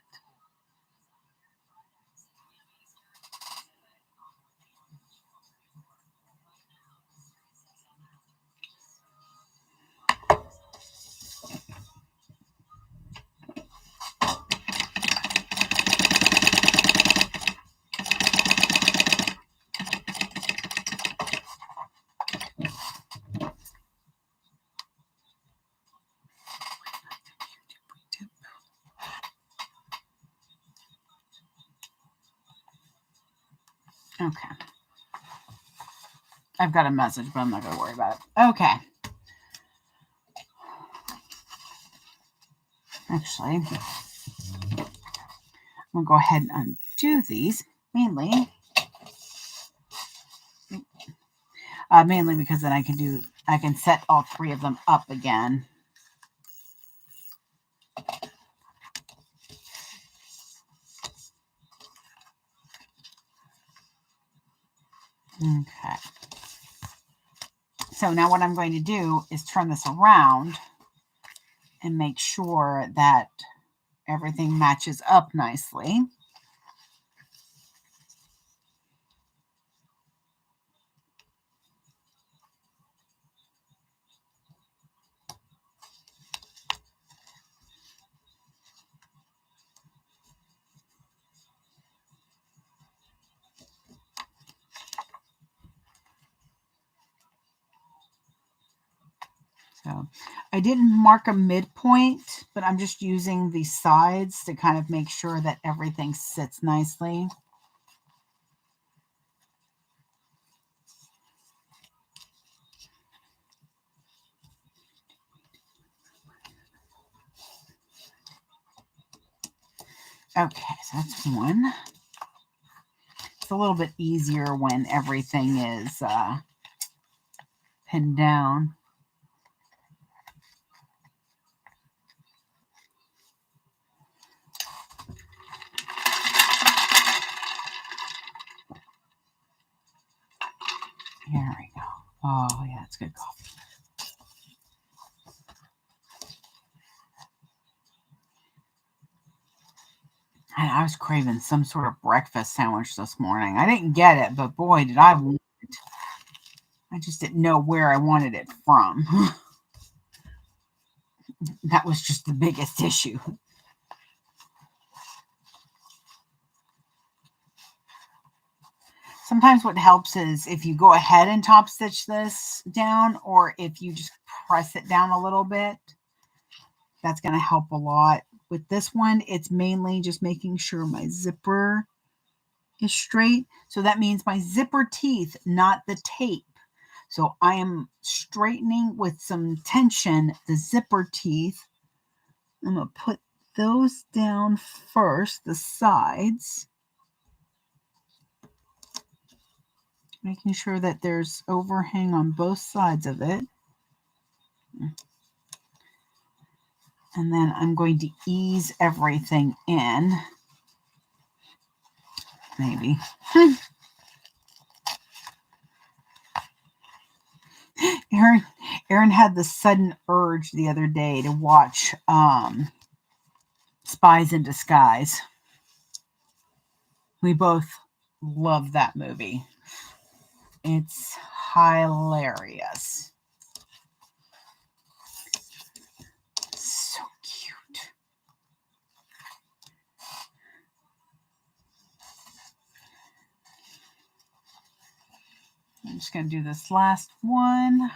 Speaker 1: Okay. I've got a message, but I'm not going to worry about it. Okay. Actually, I'm going to go ahead and undo these, mainly because then I can set all 3 of them up again. Okay. So now what I'm going to do is turn this around and make sure that everything matches up nicely. So I didn't mark a midpoint, but I'm just using the sides to kind of make sure that everything sits nicely. Okay, so that's one. It's a little bit easier when everything is pinned down. Here we go. Oh, yeah, it's good coffee. And I was craving some sort of breakfast sandwich this morning. I didn't get it, but boy, did I want it. I just didn't know where I wanted it from. That was just the biggest issue. Sometimes what helps is if you go ahead and top stitch this down, or if you just press it down a little bit, that's going to help a lot. With this one, it's mainly just making sure my zipper is straight. So that means my zipper teeth, not the tape. So I am straightening with some tension the zipper teeth. I'm going to put those down first, the sides. Making sure that there's overhang on both sides of it. And then I'm going to ease everything in. Maybe. Erin had the sudden urge the other day to watch Spies in Disguise. We both love that movie. It's hilarious. So cute. I'm just going to do this last one.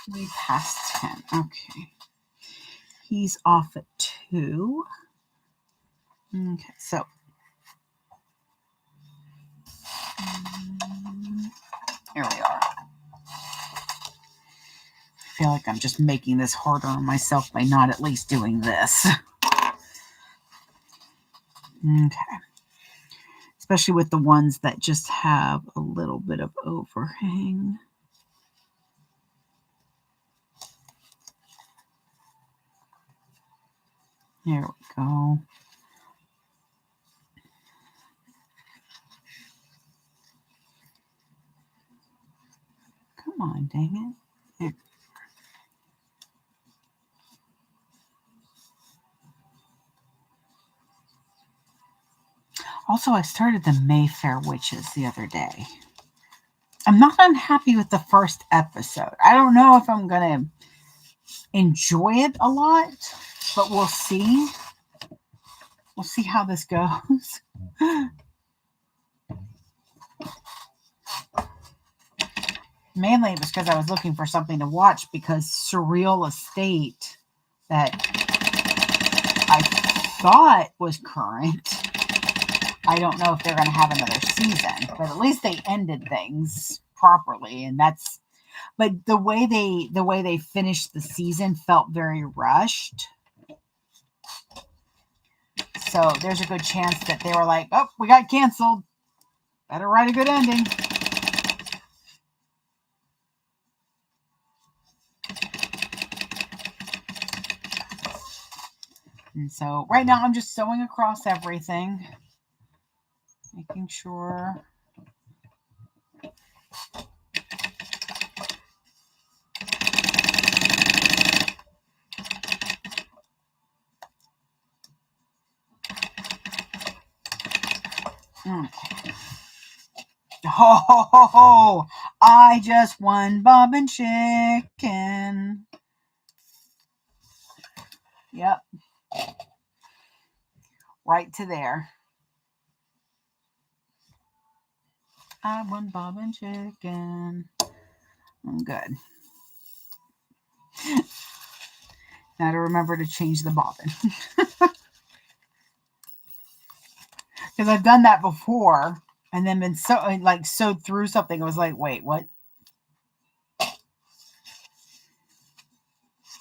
Speaker 1: 20 past 10. Okay. He's off at 2. Okay, so here we are. I feel like I'm just making this harder on myself by not at least doing this. Okay. Especially with the ones that just have a little bit of overhang. There we go. Come on, dang it. There. Also, I started the Mayfair Witches the other day. I'm not unhappy with the first episode. I don't know if I'm going to enjoy it a lot, but we'll see. We'll see how this goes. Mainly it was because I was looking for something to watch, because Surreal Estate, that I thought was current, I don't know if they're going to have another season, but at least they ended things properly. And that's, but the way they finished the season felt very rushed. So there's a good chance that they were like, oh, we got canceled. Better write a good ending. And so right now I'm just sewing across everything, making sure. Okay. Oh, I just won bobbin chicken. Yep. Right to there. I won bobbin chicken. I'm good. Now to remember to change the bobbin. Because I've done that before and then been sewed through something. I was like, wait, what?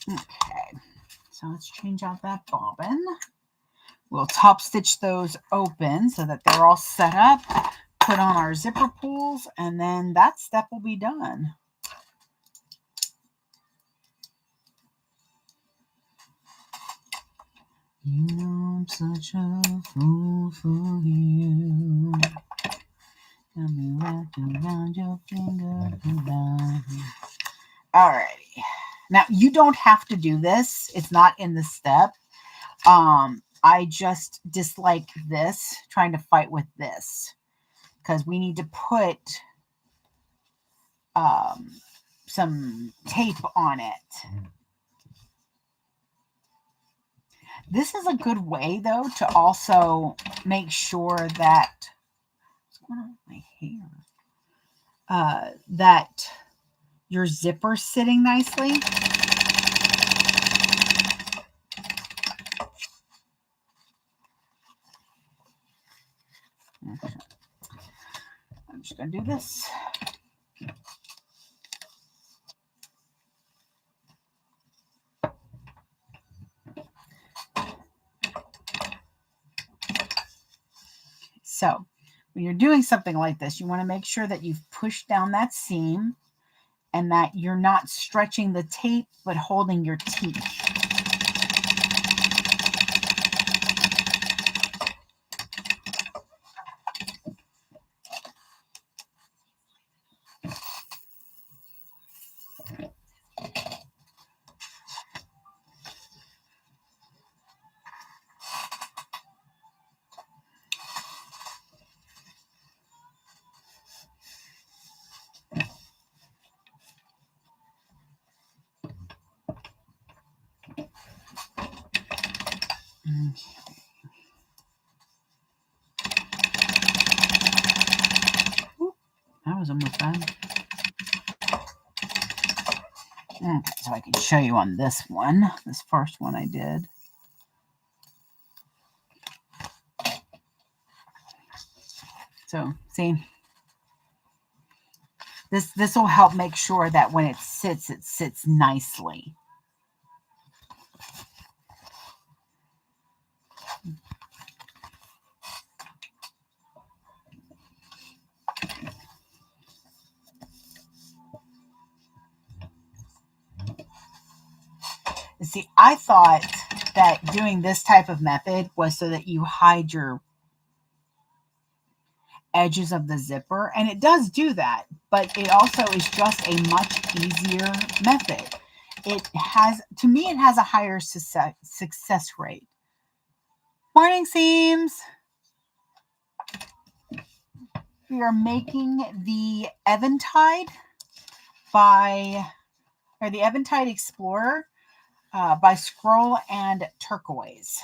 Speaker 1: Okay. So let's change out that bobbin. We'll top stitch those open so that they're all set up. Put on our zipper pulls, and then that step will be done. You know I'm such a fool for you. Got me wrapped around your finger. Alrighty. Now you don't have to do this. It's not in the step. I just dislike this, trying to fight with this, because we need to put some tape on it. This is a good way, though, to also make sure that what's going on with my hair? That your zipper's sitting nicely. Okay. I'm just going to do this. So when you're doing something like this, you want to make sure that you've pushed down that seam and that you're not stretching the tape, but holding your teeth. That was almost done. Okay, so I can show you on this one, this first one I did. So see, this will help make sure that when it sits nicely. See, I thought that doing this type of method was so that you hide your edges of the zipper, and it does do that, but it also is just a much easier method. It has, to me, it has a higher success rate. Morning, seams. We are making the Eventide the Eventide Explorer by Scroll and Turquoise.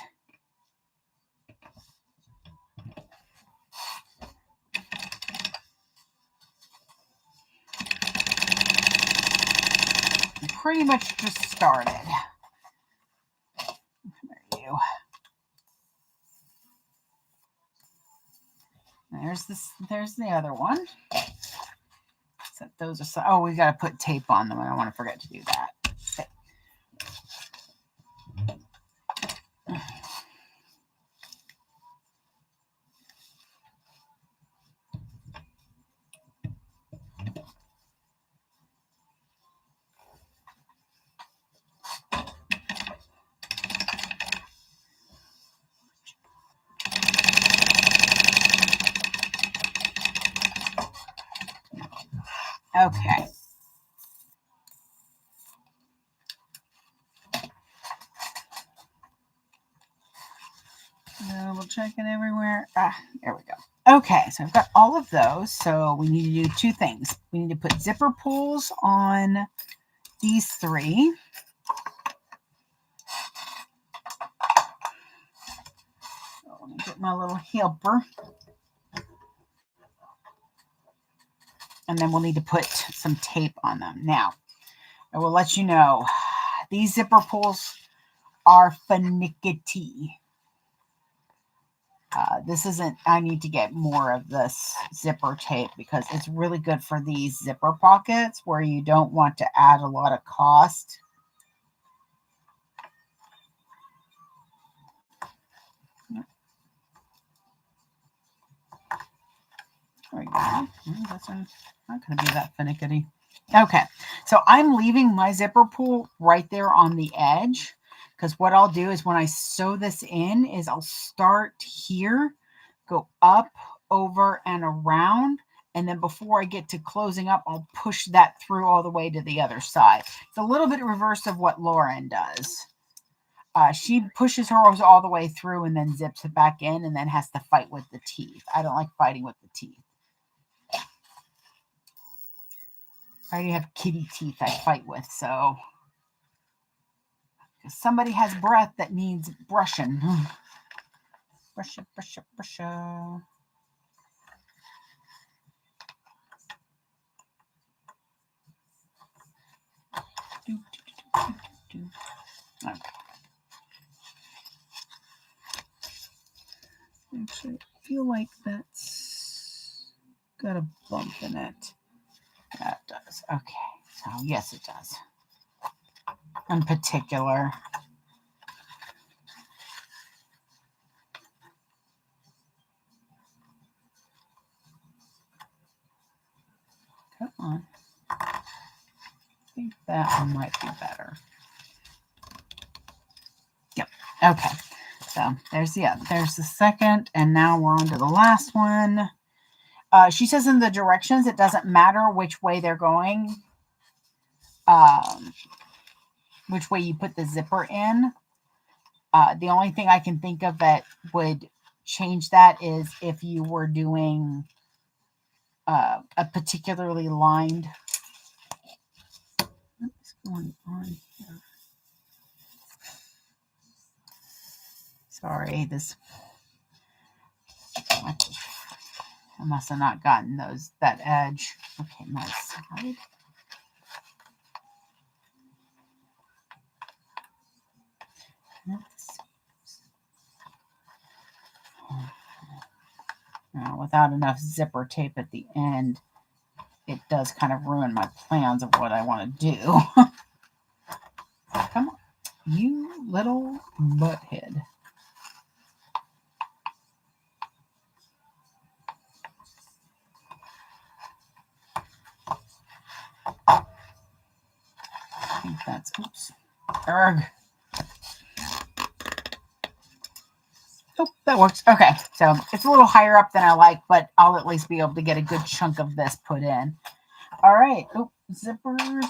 Speaker 1: Pretty much just started. There you. there's the other one. So those are, oh, we got to put tape on them. I don't want to forget to do that. Okay. Double checking everywhere. There we go. Okay, so I've got all of those. So we need to do two things. We need to put zipper pulls on these three. So let me get my little helper. And then we'll need to put some tape on them. Now, I will let you know, these zipper pulls are finicky. This isn't, I need to get more of this zipper tape because it's really good for these zipper pockets where you don't want to add a lot of cost. There we go. That's not going to be that finicky. Okay, so I'm leaving my zipper pull right there on the edge because what I'll do is when I sew this in is I'll start here, go up, over, and around, and then before I get to closing up, I'll push that through all the way to the other side. It's a little bit reverse of what Lauren does. She pushes hers all the way through and then zips it back in and then has to fight with the teeth. I don't like fighting with the teeth. I already have kitty teeth I fight with, so if somebody has breath that needs brushing. Brush it, brush it, brush it. Okay. Actually, I feel like that's got a bump in it. That does. Okay. So, yes, it does. In particular. Come on. I think that one might be better. Yep. Okay. So there's the second, and now we're on to the last one. She says in the directions it doesn't matter which way they're going, which way you put the zipper in. The only thing I can think of that would change that is if you were doing a particularly lined. What's going on here? Sorry, this. I must have not gotten that edge. Okay, my side. Now, without enough zipper tape at the end, it does kind of ruin my plans of what I want to do. Come on, you little butthead. I think that's, oops. Erg. Oh, that works. Okay, so it's a little higher up than I like, but I'll at least be able to get a good chunk of this put in. All right. Oh, zippers.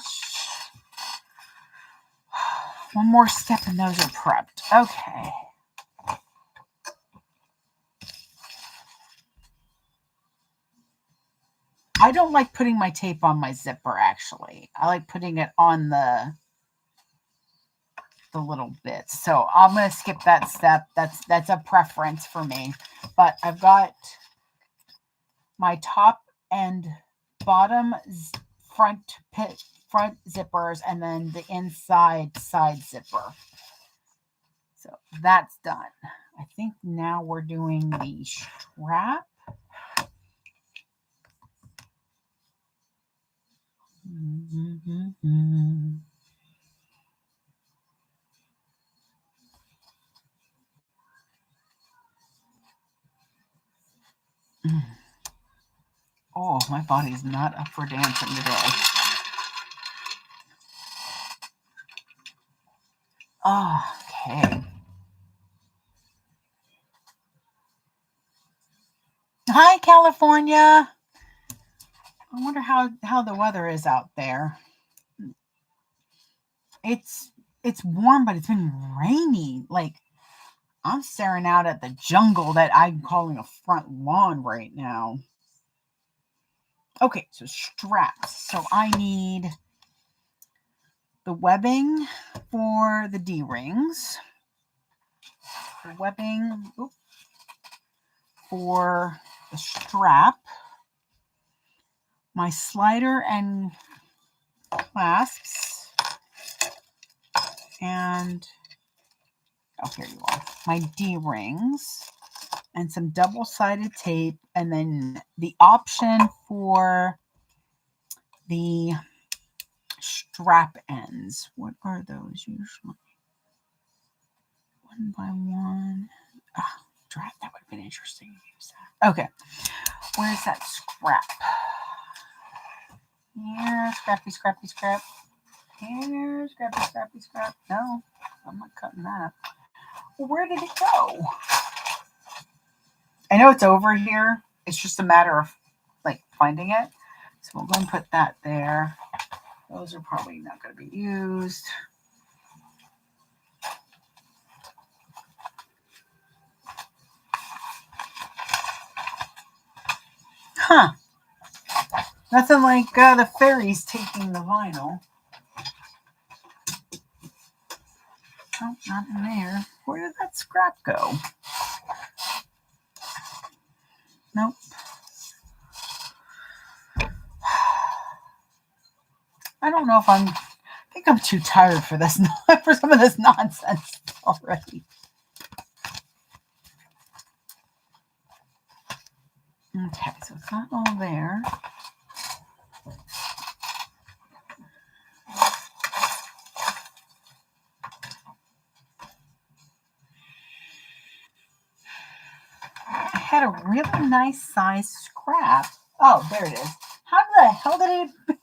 Speaker 1: One more step and those are prepped. Okay. I don't like putting my tape on my zipper, actually. I like putting it on the little bits. So I'm going to skip that step. That's a preference for me. But I've got my top and bottom front zippers and then the inside side zipper. So that's done. I think now we're doing the strap. Oh, my body's not up for dancing today. Oh, okay. Hi, California. I wonder how the weather is out there. It's warm, but it's been rainy. Like, I'm staring out at the jungle that I'm calling a front lawn right now. Okay, so straps. So I need the webbing for the D-rings. The webbing for the strap. My slider and clasps. And, oh, here you are. My D-rings. And some double-sided tape. And then the option for the strap ends. What are those usually? 1 by 1. That would have been interesting to use that. Okay. Where's that scrap? Here, scrappy, scrappy, scrap. Here, scrappy, scrappy, scrap. No, I'm not cutting that. Well, where did it go? I know it's over here. It's just a matter of like finding it. So we'll go and put that there. Those are probably not going to be used. Huh. Nothing like the fairies taking the vinyl. Oh, not in there. Where did that scrap go? Nope. I don't know if I think I'm too tired for this, for some of this nonsense already. Okay, so it's not all there. I had a really nice size scrap. Oh, there it is. How the hell did it?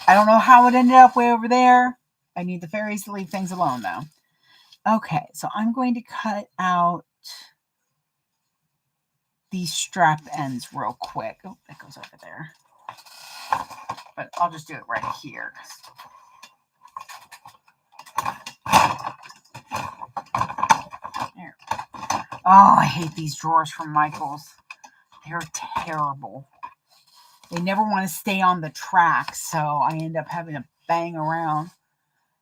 Speaker 1: I don't know how it ended up way over there. I need the fairies to leave things alone, though. Okay, so I'm going to cut out these strap ends real quick. Oh, that goes over there. But I'll just do it right here. There. Oh, I hate these drawers from Michaels. They're terrible. They never want to stay on the track, so I end up having to bang around.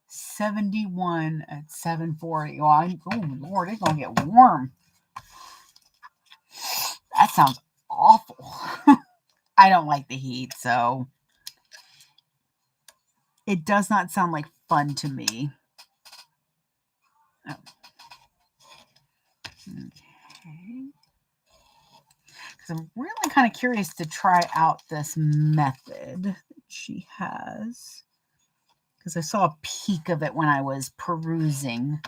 Speaker 1: 71 at 740. Oh, Lord, it's going to get warm. That sounds awful. I don't like the heat, so it does not sound like fun to me. Oh. Okay. Because I'm really kind of curious to try out this method that she has. Because I saw a peek of it when I was perusing.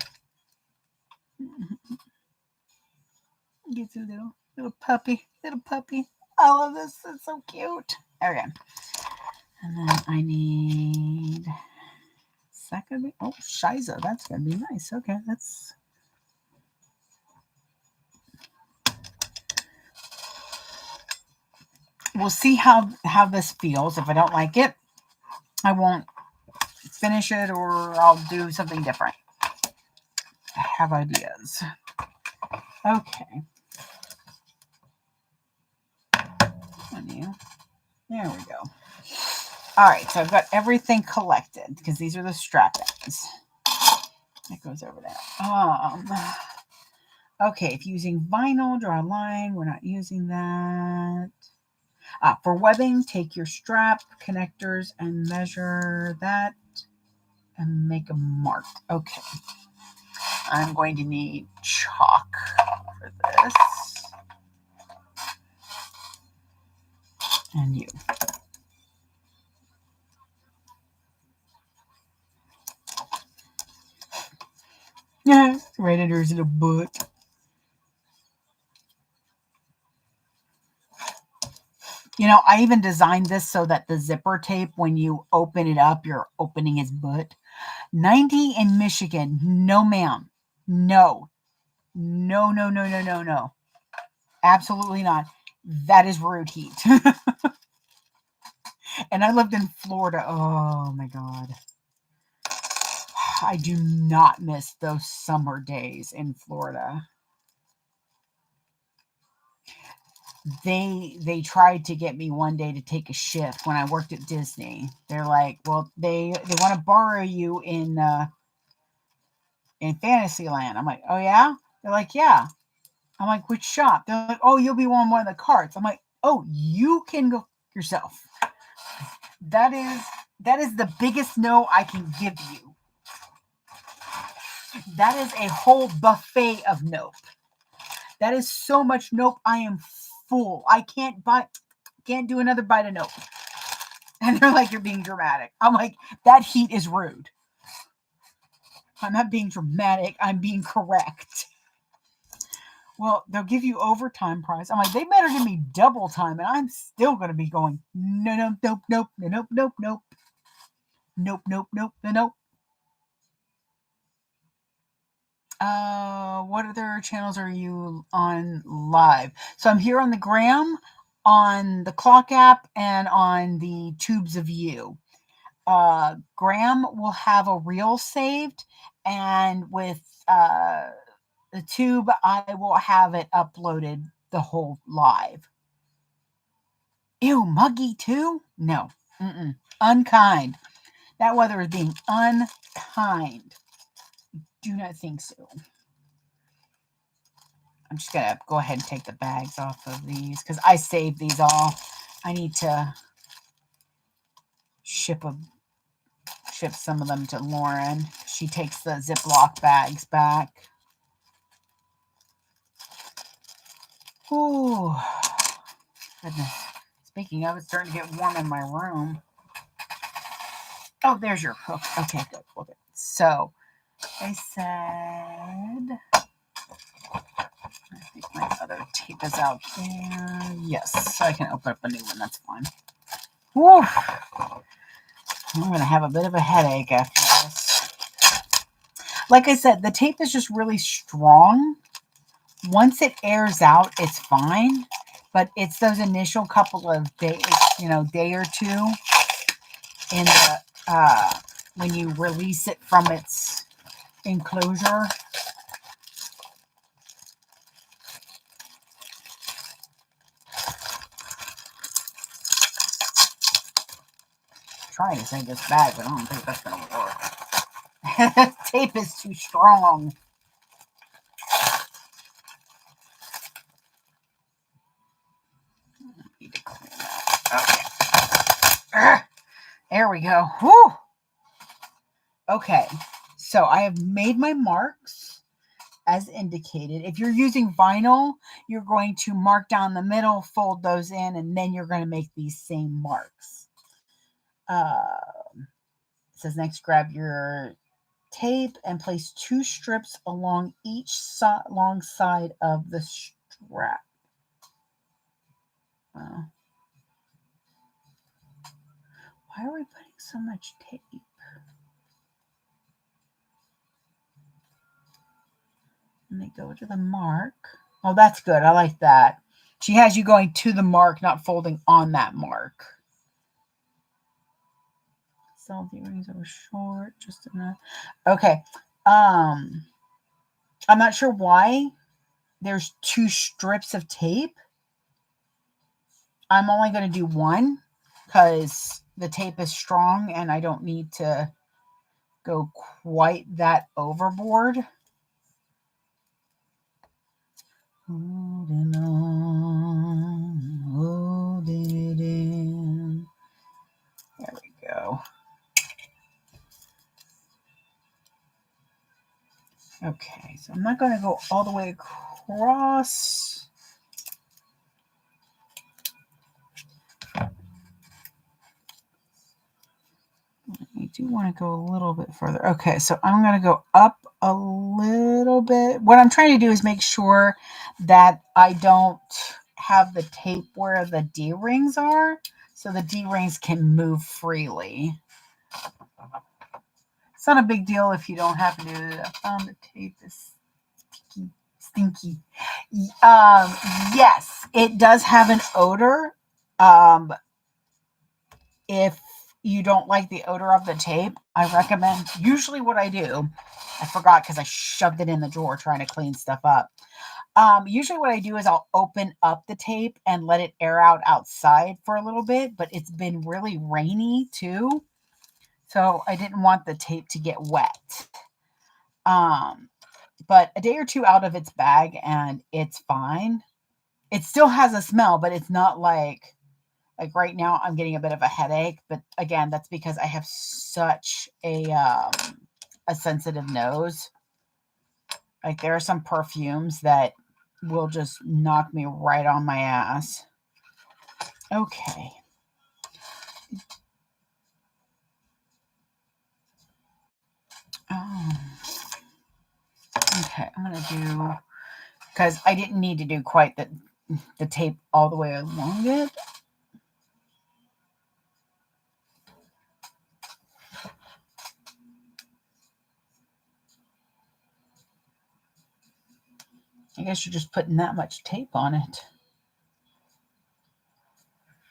Speaker 1: Get a little puppy. I love this. It's so cute. Okay. And then I need... Is that going to be... Oh, Shiza. That's going to be nice. Okay, that's... We'll see how this feels. If I don't like it, I won't finish it, or I'll do something different. I have ideas. Okay. There we go. All right, so I've got everything collected because these are the strap ends. That goes over there. Okay, if using vinyl, draw a line. We're not using that. For webbing, take your strap connectors and measure that and make a mark. Okay. I'm going to need chalk for this. And you. Right under his little butt. You know, I even designed this so that the zipper tape, when you open it up, you're opening his butt. 90 in Michigan. No, ma'am. No. No, no, no, no, no, no. Absolutely not. That is rude heat. And I lived in Florida. Oh my God. I do not miss those summer days in Florida. They tried to get me one day to take a shift when I worked at Disney. They're like, well, they want to borrow you in Fantasyland. I'm like, oh yeah? They're like, yeah. I'm like, which shop? They're like, oh, you'll be on one of the carts. I'm like, oh, you can go yourself. That is the biggest no I can give you. That is a whole buffet of nope. That is so much nope. I am full. I can't do another bite of nope. And they're like, you're being dramatic. I'm like, that heat is rude. I'm not being dramatic. I'm being correct. Well, they'll give you overtime price. I'm like, they better give me double time, and I'm still going to be going, no, no, nope, nope, nope, nope, nope. Nope, nope, nope, nope. What other channels are you on live? So I'm here on the Gram, on the Clock app, and on the Tubes of You. Gram will have a reel saved, and with the Tube, I will have it uploaded the whole live. Ew, muggy too? No. Unkind. That weather is being unkind. Do not think so. I'm just going to go ahead and take the bags off of these because I saved these all. I need to ship some of them to Lauren. She takes the Ziploc bags back. Ooh, goodness. Speaking of, it's starting to get warm in my room. Oh, there's your hook. Okay, good. Okay. So, I said, I think my other tape is out there. Yes, so I can open up a new one. That's fine. Woo! I'm going to have a bit of a headache after this. Like I said, the tape is just really strong. Once it airs out, it's fine. But it's those initial couple of days, day or two in the when you release it from its enclosure. Trying to save this bag, but I don't think that's going to work. Tape is too strong. Need to clean that. Okay. There we go. Whew. Okay. So I have made my marks as indicated. If you're using vinyl, you're going to mark down the middle, fold those in, and then you're going to make these same marks. It says next, grab your tape and place 2 strips along each long side of the strap. Why are we putting so much tape? And they go to the mark. Oh, that's good. I like that. She has you going to the mark, not folding on that mark. Some of the earrings are short, just enough. Okay. I'm not sure why there's 2 strips of tape. I'm only going to do 1 because the tape is strong and I don't need to go quite that overboard. Holding on, holding it in. There we go. Okay, so I'm not going to go all the way across. I do want to go a little bit further. Okay, so I'm going to go up a little bit. What I'm trying to do is make sure that I don't have the tape where the D-rings are, so the D-rings can move freely. It's not a big deal if you don't happen to. I found the tape is stinky. Yes, it does have an odor. If you don't like the odor of the tape, I recommend, usually what I do, I forgot because I shoved it in the drawer trying to clean stuff up. Usually what I do is I'll open up the tape and let it air out outside for a little bit, but it's been really rainy too. So I didn't want the tape to get wet. But a day or two out of its bag and it's fine. It still has a smell, but it's not like right now I'm getting a bit of a headache, but again, that's because I have such a sensitive nose. Like there are some perfumes that will just knock me right on my ass. Okay. Oh. Okay, I'm gonna do, because I didn't need to do quite the tape all the way along it. I guess you're just putting that much tape on it.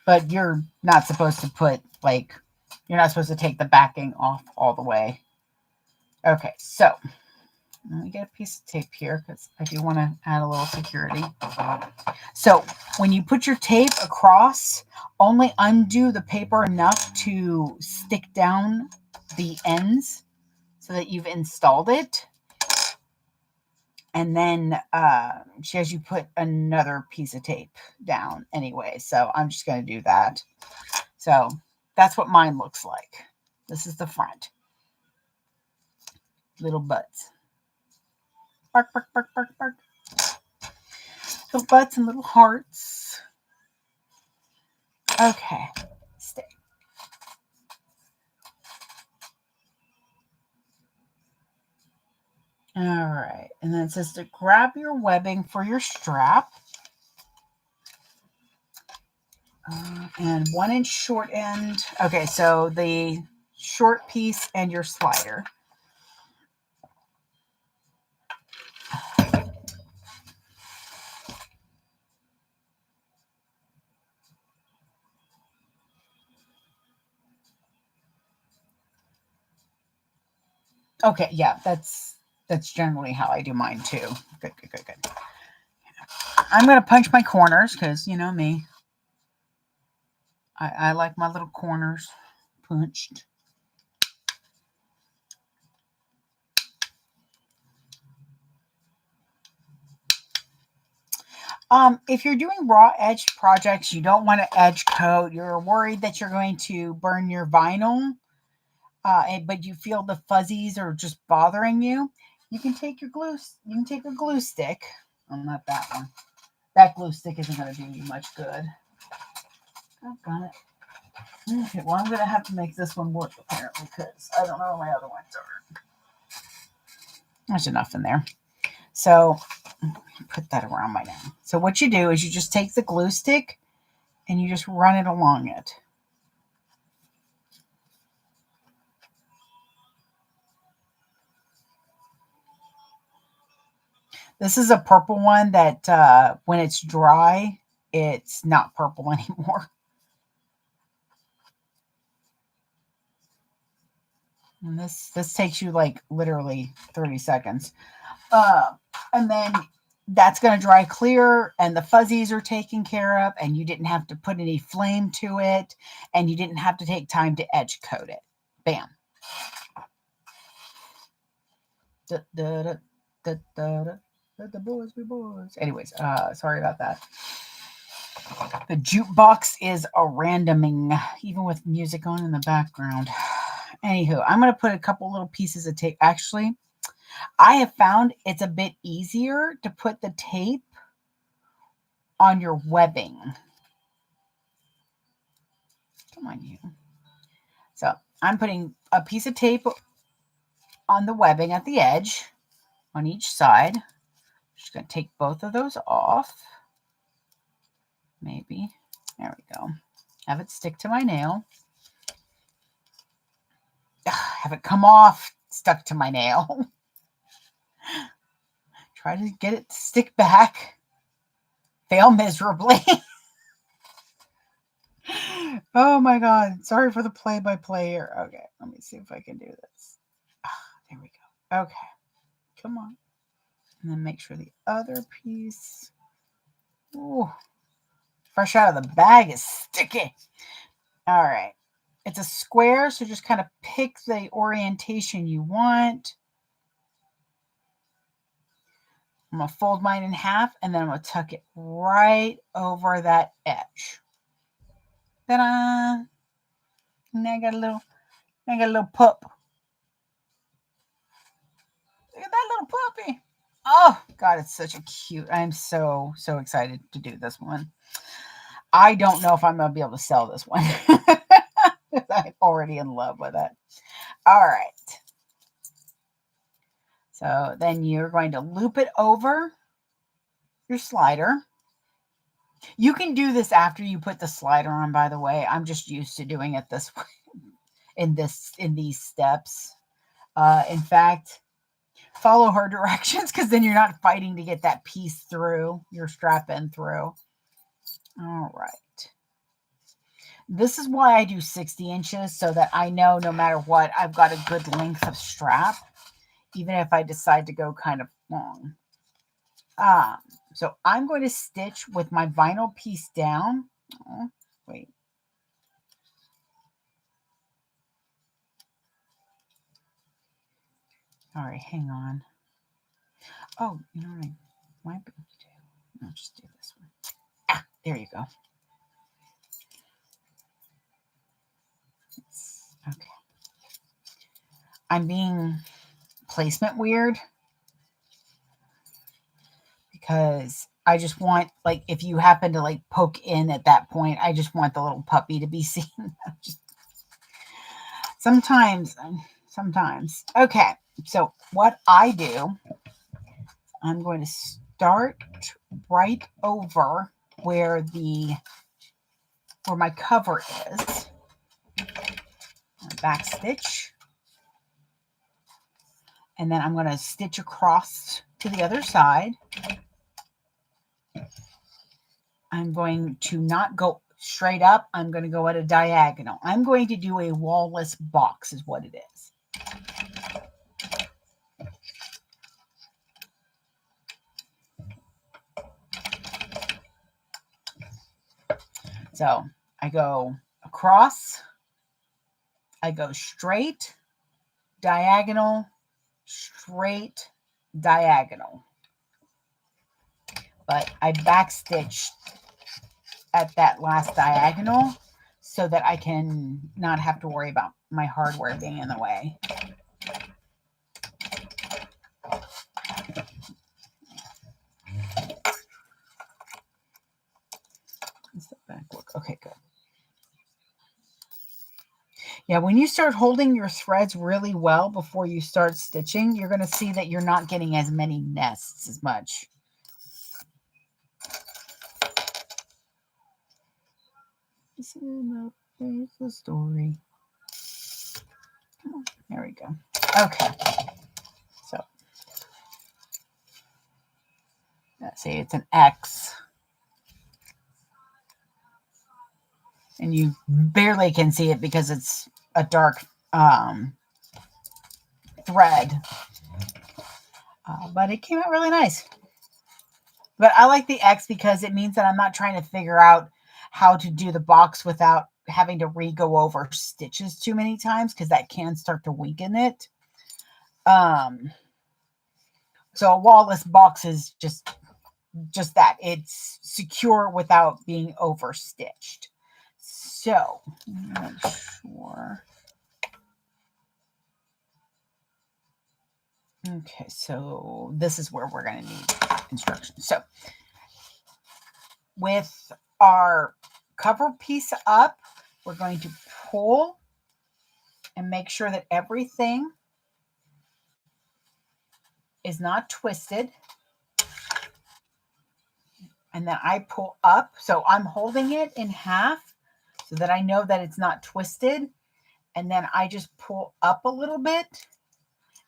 Speaker 1: But you're not supposed to put, like, you're not supposed to take the backing off all the way. Okay, so let me get a piece of tape here because I do want to add a little security. So when you put your tape across, only undo the paper enough to stick down the ends so that you've installed it. And then she has you put another piece of tape down anyway. So I'm just going to do that. So that's what mine looks like. This is the front. Little butts. Bark, bark, bark, bark, bark. Little butts and little hearts. Okay. Stay. All right. And then it says to grab your webbing for your strap. And 1 inch short end. Okay, so the short piece and your slider. Okay, yeah, that's generally how I do mine too. Good, good, good, good. I'm going to punch my corners because, you know me. I like my little corners punched. If you're doing raw edge projects, you don't want to edge coat. You're worried that you're going to burn your vinyl, but you feel the fuzzies are just bothering you. You can take your glue. You can take a glue stick. Oh, not that one. That glue stick isn't going to do you much good. I've got it. Okay, well, I'm going to have to make this one work apparently because I don't know where my other ones are. There's enough in there. So put that around my neck. So what you do is you just take the glue stick and you just run it along it. This is a purple one that when it's dry, it's not purple anymore. And this takes you like literally 30 seconds. And then that's going to dry clear and the fuzzies are taken care of and you didn't have to put any flame to it and you didn't have to take time to edge coat it. Bam. Da, da, da, da, da, da. The boys be boys. Anyways, sorry about that. The jukebox is a randoming, even with music on in the background. Anywho, I'm going to put a couple little pieces of tape. Actually, I have found it's a bit easier to put the tape on your webbing. Come on, you. So I'm putting a piece of tape on the webbing at the edge. on each side. Just going to take both of those off. Maybe. There we go. Have it stick to my nail. Have it come off, stuck to my nail. Try to get it to stick back. Fail miserably. Oh my God. Sorry for the play-by-play here. Okay, let me see if I can do this. There we go. Okay. Come on. And then make sure the other piece. Ooh. Fresh out of the bag is sticky. All right. It's a square, so just kind of pick the orientation you want. I'm going to fold mine in half, and then I'm going to tuck it right over that edge. Ta-da! And I got a little pup. Look at that little puppy. Oh, God, it's such a cute. I'm so excited to do this one. I don't know if I'm going to be able to sell this one. I'm already in love with it. All right. So then you're going to loop it over your slider. You can do this after you put the slider on, by the way. I'm just used to doing it this way in these steps. In fact, follow her directions because then you're not fighting to get that piece through, your strap in through. All right. This is why I do 60 inches so that I know no matter what, I've got a good length of strap, even if I decide to go kind of long. So I'm going to stitch with my vinyl piece down. Oh, wait. All right, hang on. Oh, you know what I might be able to do? I'll just do this one. Ah, there you go. Okay. I'm being placement weird because I just want, like, if you happen to like poke in at that point, I just want the little puppy to be seen. Sometimes. Okay. So what I do, I'm going to start right over where my cover is. Back stitch. And then I'm going to stitch across to the other side. I'm going to not go straight up. I'm going to go at a diagonal. I'm going to do a wallless box is what it is. So I go across, I go straight, diagonal, straight, diagonal. But I backstitch at that last diagonal so that I can not have to worry about my hardware being in the way. Okay, good. Yeah, when you start holding your threads really well before you start stitching, you're going to see that you're not getting as many nests as much. This is the story. Come on, there we go. Okay. So, let's see, it's an X. And you barely can see it because it's a dark thread. But it came out really nice. But I like the X because it means that I'm not trying to figure out how to do the box without having to go over stitches too many times because that can start to weaken it. So a wallless box is just that. It's secure without being over stitched. So, I'm not sure. Okay, so this is where we're going to need instructions. So, with our cover piece up, we're going to pull and make sure that everything is not twisted. And then I pull up. So I'm holding it in half so that I know that it's not twisted. And then I just pull up a little bit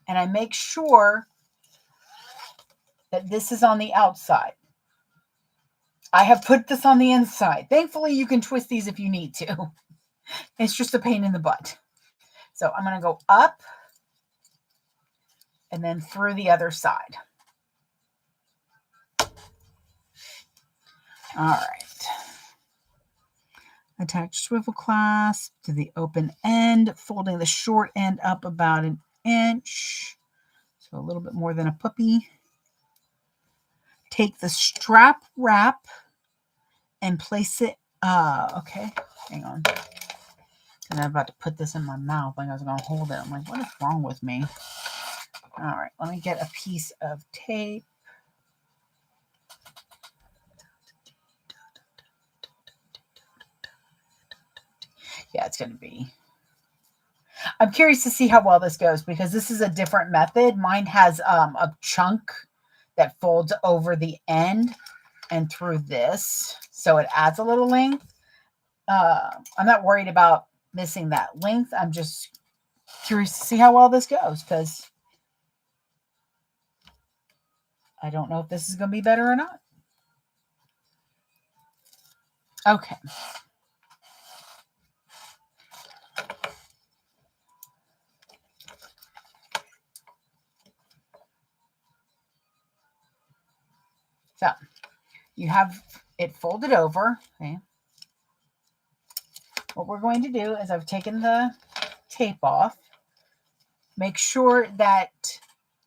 Speaker 1: and I make sure that this is on the outside. I have put this on the inside. Thankfully, you can twist these if you need to. It's just a pain in the butt. So I'm going to go up and then through the other side. All right. Attach swivel clasp to the open end, folding the short end up about an inch. So a little bit more than a puppy. Take the strap wrap and place it, okay, hang on. And I'm about to put this in my mouth like I was going to hold it. I'm like, what is wrong with me? All right, let me get a piece of tape. Yeah, it's going to be. I'm curious to see how well this goes because this is a different method. Mine has a chunk that folds over the end and through this. So it adds a little length. I'm not worried about missing that length. I'm just curious to see how well this goes because I don't know if this is going to be better or not. Okay. So you have it folded over. Okay. What we're going to do is I've taken the tape off. Make sure that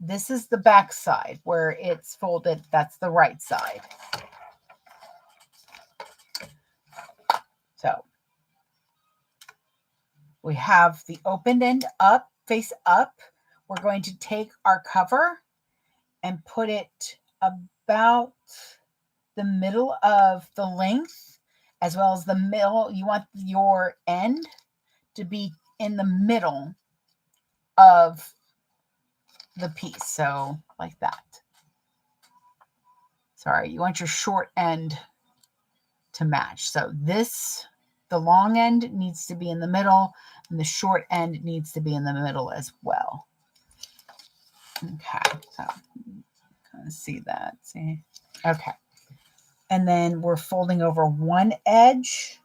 Speaker 1: this is the back side where it's folded. That's the right side. So we have the opened end up, face up. We're going to take our cover and put it about the middle of the length as well as the middle. You want your end to be in the middle of the piece. So like that. Sorry, you want your short end to match. So this, the long end needs to be in the middle and the short end needs to be in the middle as well. Okay, so kind of see that. See? Okay. And then we're folding over one edge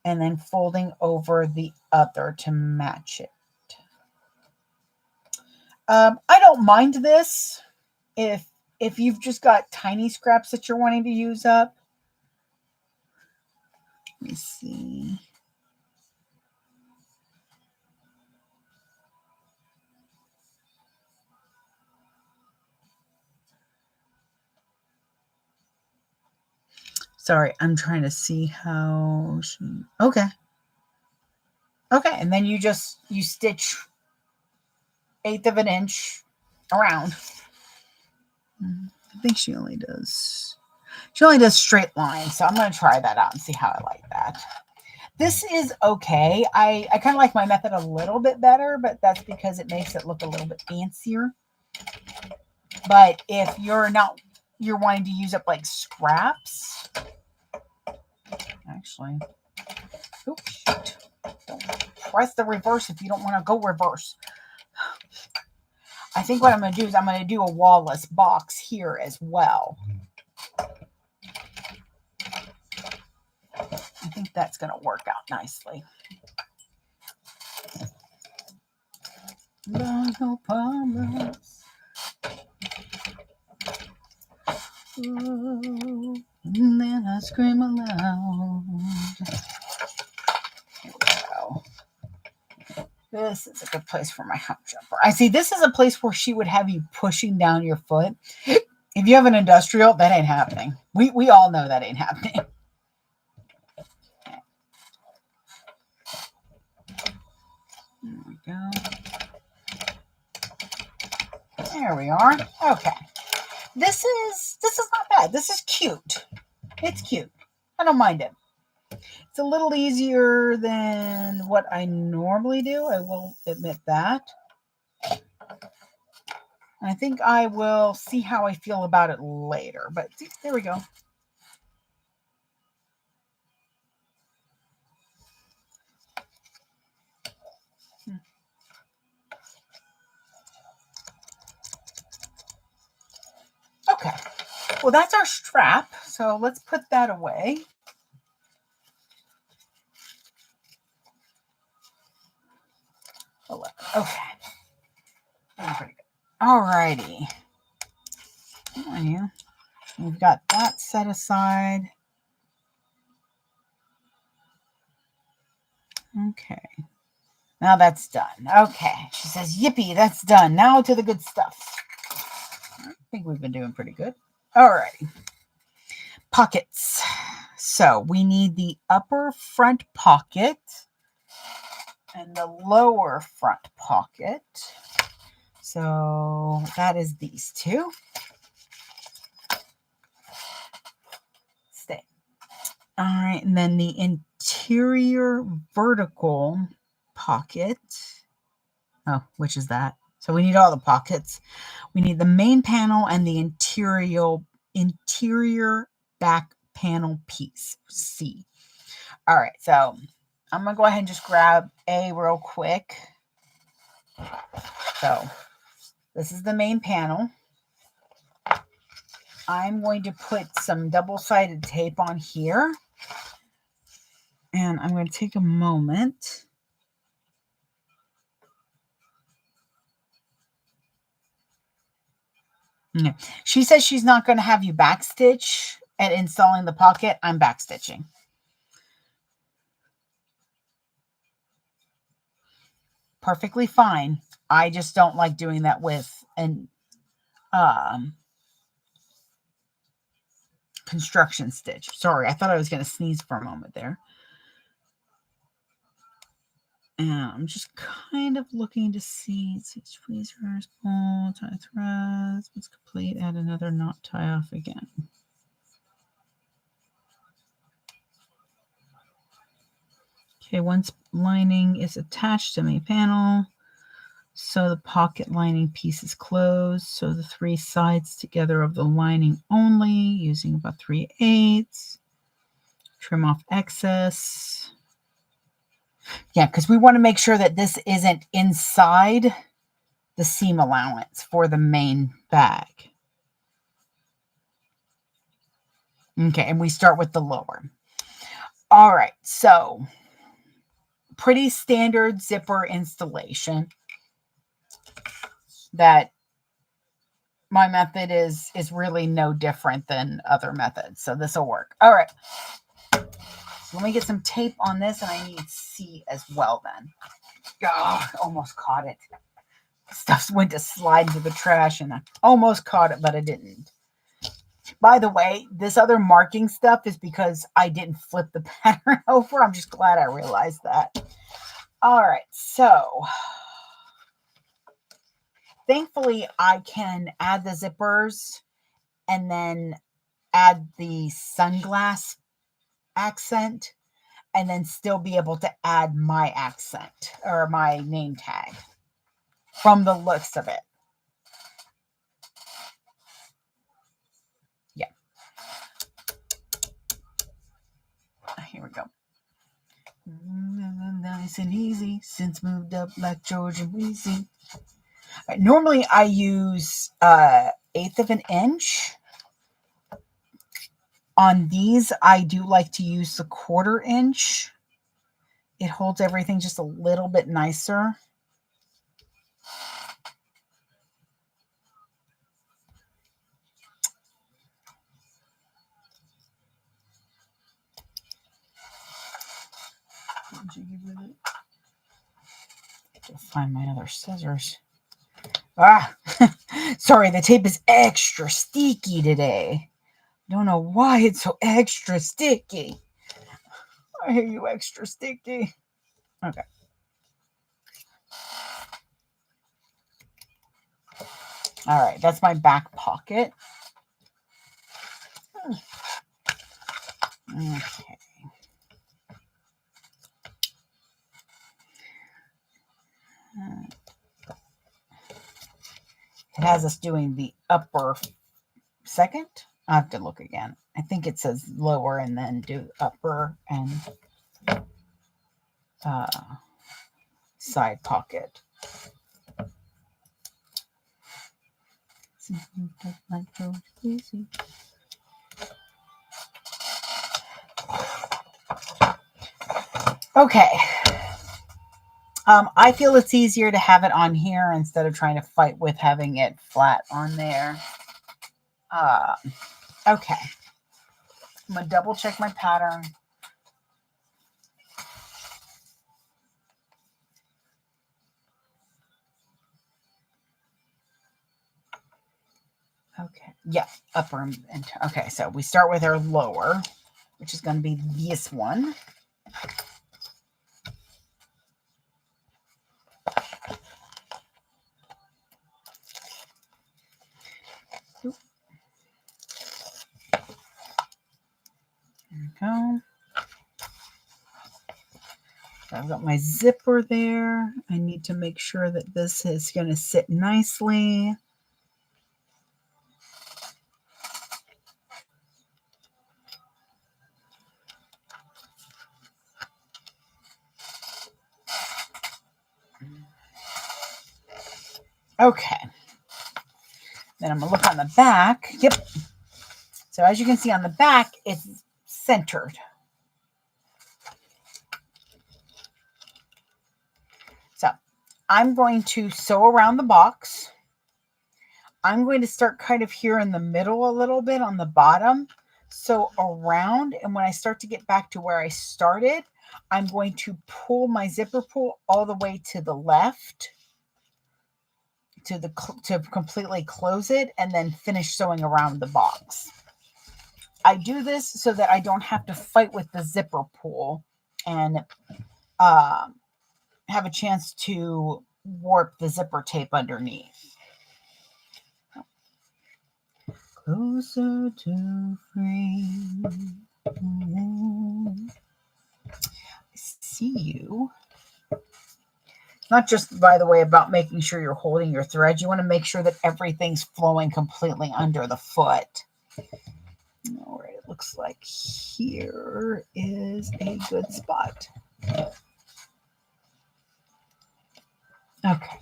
Speaker 1: and then folding over the other to match it. I don't mind this if you've just got tiny scraps that you're wanting to use up. Let me see. Sorry, I'm trying to see how she, okay. Okay, and then you stitch 1/8 of an inch around. I think she only does straight lines, so I'm going to try that out and see how I like that. This is okay. I kind of like my method a little bit better, but that's because it makes it look a little bit fancier. But if you're wanting to use up like scraps, actually, oops, shoot. Don't press the reverse if you don't want to go reverse. I think what I'm going to do is I'm going to do a wallless box here as well. I think that's going to work out nicely. No promise. Ooh, and then I scream aloud. Here we go. This is a good place for my hump jumper. I see this is a place where she would have you pushing down your foot. If you have an industrial, that ain't happening. We all know that ain't happening. There we go. There we are. Okay. This is not bad. This is cute. It's cute. I don't mind it. It's a little easier than what I normally do. I will admit that. I think I will see how I feel about it later. But see, there we go. Okay. Well, that's our strap. So let's put that away. Okay. All righty. Come on, you. We've got that set aside. Okay. Now that's done. Okay. She says, yippee, that's done. Now to the good stuff. I think we've been doing pretty good. All right. Pockets. So we need the upper front pocket and the lower front pocket. So that is these two. Stay. All right. And then the interior vertical pocket. Oh, which is that? So we need all the pockets. We need the main panel and the interior back panel piece, C. All right, so I'm going to go ahead and just grab A real quick. So this is the main panel. I'm going to put some double-sided tape on here. And I'm going to take a moment. Okay. She says she's not going to have you backstitch and installing the pocket. I'm backstitching. Perfectly fine. I just don't like doing that with an construction stitch. Sorry, I thought I was going to sneeze for a moment there. And I'm just kind of looking to see 6 tweezers, pull, tie threads. Once complete, add another knot, tie off again. Okay, once lining is attached to main panel, so the pocket lining piece is closed. So the 3 sides together of the lining only, using about 3/8. Trim off excess. Yeah, because we want to make sure that this isn't inside the seam allowance for the main bag. Okay, and we start with the lower. All right, so pretty standard zipper installation. That my method is really no different than other methods, so this will work. All right, let me get some tape on this, and I need C as well then. Oh, almost caught it. Stuff went to slide into the trash, and I almost caught it, but I didn't. By the way, this other marking stuff is because I didn't flip the pattern over. I'm just glad I realized that. All right, so thankfully I can add the zippers and then add the sunglass accent and then still be able to add my accent or my name tag from the looks of it. Yeah. Here we go. Nice and easy since moved up like George and Weezy. Right, normally I use 1/8 of an inch. On these, I do like to use the 1/4 inch. It holds everything just a little bit nicer. To find my other scissors. Ah, sorry, the tape is extra sticky today. Don't know why it's so extra sticky. I hear you, extra sticky. Okay. All right, that's my back pocket. Okay. It has us doing the upper second. I have to look again. I think it says lower and then do upper and side pocket. Okay. I feel it's easier to have it on here instead of trying to fight with having it flat on there. Okay. I'm going to double check my pattern. Okay. Yeah. Upper and okay. So we start with our lower, which is going to be this one. There we go. So I've got my zipper there. I need to make sure that this is going to sit nicely. Okay. Then I'm going to look on the back. Yep. So as you can see on the back, it's centered. So I'm going to sew around the box. I'm going to start kind of here in the middle a little bit on the bottom. So around, and when I start to get back to where I started, I'm going to pull my zipper pull all the way to the left to completely close it and then finish sewing around the box. I do this so that I don't have to fight with the zipper pull and have a chance to warp the zipper tape underneath. Closer to free. I see you. Not just, by the way, about making sure you're holding your thread. You want to make sure that everything's flowing completely under the foot. All right, it looks like here is a good spot. Okay.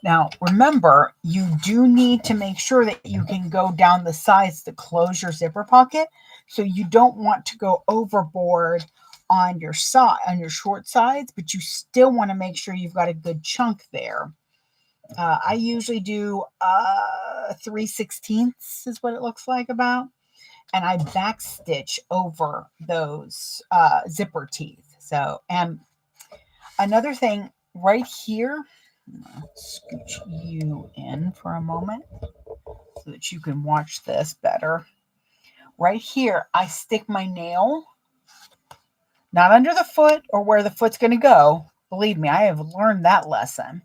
Speaker 1: Now, remember, you do need to make sure that you can go down the sides to close your zipper pocket. So you don't want to go overboard on your short sides, but you still want to make sure you've got a good chunk there. I usually do 3/16 is what it looks like about. And I back stitch over those zipper teeth. So, and another thing right here, I'm gonna scooch you in for a moment so that you can watch this better. Right here, I stick my nail, not under the foot or where the foot's going to go. Believe me, I have learned that lesson.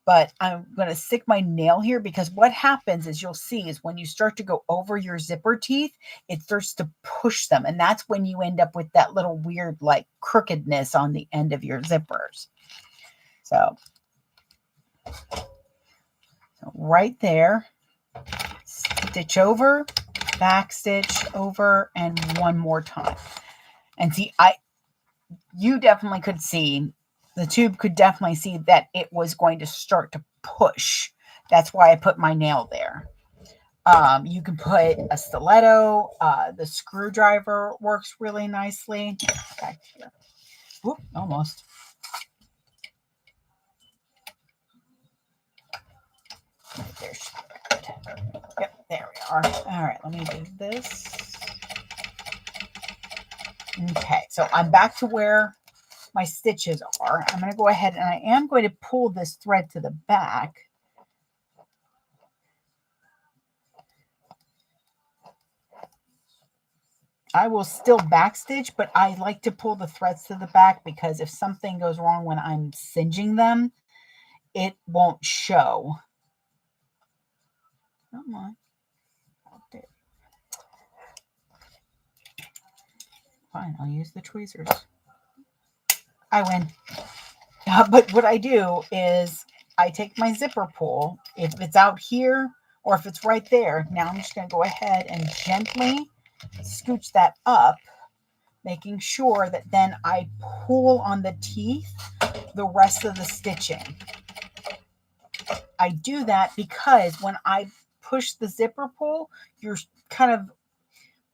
Speaker 1: But I'm going to stick my nail here because what happens is you'll see is when you start to go over your zipper teeth, it starts to push them. And that's when you end up with that little weird like crookedness on the end of your zippers. So right there, stitch over, back stitch over, and one more time. And see, you definitely could see, the tube could definitely see that it was going to start to push. That's why I put my nail there. You can put a stiletto. The screwdriver works really nicely. Back here. Whoop, almost. There's, yep, there we are. All right, let me do this. Okay, so I'm back to where my stitches are. I'm going to go ahead and I am going to pull this thread to the back. I will still backstitch, but I like to pull the threads to the back because if something goes wrong when I'm singeing them, it won't show. Come on. Fine, I'll use the tweezers. I win. But what I do is I take my zipper pull. If it's out here or if it's right there, now I'm just going to go ahead and gently scooch that up, making sure that then I pull on the teeth the rest of the stitching. I do that because when I push the zipper pull, you're kind of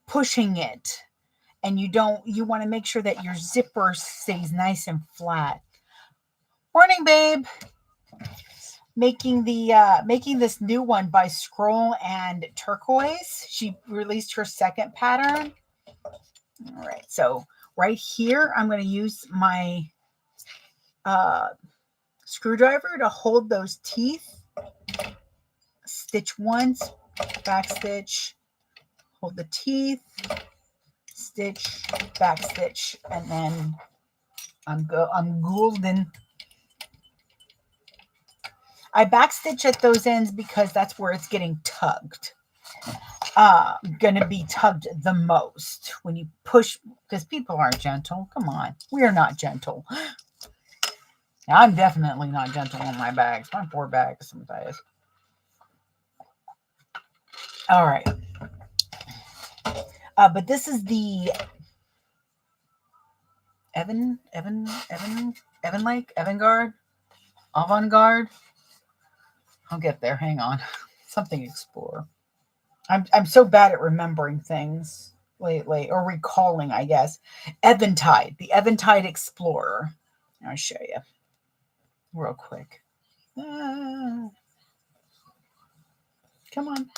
Speaker 1: pushing it, and you want to make sure that your zipper stays nice and flat. Morning, babe. Making this new one by Scroll and Turquoise. She released her second pattern. All right, so right here, I'm going to use my screwdriver to hold those teeth. Stitch once, back stitch, hold the teeth, stitch, back stitch, and then I'm golden. I back stitch at those ends because that's where it's getting tugged. Gonna be tugged the most when you push, because people aren't gentle. Come on, we are not gentle. Now, I'm definitely not gentle on my bags. My poor bags sometimes. All right. But this is the Avant-Garde. I'll get there. Hang on. Something Explorer. I'm so bad at remembering things lately, or recalling, I guess. Eventide. The Eventide Explorer. I'll show you real quick. Come on.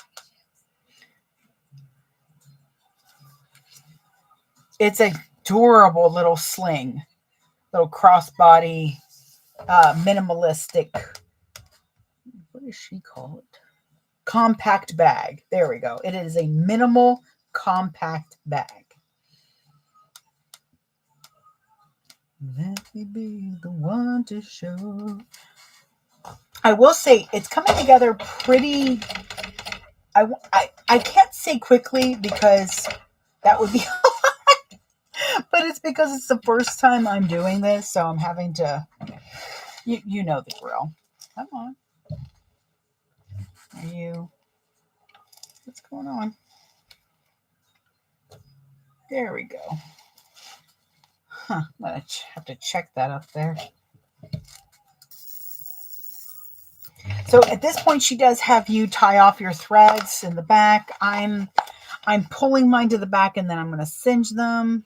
Speaker 1: It's a adorable little sling, little crossbody, minimalistic. What does she call it? Compact bag. There we go. It is a minimal compact bag. Let me be the one to show. I will say it's coming together pretty. I can't say quickly because that would be. But it's because it's the first time I'm doing this, so I'm having to. You know the drill. Come on. Are you? What's going on? There we go. Huh. I'm going to have to check that up there. So at this point, she does have you tie off your threads in the back. I'm pulling mine to the back, and then I'm going to singe them.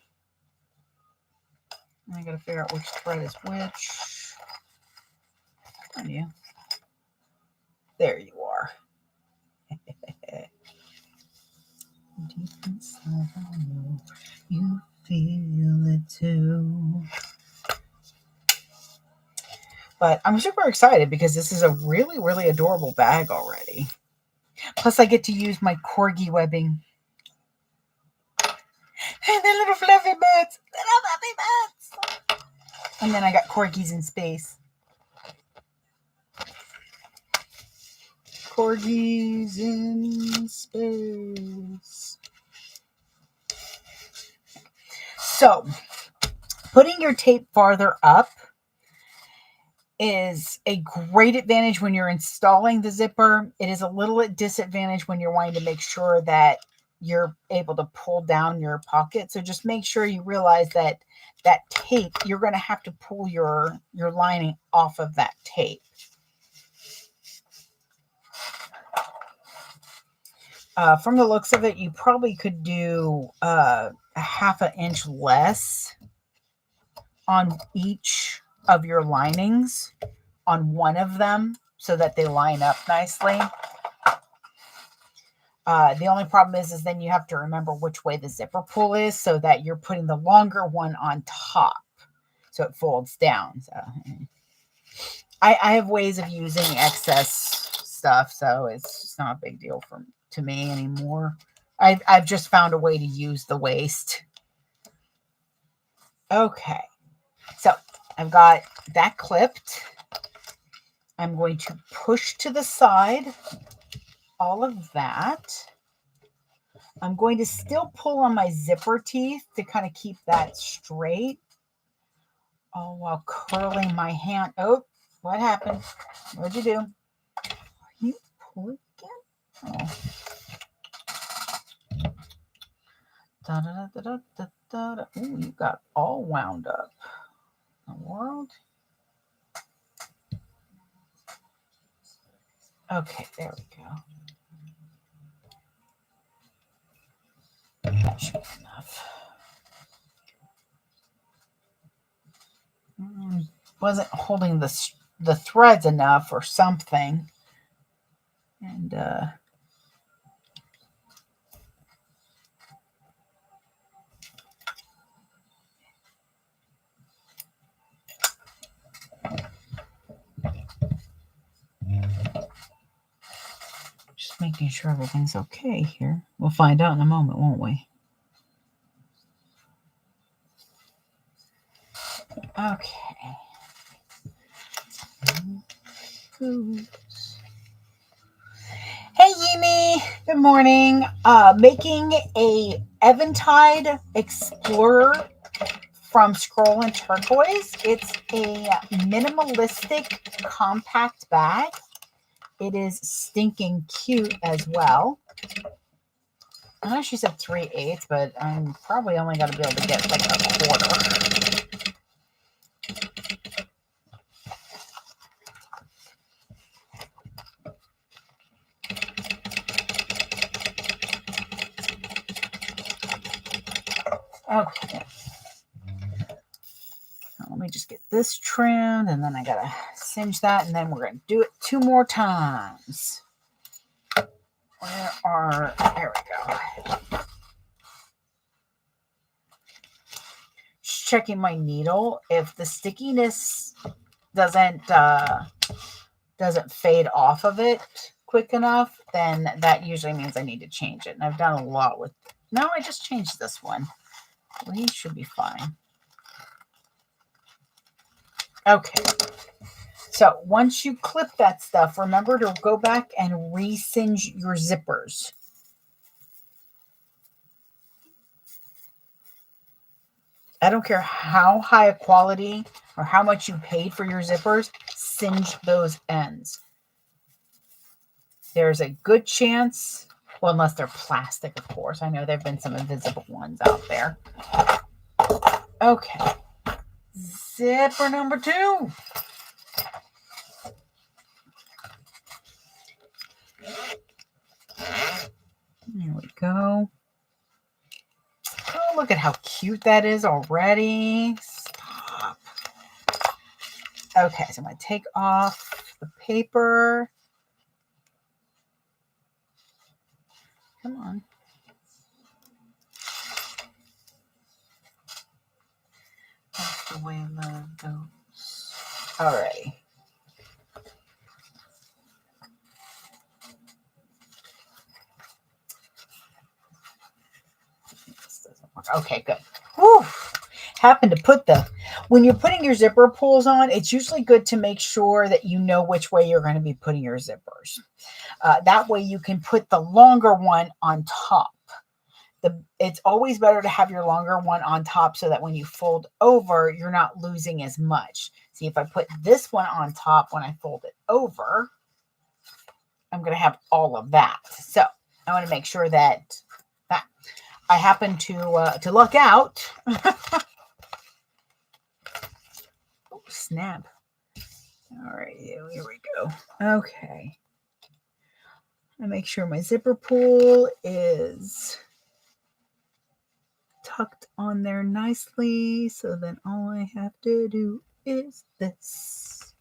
Speaker 1: I got to figure out which thread is which. Come on, you. There you are. Deep inside, I know you feel it too. But I'm super excited because this is a really, really adorable bag already. Plus, I get to use my corgi webbing. Hey, they're little fluffy bits. Little fluffy bits. And then I got corgis in space. Corgis in space. So, putting your tape farther up is a great advantage when you're installing the zipper. It is a little disadvantage when you're wanting to make sure that you're able to pull down your pocket. So just make sure you realize that that tape, you're going to have to pull your lining off of that tape. From the looks of it, you probably could do a half an inch less on each of your linings on one of them so that they line up nicely. The only problem is then you have to remember which way the zipper pull is so that you're putting the longer one on top so it folds down. So I have ways of using excess stuff, so it's just not a big deal to me anymore. I've just found a way to use the waste. Okay, so I've got that clipped. I'm going to push to the side all of that. I'm going to still pull on my zipper teeth to kind of keep that straight. Oh, while curling my hand. Oh, what happened? What'd you do? Are you pulling again? Oh. Da, da, da, da, da, da, da. Ooh, you got all wound up. In the world? Okay, there we go. That should be enough. Wasn't holding the threads enough or something. And just making sure everything's okay here. We'll find out in a moment, won't we? Okay. Hey Yimi, good morning. Making a Eventide Explorer from Scroll Turquoise. It's a minimalistic compact bag. It is stinking cute as well. I know she said 3/8, but I'm probably only going to be able to get like a quarter. Okay. Now, let me just get this trimmed, and then I got to singe that, and then we're going to do it 2 more times. There we go. Just checking my needle. If the stickiness doesn't fade off of it quick enough, then that usually means I need to change it. And I've done a lot with, no, I just changed this one. We should be fine. Okay. So once you clip that stuff, remember to go back and re-singe your zippers. I don't care how high a quality or how much you paid for your zippers, singe those ends. There's a good chance, well, unless they're plastic, of course. I know there have been some invisible ones out there. Okay. Zipper number 2. There we go. Oh, look at how cute that is already. Stop. Okay, so I'm going to take off the paper. Come on. That's the way love goes. All right. This doesn't work. Okay, good. Whew. Happen to when you're putting your zipper pulls on, it's usually good to make sure that you know which way you're going to be putting your zippers. That way you can put the longer one on top. It's always better to have your longer one on top so that when you fold over, you're not losing as much. See, if I put this one on top when I fold it over, I'm going to have all of that. So I want to make sure that I happen to luck out. Oh, snap. All right, here we go. Okay. I make sure my zipper pull is tucked on there nicely. So then all I have to do is this.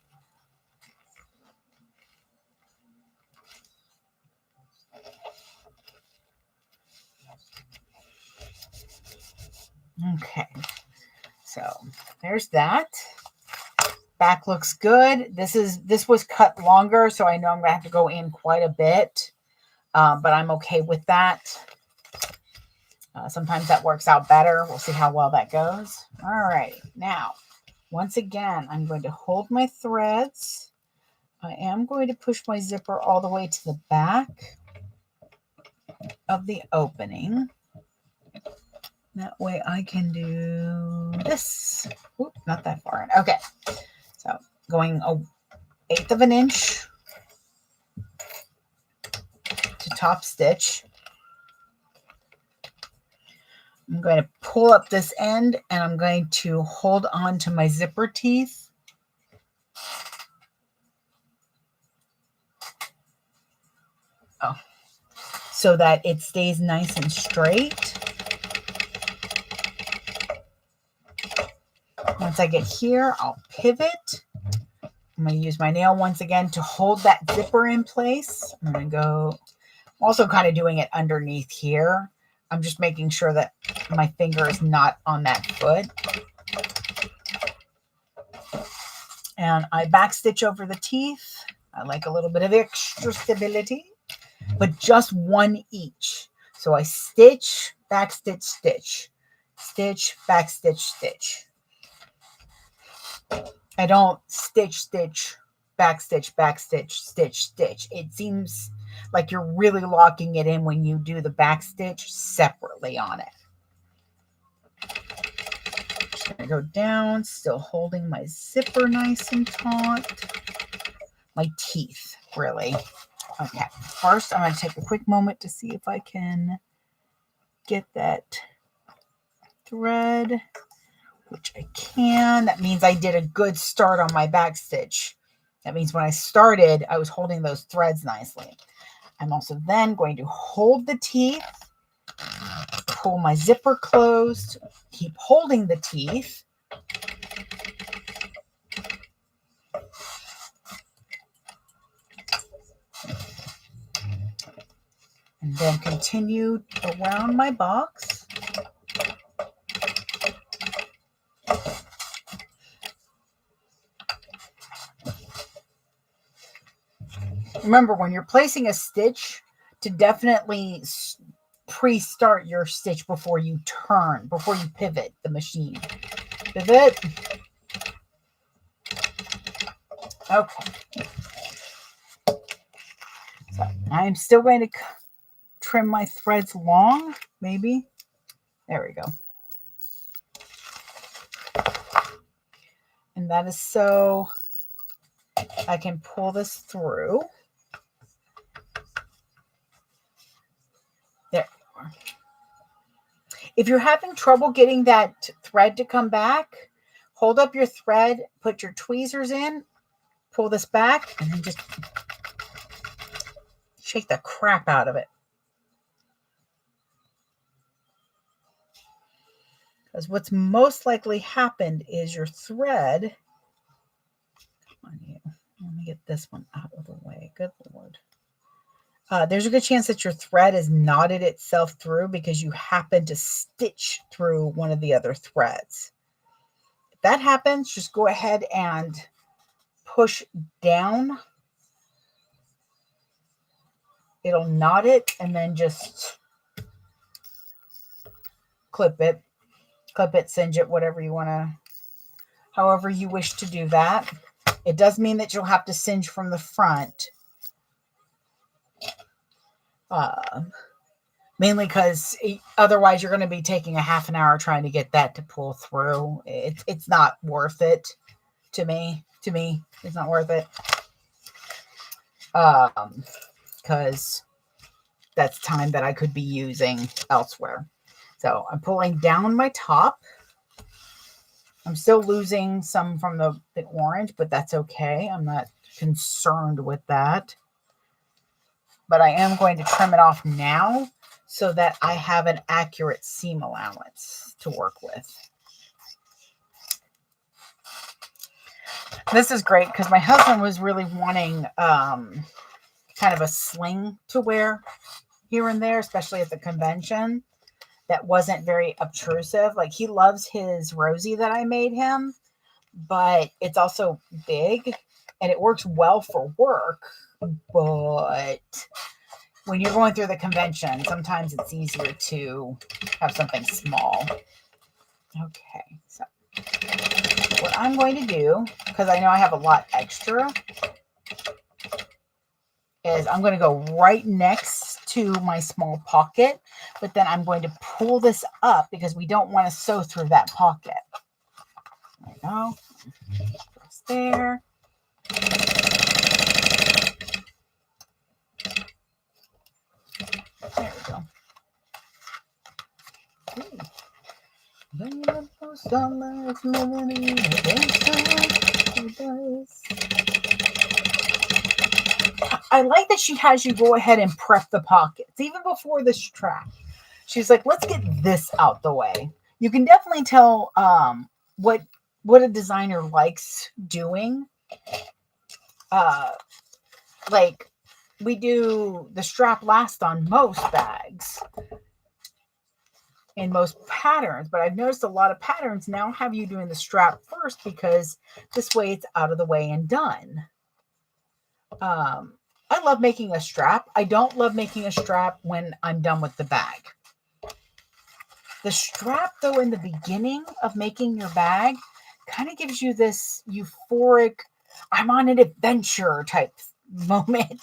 Speaker 1: Okay. So there's that. Back looks good. This was cut longer, so I know I'm gonna have to go in quite a bit, but I'm okay with that. Sometimes that works out better. We'll see how well that goes. All right, now once again, I'm going to hold my threads. I am going to push my zipper all the way to the back. of the opening. That way I can do this. Oop, not that far in. Okay. So going 1/8 of an inch to top stitch. I'm going to pull up this end and I'm going to hold on to my zipper teeth. So that it stays nice and straight. Once I get here, I'll pivot. I'm going to use my nail once again to hold that zipper in place. I'm going to go, also kind of doing it underneath here. I'm just making sure that my finger is not on that foot. And I back stitch over the teeth. I like a little bit of extra stability, but just one each. So I stitch, back stitch, stitch, stitch, back stitch, stitch. I don't stitch, stitch, back stitch, stitch, stitch. It seems like you're really locking it in when you do the back stitch separately on it. Just gonna go down, still holding my zipper nice and taut. My teeth, really. Okay, first I'm going to take a quick moment to see if I can get that thread, which I can. That means I did a good start on my back stitch. That means when I started, I was holding those threads nicely. I'm also then going to hold the teeth, pull my zipper closed, keep holding the teeth. And then continue around my box. Remember, when you're placing a stitch, to definitely pre-start your stitch before you turn, before you pivot the machine. Pivot. Okay. So I'm still going to trim my threads long, maybe. There we go. And that is so I can pull this through. There we are. If you're having trouble getting that thread to come back, hold up your thread, put your tweezers in, pull this back, and then just shake the crap out of it. Because what's most likely happened is your thread. Come on, you. Let me get this one out of the way. Good Lord. There's a good chance that your thread has knotted itself through because you happen to stitch through one of the other threads. If that happens, just go ahead and push down. It'll knot it and then just clip it, singe it, whatever you want to, however you wish to do that. It does mean that you'll have to singe from the front. Mainly because otherwise you're going to be taking a half an hour trying to get that to pull through. It's not worth it to me. It's not worth it. Because that's time that I could be using elsewhere. So I'm pulling down my top. I'm still losing some from the orange, but that's okay. I'm not concerned with that. But I am going to trim it off now so that I have an accurate seam allowance to work with. This is great because my husband was really wanting kind of a sling to wear here and there, especially at the convention, that wasn't very obtrusive. Like, he loves his Rosie that I made him, but it's also big and it works well for work. But when you're going through the convention, sometimes it's easier to have something small. Okay, so what I'm going to do, because I know I have a lot extra, is I'm going to go right next to my small pocket, but then I'm going to pull this up because we don't want to sew through that pocket. There we go. It's there. There we go. I like that she has you go ahead and prep the pockets even before the strap. She's like, let's get this out the way. You can definitely tell what a designer likes doing. Like we do the strap last on most bags in most patterns, but I've noticed a lot of patterns now have you doing the strap first because this way it's out of the way and done. I love making a strap. I don't love making a strap when I'm done with the bag. The strap, though, in the beginning of making your bag kind of gives you this euphoric, I'm on an adventure type moment.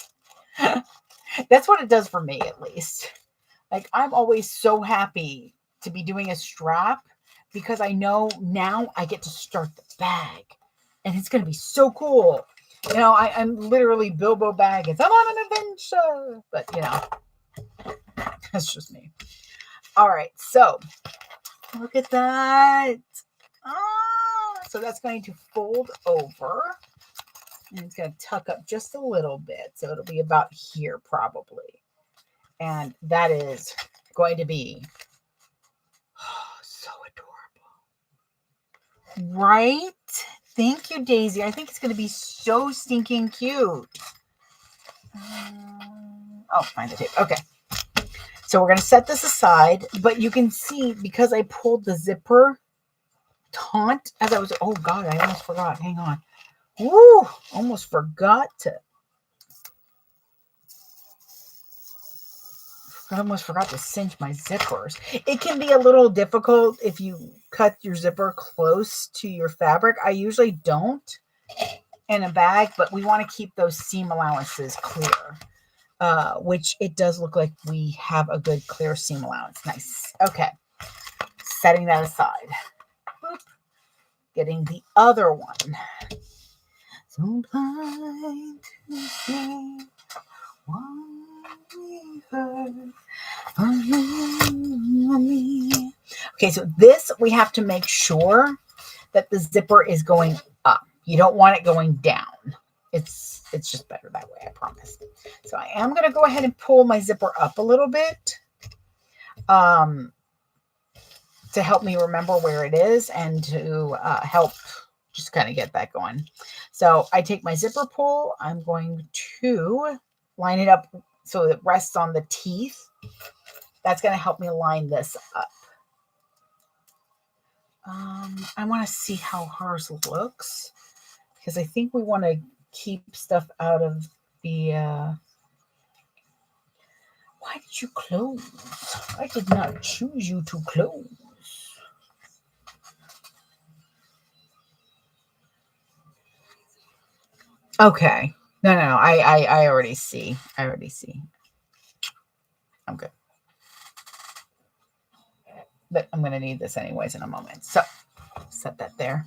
Speaker 1: That's what it does for me, at least. Like, I'm always so happy to be doing a strap because I know now I get to start the bag. And it's going to be so cool. You know, I'm literally Bilbo Baggins. I'm on an adventure. But, you know, that's just me. All right, so look at that. So that's going to fold over. And it's going to tuck up just a little bit. So it'll be about here probably. And that is going to be so adorable. Right? Thank you, Daisy. I think it's going to be so stinking cute. Oh, find the tape. Okay. So we're going to set this aside. But you can see, because I pulled the zipper taut as I was... Oh, God, I almost forgot. Hang on. Woo! Almost forgot to... I almost forgot to cinch my zippers. It can be a little difficult if you cut your zipper close to your fabric. I usually don't in a bag, but we want to keep those seam allowances clear, which it does look like we have a good clear seam allowance. Nice. Okay. Setting that aside. Boop. Getting the other one. So blind to say what we heard. Okay, so this we have to make sure that the zipper is going up. You don't want it going down. It's just better that way, I promise. So I am going to go ahead and pull my zipper up a little bit to help me remember where it is and to help just kind of get that going. So I take my zipper pull. I'm going to line it up so it rests on the teeth. That's going to help me line this up. I want to see how hers looks because I think we want to keep stuff out of the... Why did you close? I did not choose you to close. Okay. No. I already see. I'm good. But I'm going to need this anyways in a moment. So set that there.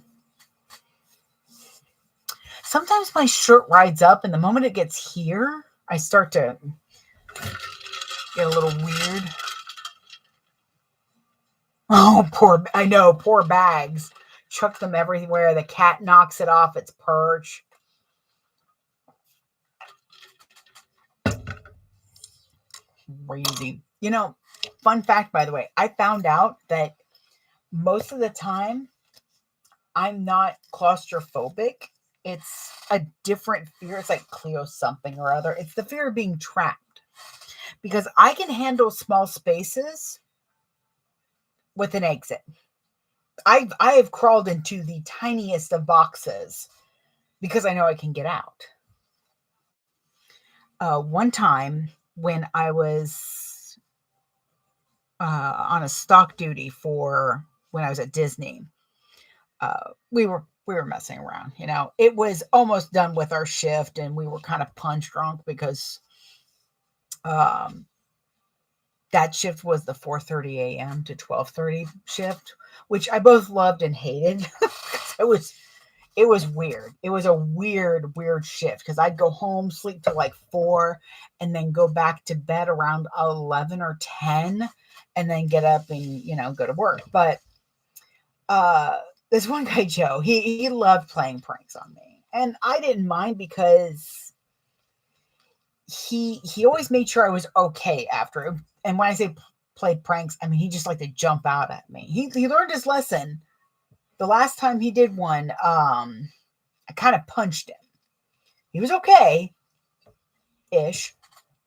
Speaker 1: Sometimes my shirt rides up and the moment it gets here, I start to get a little weird. Oh, poor bags. Chuck them everywhere. The cat knocks it off its perch. Crazy. You know, fun fact, by the way, I found out that most of the time I'm not claustrophobic. It's a different fear. It's like Cleo something or other. It's the fear of being trapped because I can handle small spaces with an exit. I have crawled into the tiniest of boxes because I know I can get out. One time when I was on a stock duty for when I was at Disney, we were messing around. You know, it was almost done with our shift, and we were kind of punch drunk because that shift was the 4:30 a.m. to 12:30 shift, which I both loved and hated. It was weird. It was a weird shift because I'd go home, sleep till like 4, and then go back to bed around 11 or 10, and then get up and, go to work. But this one guy, Joe, he loved playing pranks on me. And I didn't mind because he always made sure I was okay after it. And when I say play pranks, I mean, he just liked to jump out at me. He learned his lesson. The last time he did one, I kind of punched him. He was okay-ish,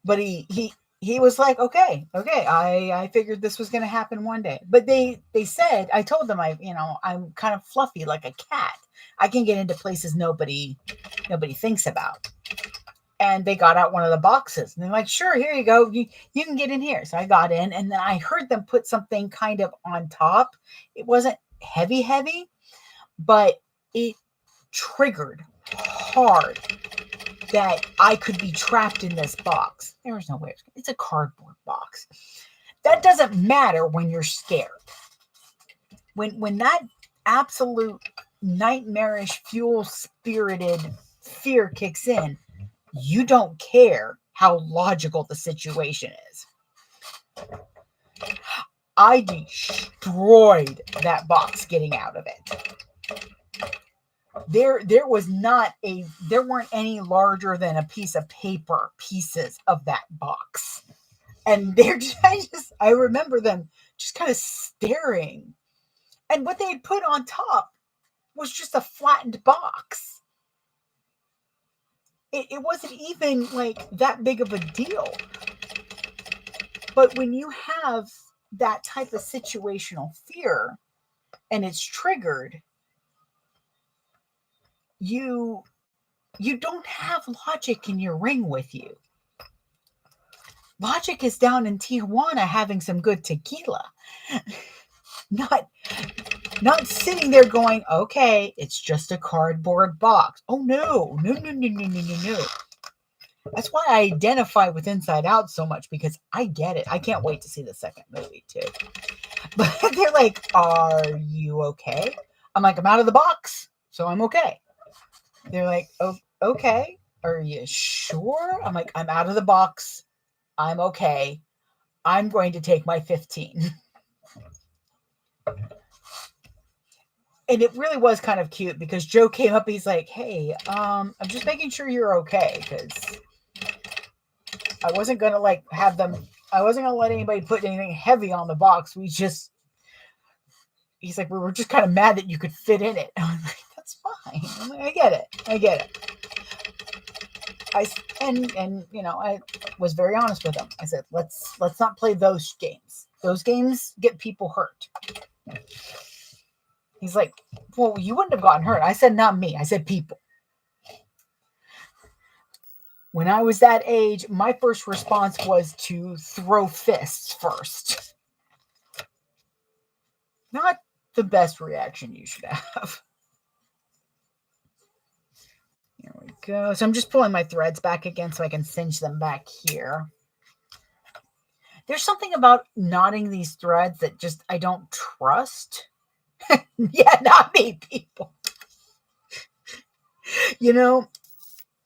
Speaker 1: but he was like, okay, I figured this was going to happen one day. But they said, I told them I'm kind of fluffy like a cat. I can get into places nobody thinks about. And they got out one of the boxes and they're like, sure, here you go. You can get in here. So I got in, and then I heard them put something kind of on top. It wasn't heavy, but it triggered hard that I could be trapped in this box. There was no way. It's a cardboard box. That doesn't matter when you're scared. When that absolute nightmarish, fuel-spirited fear kicks in, you don't care how logical the situation is. I destroyed that box getting out of it. There weren't any larger than a piece of paper pieces of that box. And I remember them just kind of staring. And what they had put on top was just a flattened box. It wasn't even like that big of a deal. But when you have that type of situational fear and it's triggered, you don't have logic in your ring with you. Logic is down in Tijuana having some good tequila. Not sitting there going, okay, it's just a cardboard box. Oh, no. That's why I identify with Inside Out so much, because I get it. I can't wait to see the second movie, too. But they're like, are you okay? I'm like, I'm out of the box, so I'm okay. They're like, oh, okay. Are you sure? I'm like, I'm out of the box. I'm okay. I'm going to take my 15. And it really was kind of cute because Joe came up. He's like, hey, I'm just making sure you're okay, because I wasn't going to I wasn't going to let anybody put anything heavy on the box. He's like, we were just kind of mad that you could fit in it. I'm like, that's fine. I'm like, I get it. I was very honest with him. I said, let's not play those games. Those games get people hurt. He's like, well, you wouldn't have gotten hurt. I said, not me. I said people. When I was that age, my first response was to throw fists first. Not the best reaction you should have. Here we go. So I'm just pulling my threads back again so I can cinch them back here. There's something about knotting these threads that just I don't trust. Yeah, not me, people.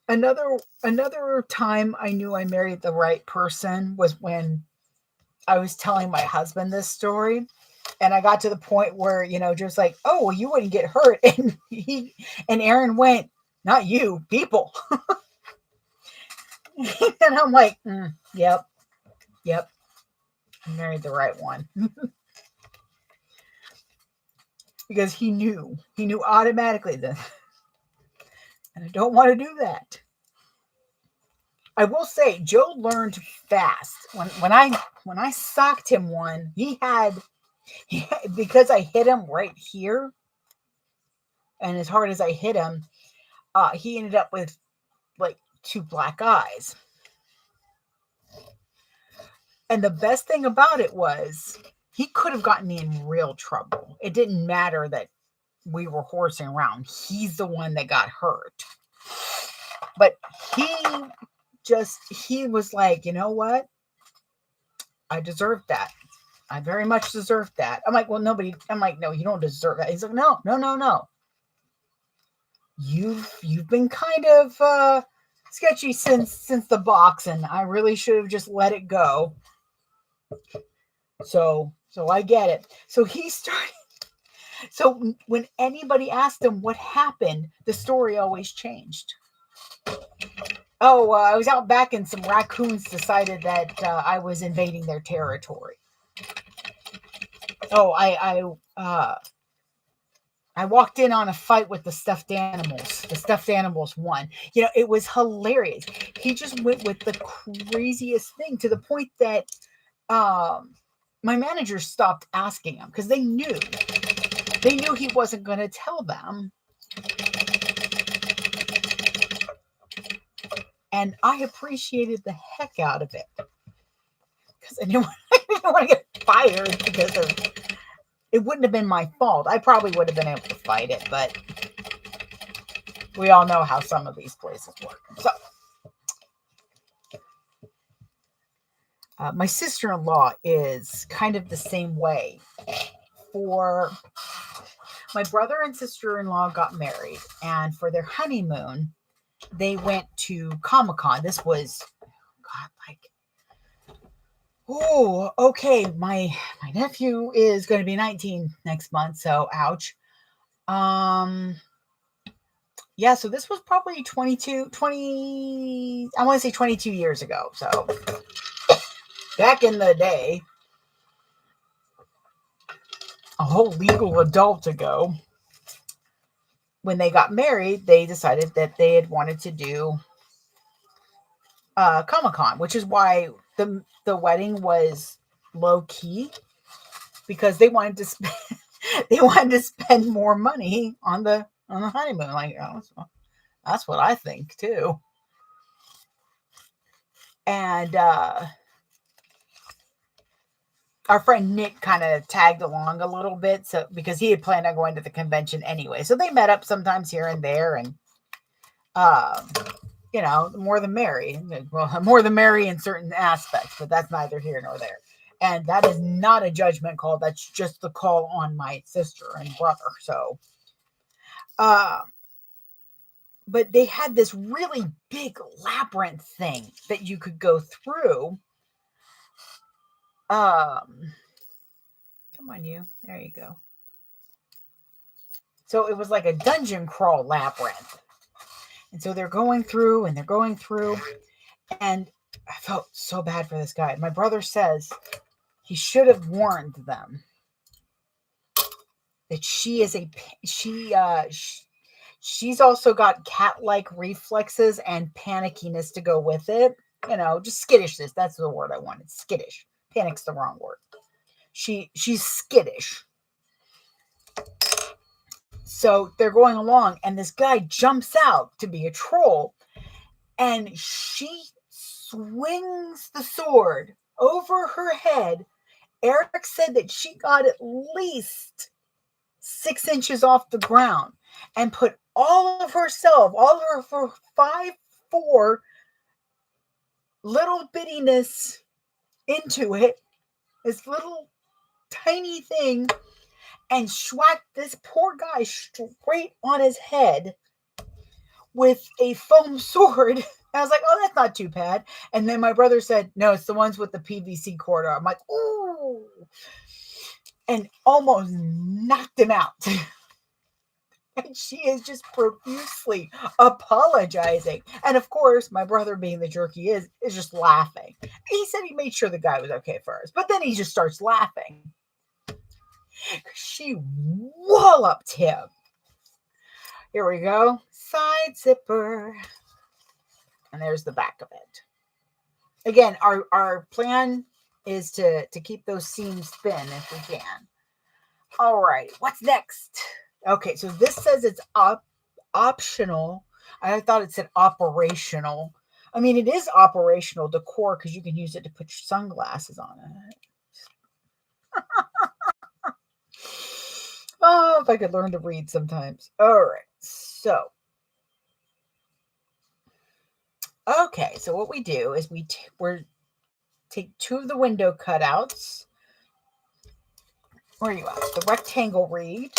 Speaker 1: Another time I knew I married the right person was when I was telling my husband this story, and I got to the point where, just like, oh, well, you wouldn't get hurt. And Aaron went, not you, people. And I'm like, yep. I married the right one. Because he knew automatically that. And I don't want to do that. I will say, Joe learned fast. When I socked him one, because I hit him right here, and as hard as I hit him, he ended up with like 2 black eyes. And the best thing about it was he could have gotten me in real trouble. It didn't matter that we were horsing around. He's the one that got hurt. But he was like, you know what? I deserved that. I very much deserved that. I'm like, well, nobody, I'm like, no, you don't deserve that. He's like, no, no, no, no. You've been kind of sketchy since the box, and I really should have just let it go. So I get it. So he started. So when anybody asked him what happened, the story always changed. Oh, I was out back and some raccoons decided that I was invading their territory. Oh, I walked in on a fight with the stuffed animals. The stuffed animals won. You know, it was hilarious. He just went with the craziest thing to the point that my manager stopped asking him because they knew he wasn't going to tell them. And I appreciated the heck out of it because I didn't want to get fired because of it. Wouldn't have been my fault. I probably would have been able to fight it, but we all know how some of these places work. So my sister-in-law is kind of the same way. For my brother and sister-in-law got married, and for their honeymoon, they went to Comic-Con. This was, God, like, oh, okay. My nephew is going to be 19 next month, so ouch. Yeah, so this was probably 20, I want to say 22 years ago. So back in the day, a whole legal adult ago, when they got married, they decided that they had wanted to do Comic-Con, which is why the wedding was low key, because they wanted to spend more money on the honeymoon. Like, oh, that's what I think too. And our friend Nick kind of tagged along a little bit, so because he had planned on going to the convention anyway. So they met up sometimes here and there, and you know, more the merry. Well, more the merry in certain aspects, but that's neither here nor there. And that is not a judgment call. That's just the call on my sister and brother. So, but they had this really big labyrinth thing that you could go through. Come on, you. There you go. So it was like a dungeon crawl labyrinth. And so they're going through and they're going through. And I felt so bad for this guy. My brother says he should have warned them that she's also got cat-like reflexes and panickiness to go with it. You know, just skittishness. That's the word I wanted. Skittish. Panic's the wrong word. She's skittish. So they're going along, and this guy jumps out to be a troll, and she swings the sword over her head. Eric said that she got at least 6 inches off the ground and put all of her 5'4" little bittiness into it, this little tiny thing, and schwacked this poor guy straight on his head with a foam sword. I was like, oh, that's not too bad. And then my brother said, no, it's the ones with the PVC cord. I'm like, ooh. And almost knocked him out. And she is just profusely apologizing. And of course, my brother, being the jerk he is just laughing. He said he made sure the guy was okay first. But then he just starts laughing. She walloped him. Here we go. Side zipper. And there's the back of it. Again, our plan is to keep those seams thin if we can. All right, what's next? Okay, so this says it's optional. I thought it said operational. I mean, it is operational decor because you can use it to put your sunglasses on it. Oh, if I could learn to read sometimes. All right, so. Okay, so what we do is take 2 of the window cutouts. Where are you at? The rectangle ring.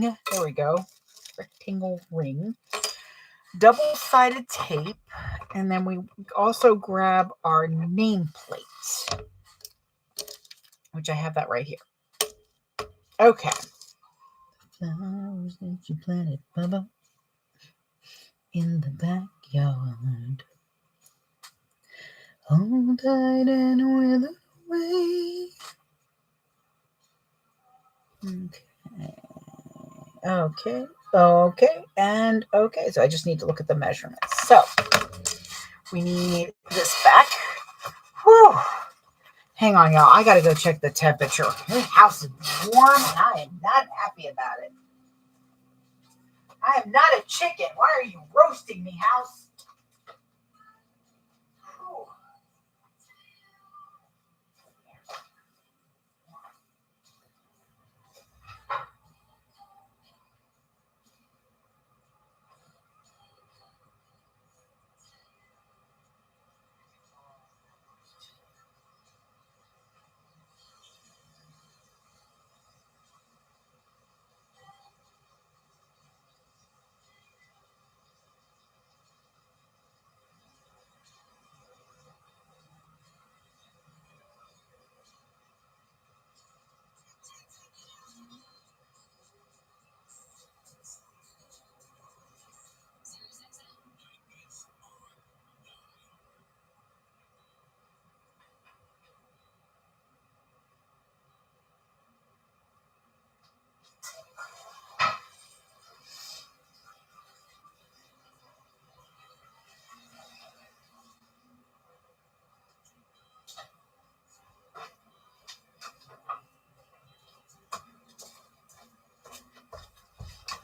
Speaker 1: There we go. Rectangle ring. Double-sided tape. And then we also grab our nameplate, which I have that right here. Okay. Flowers that you planted, Bubba, in the backyard. Hold tight and wither away. Okay, and okay. So I just need to look at the measurements. So we need this back. Whew. Hang on, y'all. I got to go check the temperature. This house is warm, and I am not happy about it. I am not a chicken. Why are you roasting me, house? Whew.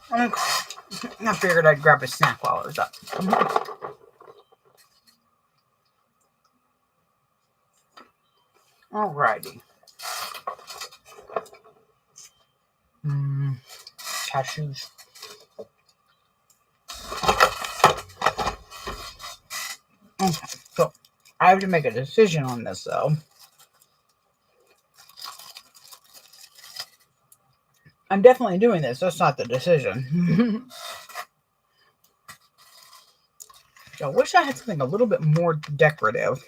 Speaker 1: I figured I'd grab a snack while I was up. Alrighty. Cashews. Okay, so I have to make a decision on this, though. I'm definitely doing this. That's not the decision. I wish I had something a little bit more decorative.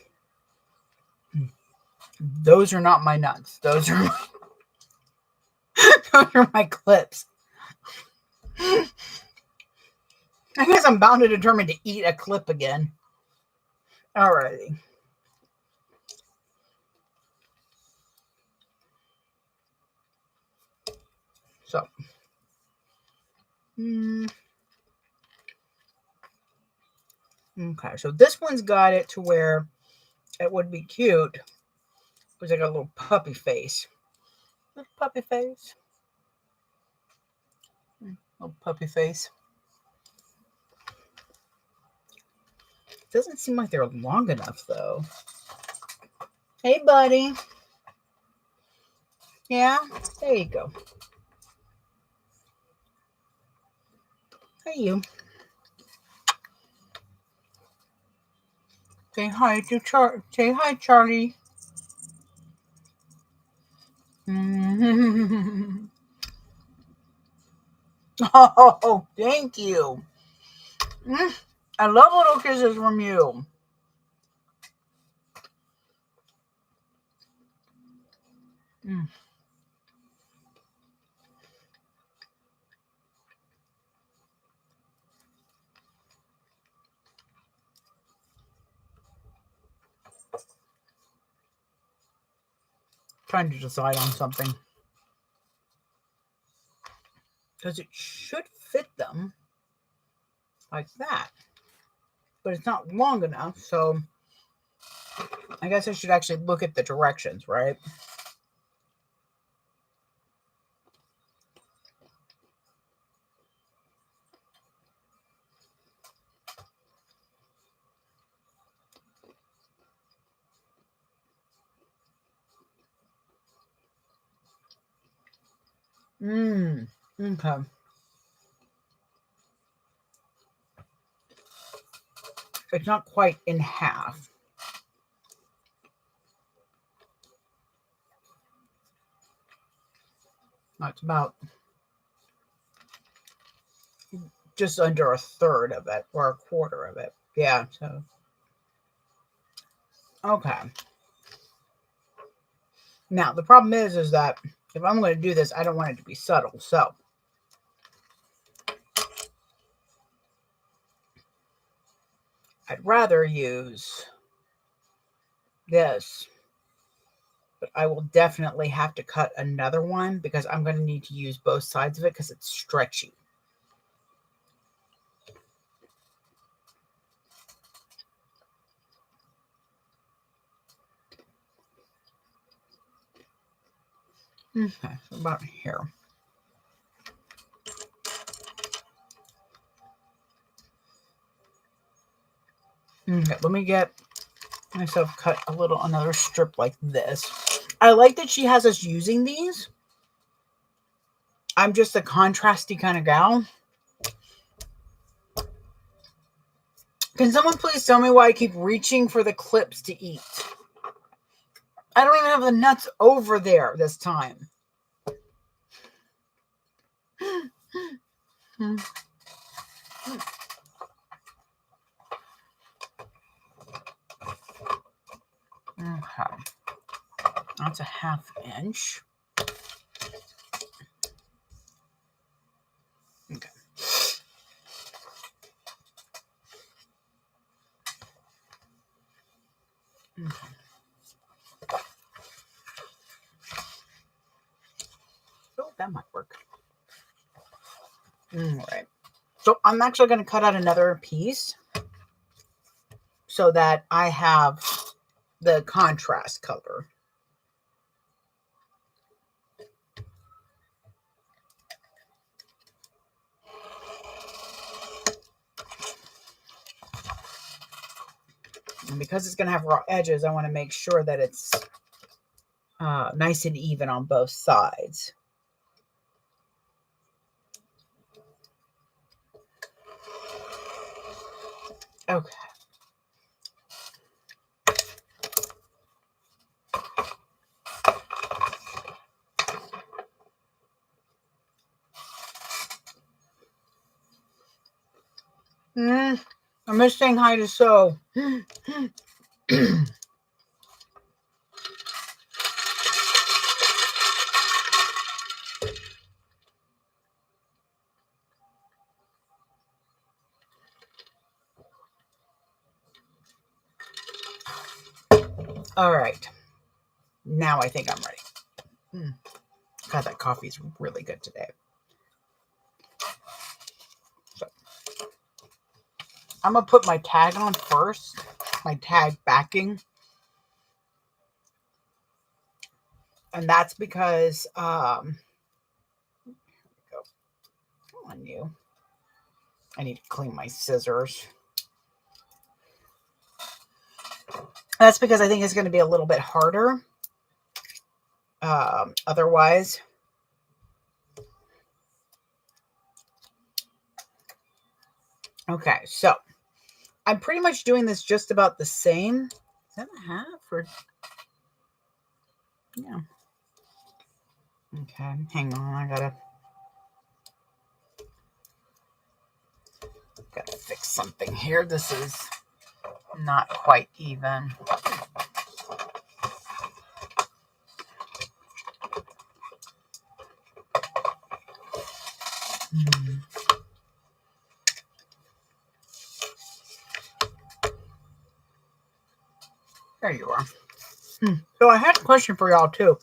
Speaker 1: Those are not my nuts. Those are my clips. I guess I'm bound and determined to eat a clip again. Alrighty. So. Okay, so this one's got it to where it would be cute. It was like a little puppy face. Little puppy face. Little puppy face. Doesn't seem like they're long enough, though. Hey, buddy. Yeah, there you go. Hey, you. Say hi to Say hi, Charlie. Oh, thank you. I love little kisses from you. Trying to decide on something. Because it should fit them like that. But it's not long enough, so I guess I should actually look at the directions, right? Okay. It's not quite in half. That's about just under a third of it, or a quarter of it. Yeah, so. Okay. Now, the problem is that if I'm going to do this, I don't want it to be subtle. So, I'd rather use this. But I will definitely have to cut another one because I'm going to need to use both sides of it because it's stretchy. Okay, so about here. Okay, let me get myself cut another strip like this. I like that she has us using these. I'm just a contrasty kind of gal. Can someone please tell me why I keep reaching for the clips to eat? I don't even have the nuts over there this time. Okay. That's a 1/2 inch. Okay. Okay. Oh, that might work. All right. So I'm actually going to cut out another piece so that I have the contrast color. And because it's going to have raw edges, I want to make sure that it's nice and even on both sides. Okay. I miss saying hi to Sew. All right. Now I think I'm ready. God, that coffee is really good today. So, I'm going to put my tag on first. My tag backing. And that's because, come on, you. I need to clean my scissors. That's because I think it's going to be a little bit harder. Otherwise. Okay, so I'm pretty much doing this just about the same. Is that a 1/2 or? Yeah. Okay, hang on. I gotta fix something here. This is not quite even. There you are. So I had a question for y'all too.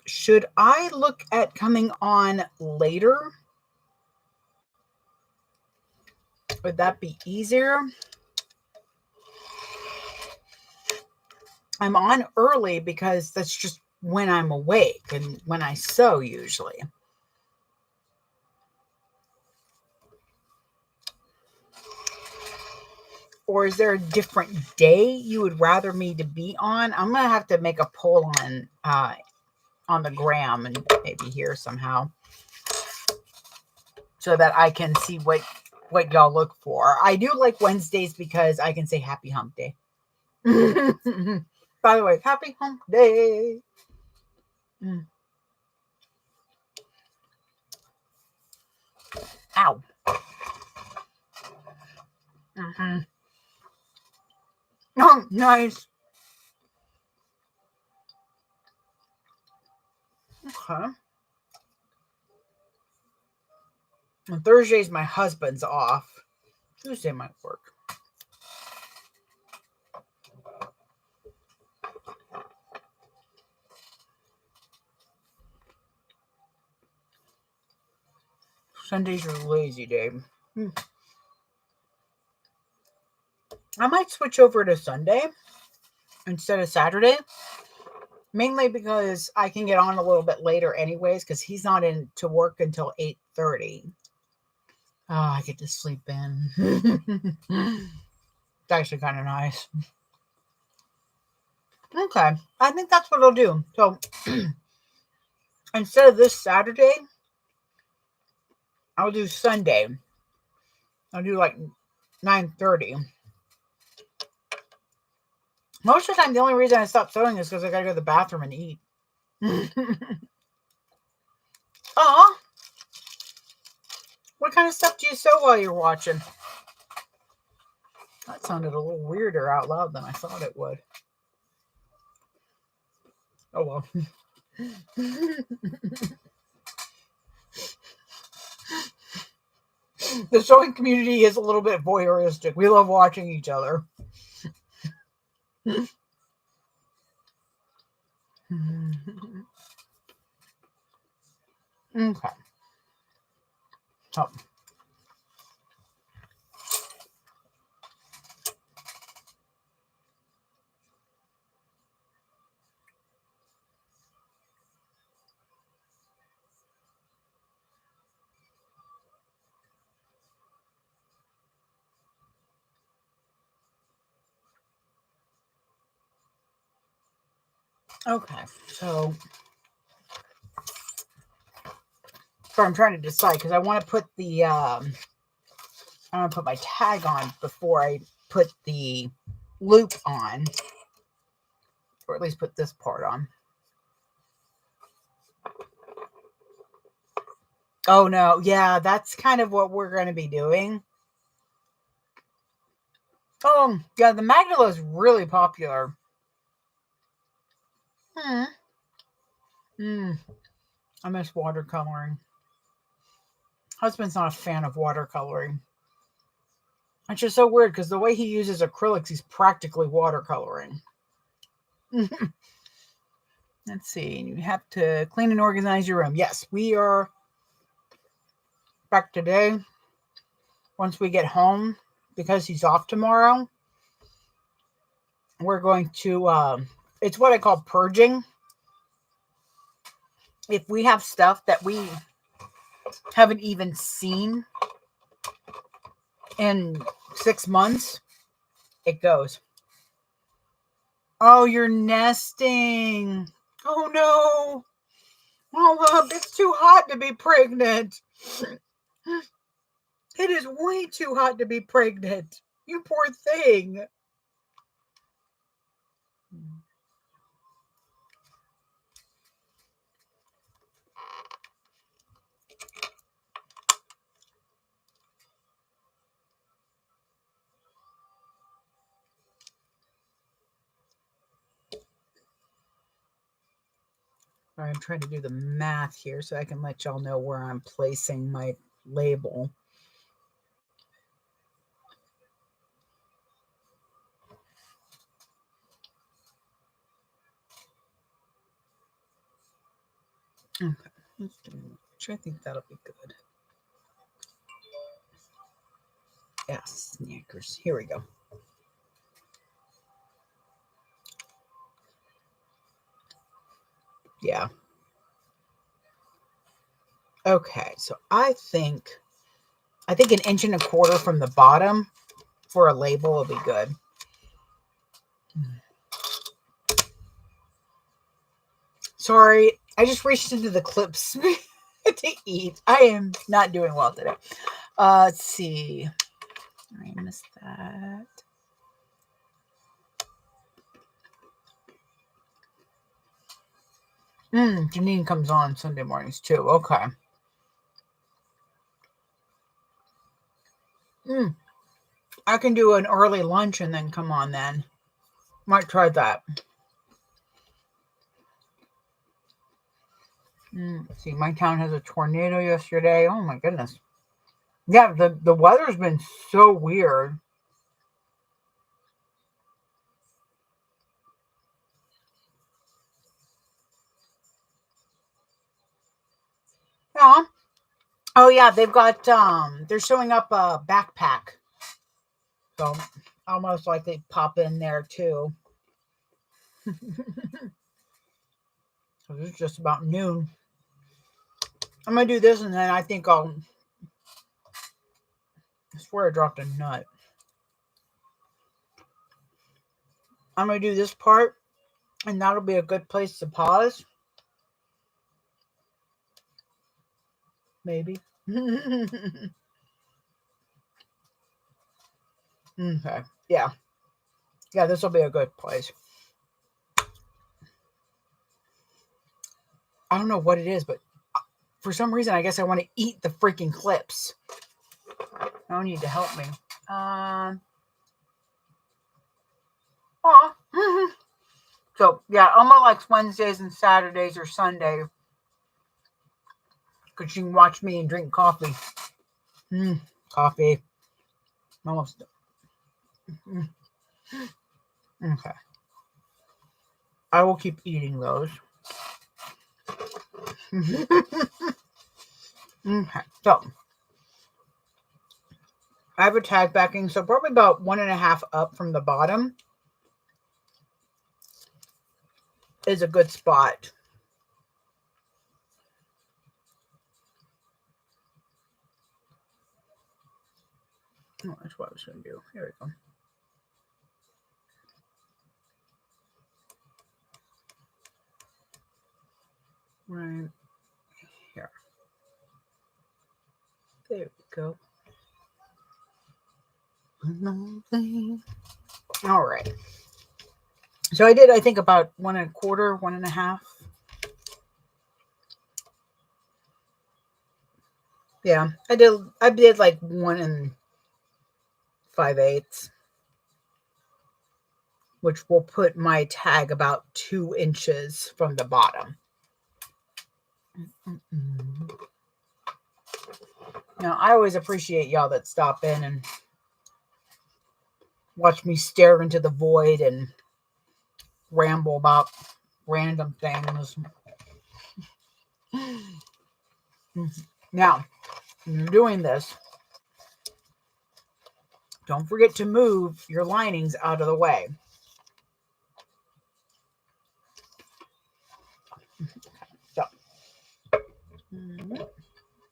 Speaker 1: Should I look at coming on later? Would that be easier? I'm on early because that's just when I'm awake and when I sew usually. Or is there a different day you would rather me to be on? I'm going to have to make a poll on the gram and maybe here somehow so that I can see what y'all look for. I do like Wednesdays because I can say happy hump day. By the way, happy hump day. Ow. Mm-hmm. Oh, nice. Okay. And Thursday's my husband's off. Tuesday might work. Sundays are lazy day. I might switch over to Sunday instead of Saturday. Mainly because I can get on a little bit later anyways, because he's not in to work until 8:30. Oh, I get to sleep in. It's actually kind of nice. Okay, I think that's what I'll do. So instead of this Saturday, I'll do Sunday. I'll do like 9:30. Most of the time, the only reason I stop sewing is because I gotta go to the bathroom and eat. Aw. What kind of stuff do you sew while you're watching? That sounded a little weirder out loud than I thought it would. Oh well. The sewing community is a little bit voyeuristic. We love watching each other. Okay. Oh. Okay, so I'm trying to decide because I want to put the I want to put my tag on before I put the loop on, or at least put this part on. Oh no, yeah, that's kind of what we're going to be doing. Oh yeah, the Magnolia is really popular. I miss watercoloring. Husband's not a fan of watercoloring. It's just so weird because the way he uses acrylics, he's practically watercoloring. Let's see. You have to clean and organize your room. Yes, we are back today. Once we get home, because he's off tomorrow, we're going to, it's what I call purging. If we have stuff that we haven't even seen in 6 months, it goes. Oh, you're nesting. Oh no. Oh, it's too hot to be pregnant. It is way too hot to be pregnant. You poor thing. I'm trying to do the math here so I can let y'all know where I'm placing my label. Okay, let's do which I think that'll be good. Yes, Snickers. Here we go. Yeah. Okay, so I think 1.25 inches from the bottom for a label will be good. Sorry, I just reached into the clips to eat. I am not doing well today. Let's see. I missed that. Janine comes on Sunday mornings too. Okay. I can do an early lunch and then come on then. Might try that. See, my town has a tornado yesterday. Oh my goodness. Yeah, the weather's been so weird. Yeah. Oh yeah, they've got they're showing up a backpack. So almost like they pop in there too. So it's just about noon. I'm gonna do this and then I think I swear I dropped a nut. I'm gonna do this part and that'll be a good place to pause. Maybe. Okay. Yeah. Yeah, this will be a good place. I don't know what it is, but for some reason, I guess I want to eat the freaking clips. No need to help me. So, yeah, Alma likes Wednesdays and Saturdays or Sunday because she can watch me and drink coffee. Coffee. Almost. Okay. I will keep eating those. Okay. So, I have a tag backing, so probably about 1.5 up from the bottom is a good spot. Oh, that's what I was going to do. Here we go. Right here. There we go. All right. So I did, I think, about 1.25, 1.5. Yeah, I did like 1 5/8, which will put my tag about 2 inches from the bottom. Now, I always appreciate y'all that stop in and watch me stare into the void and ramble about random things. Now, when you're doing this, don't forget to move your linings out of the way. So,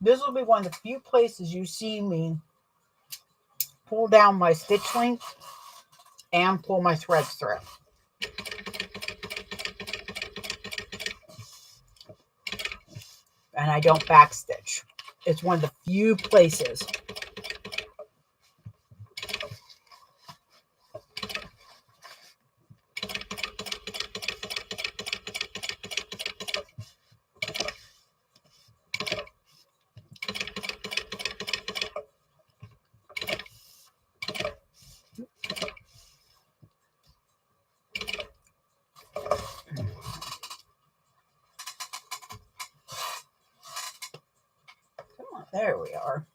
Speaker 1: this will be one of the few places you see me pull down my stitch length and pull my threads through. And I don't backstitch. It's one of the few places. Come on, there we are.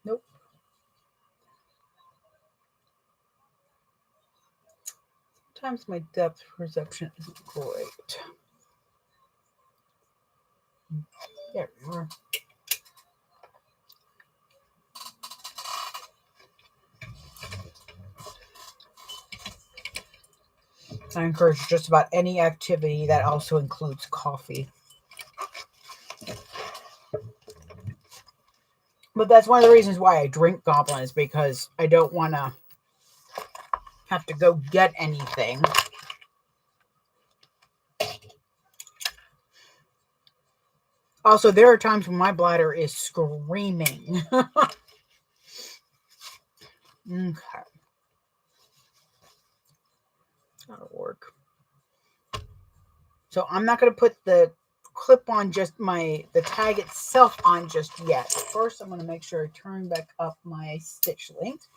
Speaker 1: Nope. Sometimes my depth perception isn't great. There we are. I encourage just about any activity that also includes coffee. But that's one of the reasons why I drink Goblin, is because I don't want to have to go get anything. Also, there are times when my bladder is screaming. Okay. That'll work. So I'm not going to put the clip on just the tag itself on just yet. First, I'm going to make sure I turn back up my stitch length.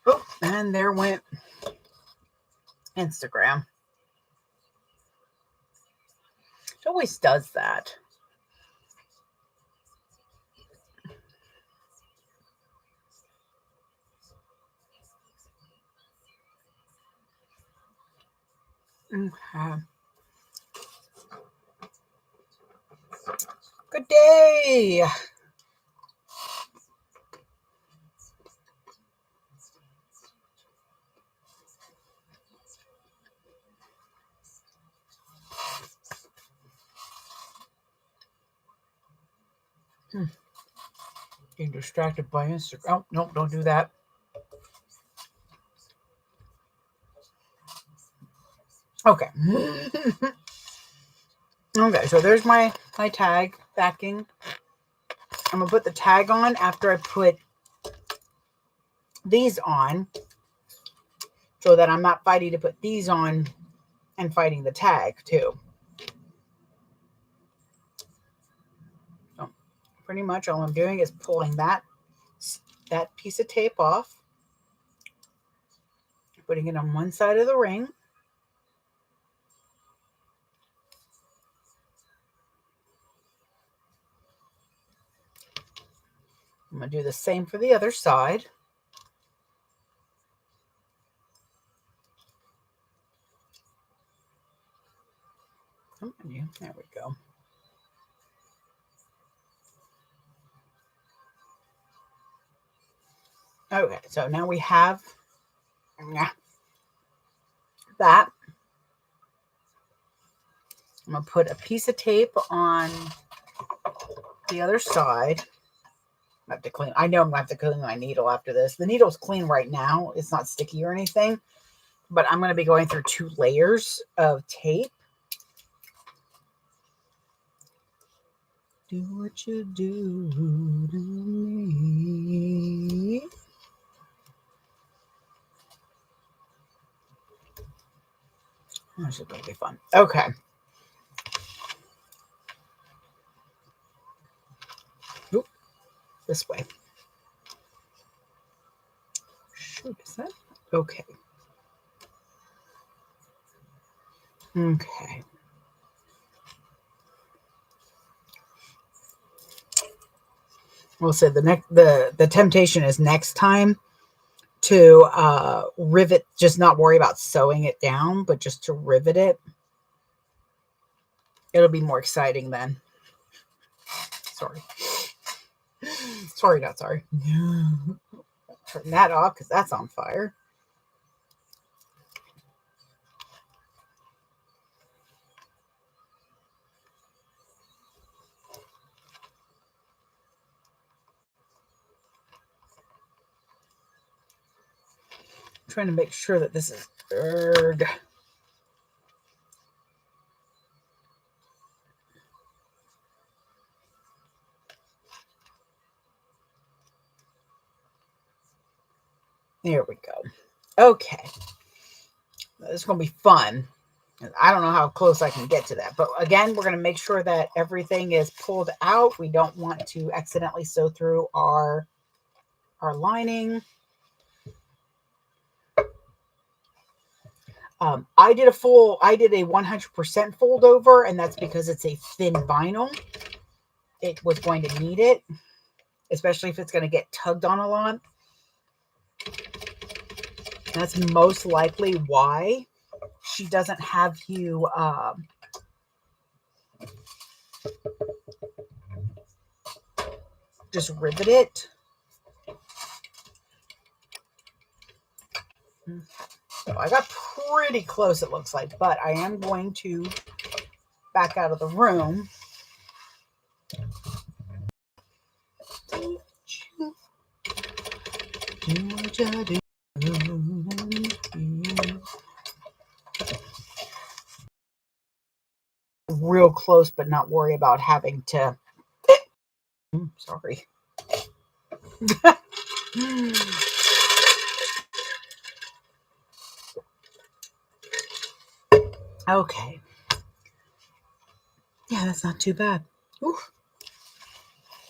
Speaker 1: Oh, and there went Instagram. It always does that. Okay. Good day. Getting distracted by Instagram. Oh, nope, don't do that. Okay. Okay, so there's my tag backing. I'm going to put the tag on after I put these on, so that I'm not fighting to put these on and fighting the tag too. So pretty much all I'm doing is pulling that piece of tape off, putting it on one side of the ring. I'm going to do the same for the other side. There we go. Okay, so now we have that. I'm going to put a piece of tape on the other side. I have to clean. I know I'm going to have to clean my needle after this. The needle's clean right now. It's not sticky or anything. But I'm going to be going through 2 layers of tape. Do what you do to me. This is going to be fun. Okay. Oop, this way. Shoot, is that? Okay. Okay. We'll say the temptation is next time to rivet, just not worry about sewing it down, but just to rivet it. It'll be more exciting then. Sorry. Sorry, not sorry. Turn that off because that's on fire. I'm trying to make sure that this is erg. There we go. Okay. This is going to be fun. I don't know how close I can get to that. But again, we're going to make sure that everything is pulled out. We don't want to accidentally sew through our lining. I did a 100% fold over, and that's because it's a thin vinyl. It was going to need it, especially if it's going to get tugged on a lot. That's most likely why she doesn't have you just rivet it. So I got pretty close, it looks like, but I am going to back out of the room. Real close, but not worry about having to. Sorry. Okay. Yeah, that's not too bad. Oof.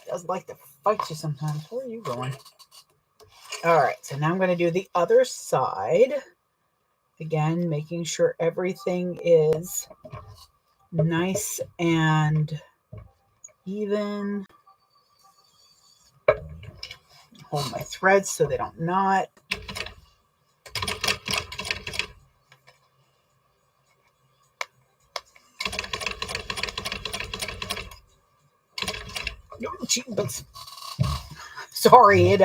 Speaker 1: Does like to fight you sometimes. Where are you going? All right, so now I'm going to do the other side. Again, making sure everything is nice and even. Hold my threads so they don't knot. Sorry, it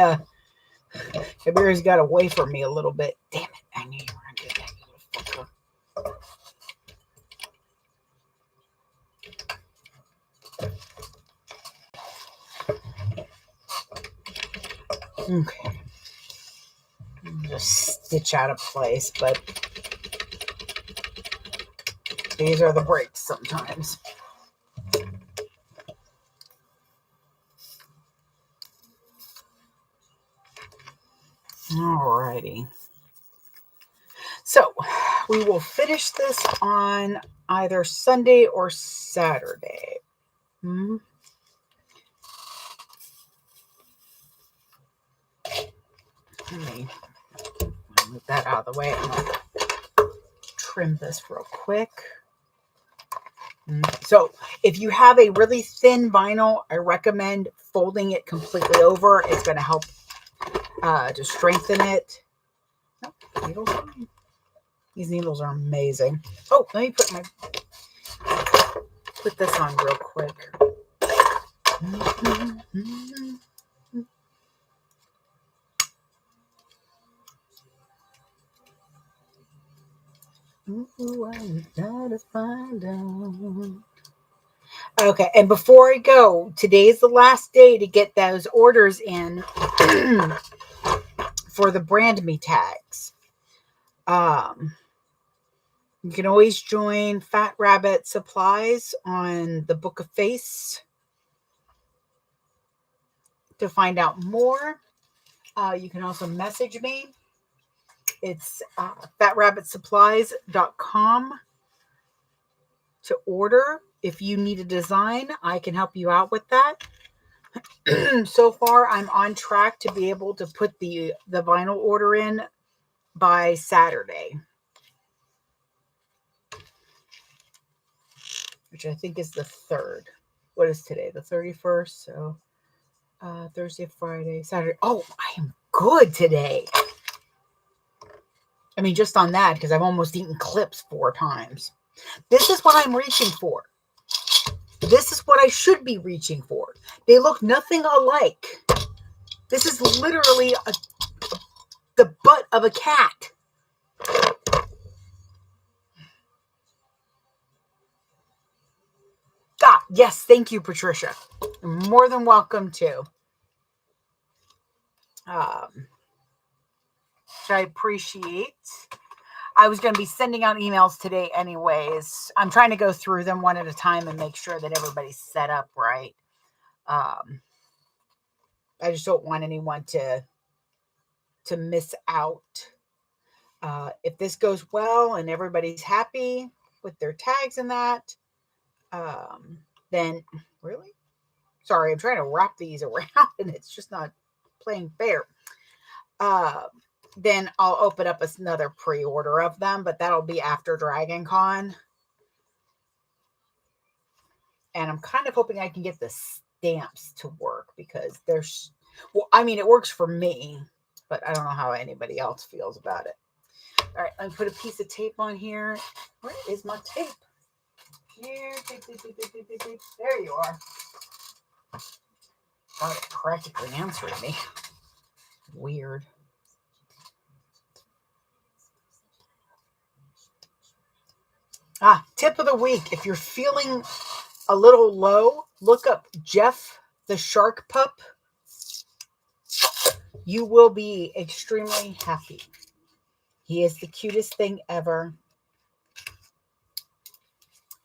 Speaker 1: Kabira's got away from me a little bit. Damn it! I knew you were gonna do that, you little fucker. Okay, just stitch out of place, but these are the breaks sometimes. Alrighty. So we will finish this on either Sunday or Saturday. Let me move that out of the way. I'm going to trim this real quick. So if you have a really thin vinyl, I recommend folding it completely over. It's going to help to strengthen it. Oh, needles. These needles are amazing. Oh, let me put this on real quick. Ooh, I gotta find out. Okay, and before I go, today's the last day to get those orders in for the brand me tags. You can always join Fat Rabbit Supplies on the Book of Face to find out more. You can also message me. It's fatrabbitsupplies.com to order. If you need a design, I can help you out with that. So far, I'm on track to be able to put the vinyl order in by Saturday, which I think is the 3rd. What is today? The 31st. So Thursday, Friday, Saturday. Oh, I am good today. I mean, just on that, because I've almost eaten clips 4 times. This is what I'm reaching for. This is what I should be reaching for. They look nothing alike. This is literally the butt of a cat. Ah, yes, thank you, Patricia. You're more than welcome to. Which I appreciate. I was going to be sending out emails today anyways. I'm trying to go through them one at a time and make sure that everybody's set up right. I just don't want anyone to miss out. If this goes well and everybody's happy with their tags and that, then really? Sorry, I'm trying to wrap these around and it's just not playing fair. Then I'll open up another pre-order of them, but that'll be after Dragon Con. And I'm kind of hoping I can get the stamps to work because there's, well, I mean, it works for me, but I don't know how anybody else feels about it. All right, let me put a piece of tape on here. Where is my tape? Here, tape. There you are. God, it practically answered me. Weird. Tip of the week. If you're feeling a little low, look up Jeff the Shark Pup. You will be extremely happy. He is the cutest thing ever. I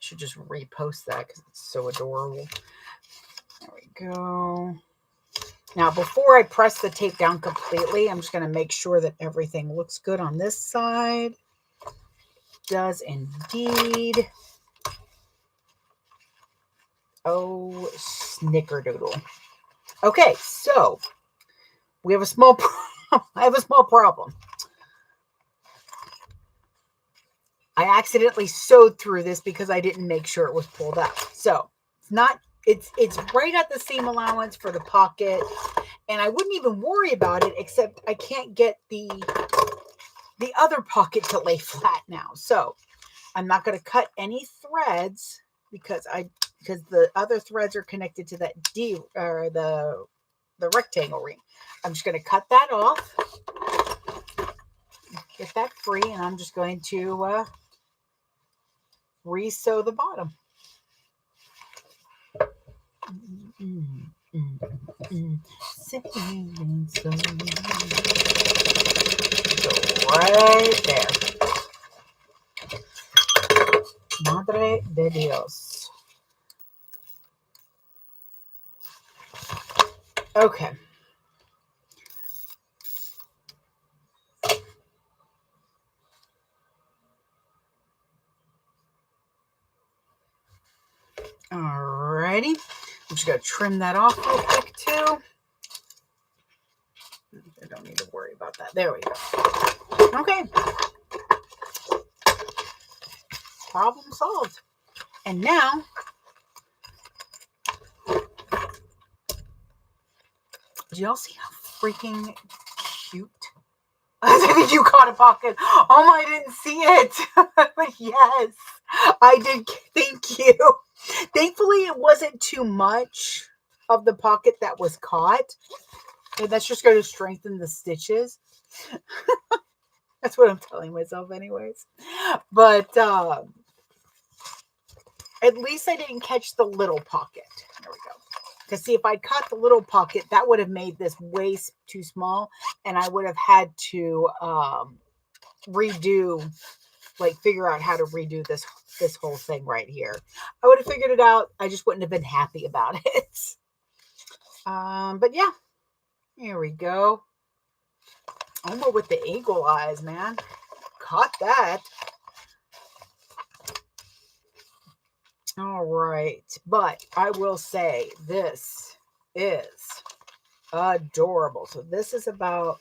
Speaker 1: should just repost that because it's so adorable. There we go. Now, before I press the tape down completely, I'm just going to make sure that everything looks good on this side. It does indeed. Oh, snickerdoodle. Okay, so we have a small problem. I have a small problem. I accidentally sewed through this because I didn't make sure it was pulled up. So it's not, it's right at the seam allowance for the pocket. And I wouldn't even worry about it, except I can't get the other pocket to lay flat now. So I'm not going to cut any threads because the other threads are connected to that D or the rectangle ring. I'm just going to cut that off, get that free, and I'm just going to re-sew the bottom. So right there. Madre de Dios. Okay. Alrighty. I'm just going to trim that off real quick too. I don't need to worry about that. There we go. Okay. Problem solved. And now, do y'all see how freaking cute? I think you caught a pocket. Oh my, I didn't see it. Yes, I did. Thank you. Thankfully, it wasn't too much of the pocket that was caught. And that's just going to strengthen the stitches. That's what I'm telling myself anyways. But at least I didn't catch the little pocket. There we go. Because see, if I cut the little pocket, that would have made this way too small. And I would have had to redo, like figure out how to redo this whole thing right here. I would have figured it out. I just wouldn't have been happy about it. But yeah, here we go. Over with the eagle eyes, man. Caught that. All right. But I will say this is adorable. So this is about,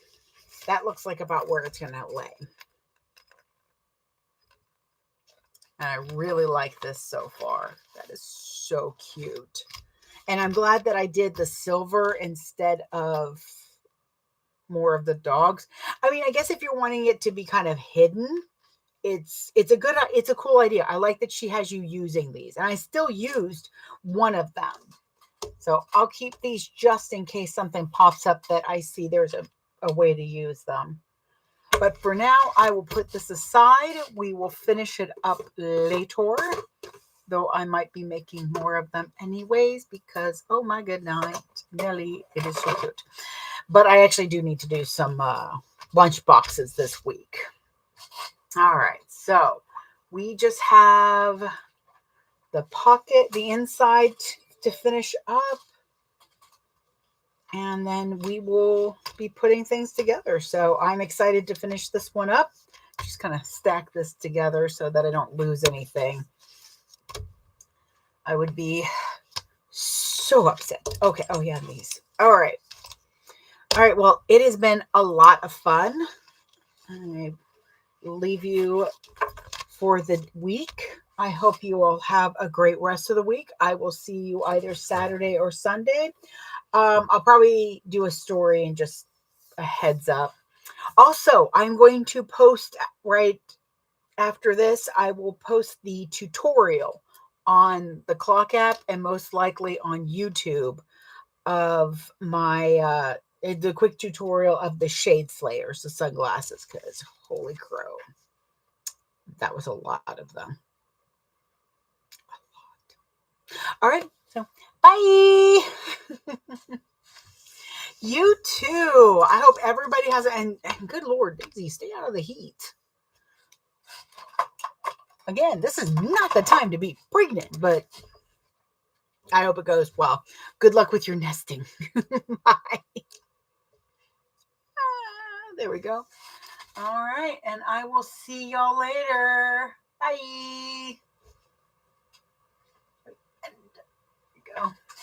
Speaker 1: that looks like about where it's going to lay. And I really like this so far. That is so cute. And I'm glad that I did the silver instead of more of the dogs. I mean, I guess if you're wanting it to be kind of hidden, it's a cool idea. I like that she has you using these. And I still used one of them. So I'll keep these just in case something pops up that I see there's a way to use them. But for now, I will put this aside. We will finish it up later, though I might be making more of them anyways because, oh my good night, Nelly, it is so cute. But I actually do need to do some lunch boxes this week. All right, so we just have the pocket, the inside to finish up. And then we will be putting things together. So I'm excited to finish this one up. Just kind of stack this together so that I don't lose anything. I would be so upset. Okay. Oh, yeah, these. All right. All right. Well, it has been a lot of fun. I leave you for the week. I hope you all have a great rest of the week. I will see you either Saturday or Sunday. I'll probably do a story and just a heads up. Also, I'm going to post right after this. I will post the tutorial on the clock app and most likely on YouTube of my the quick tutorial of the shade slayers, the sunglasses, because holy crow, that was a lot of them. All right, so bye. You too. I hope everybody has and good Lord, Daisy, stay out of the heat. Again, this is not the time to be pregnant, but I hope it goes well. Good luck with your nesting. Bye. There we go. All right, and I will see y'all later. Bye. go.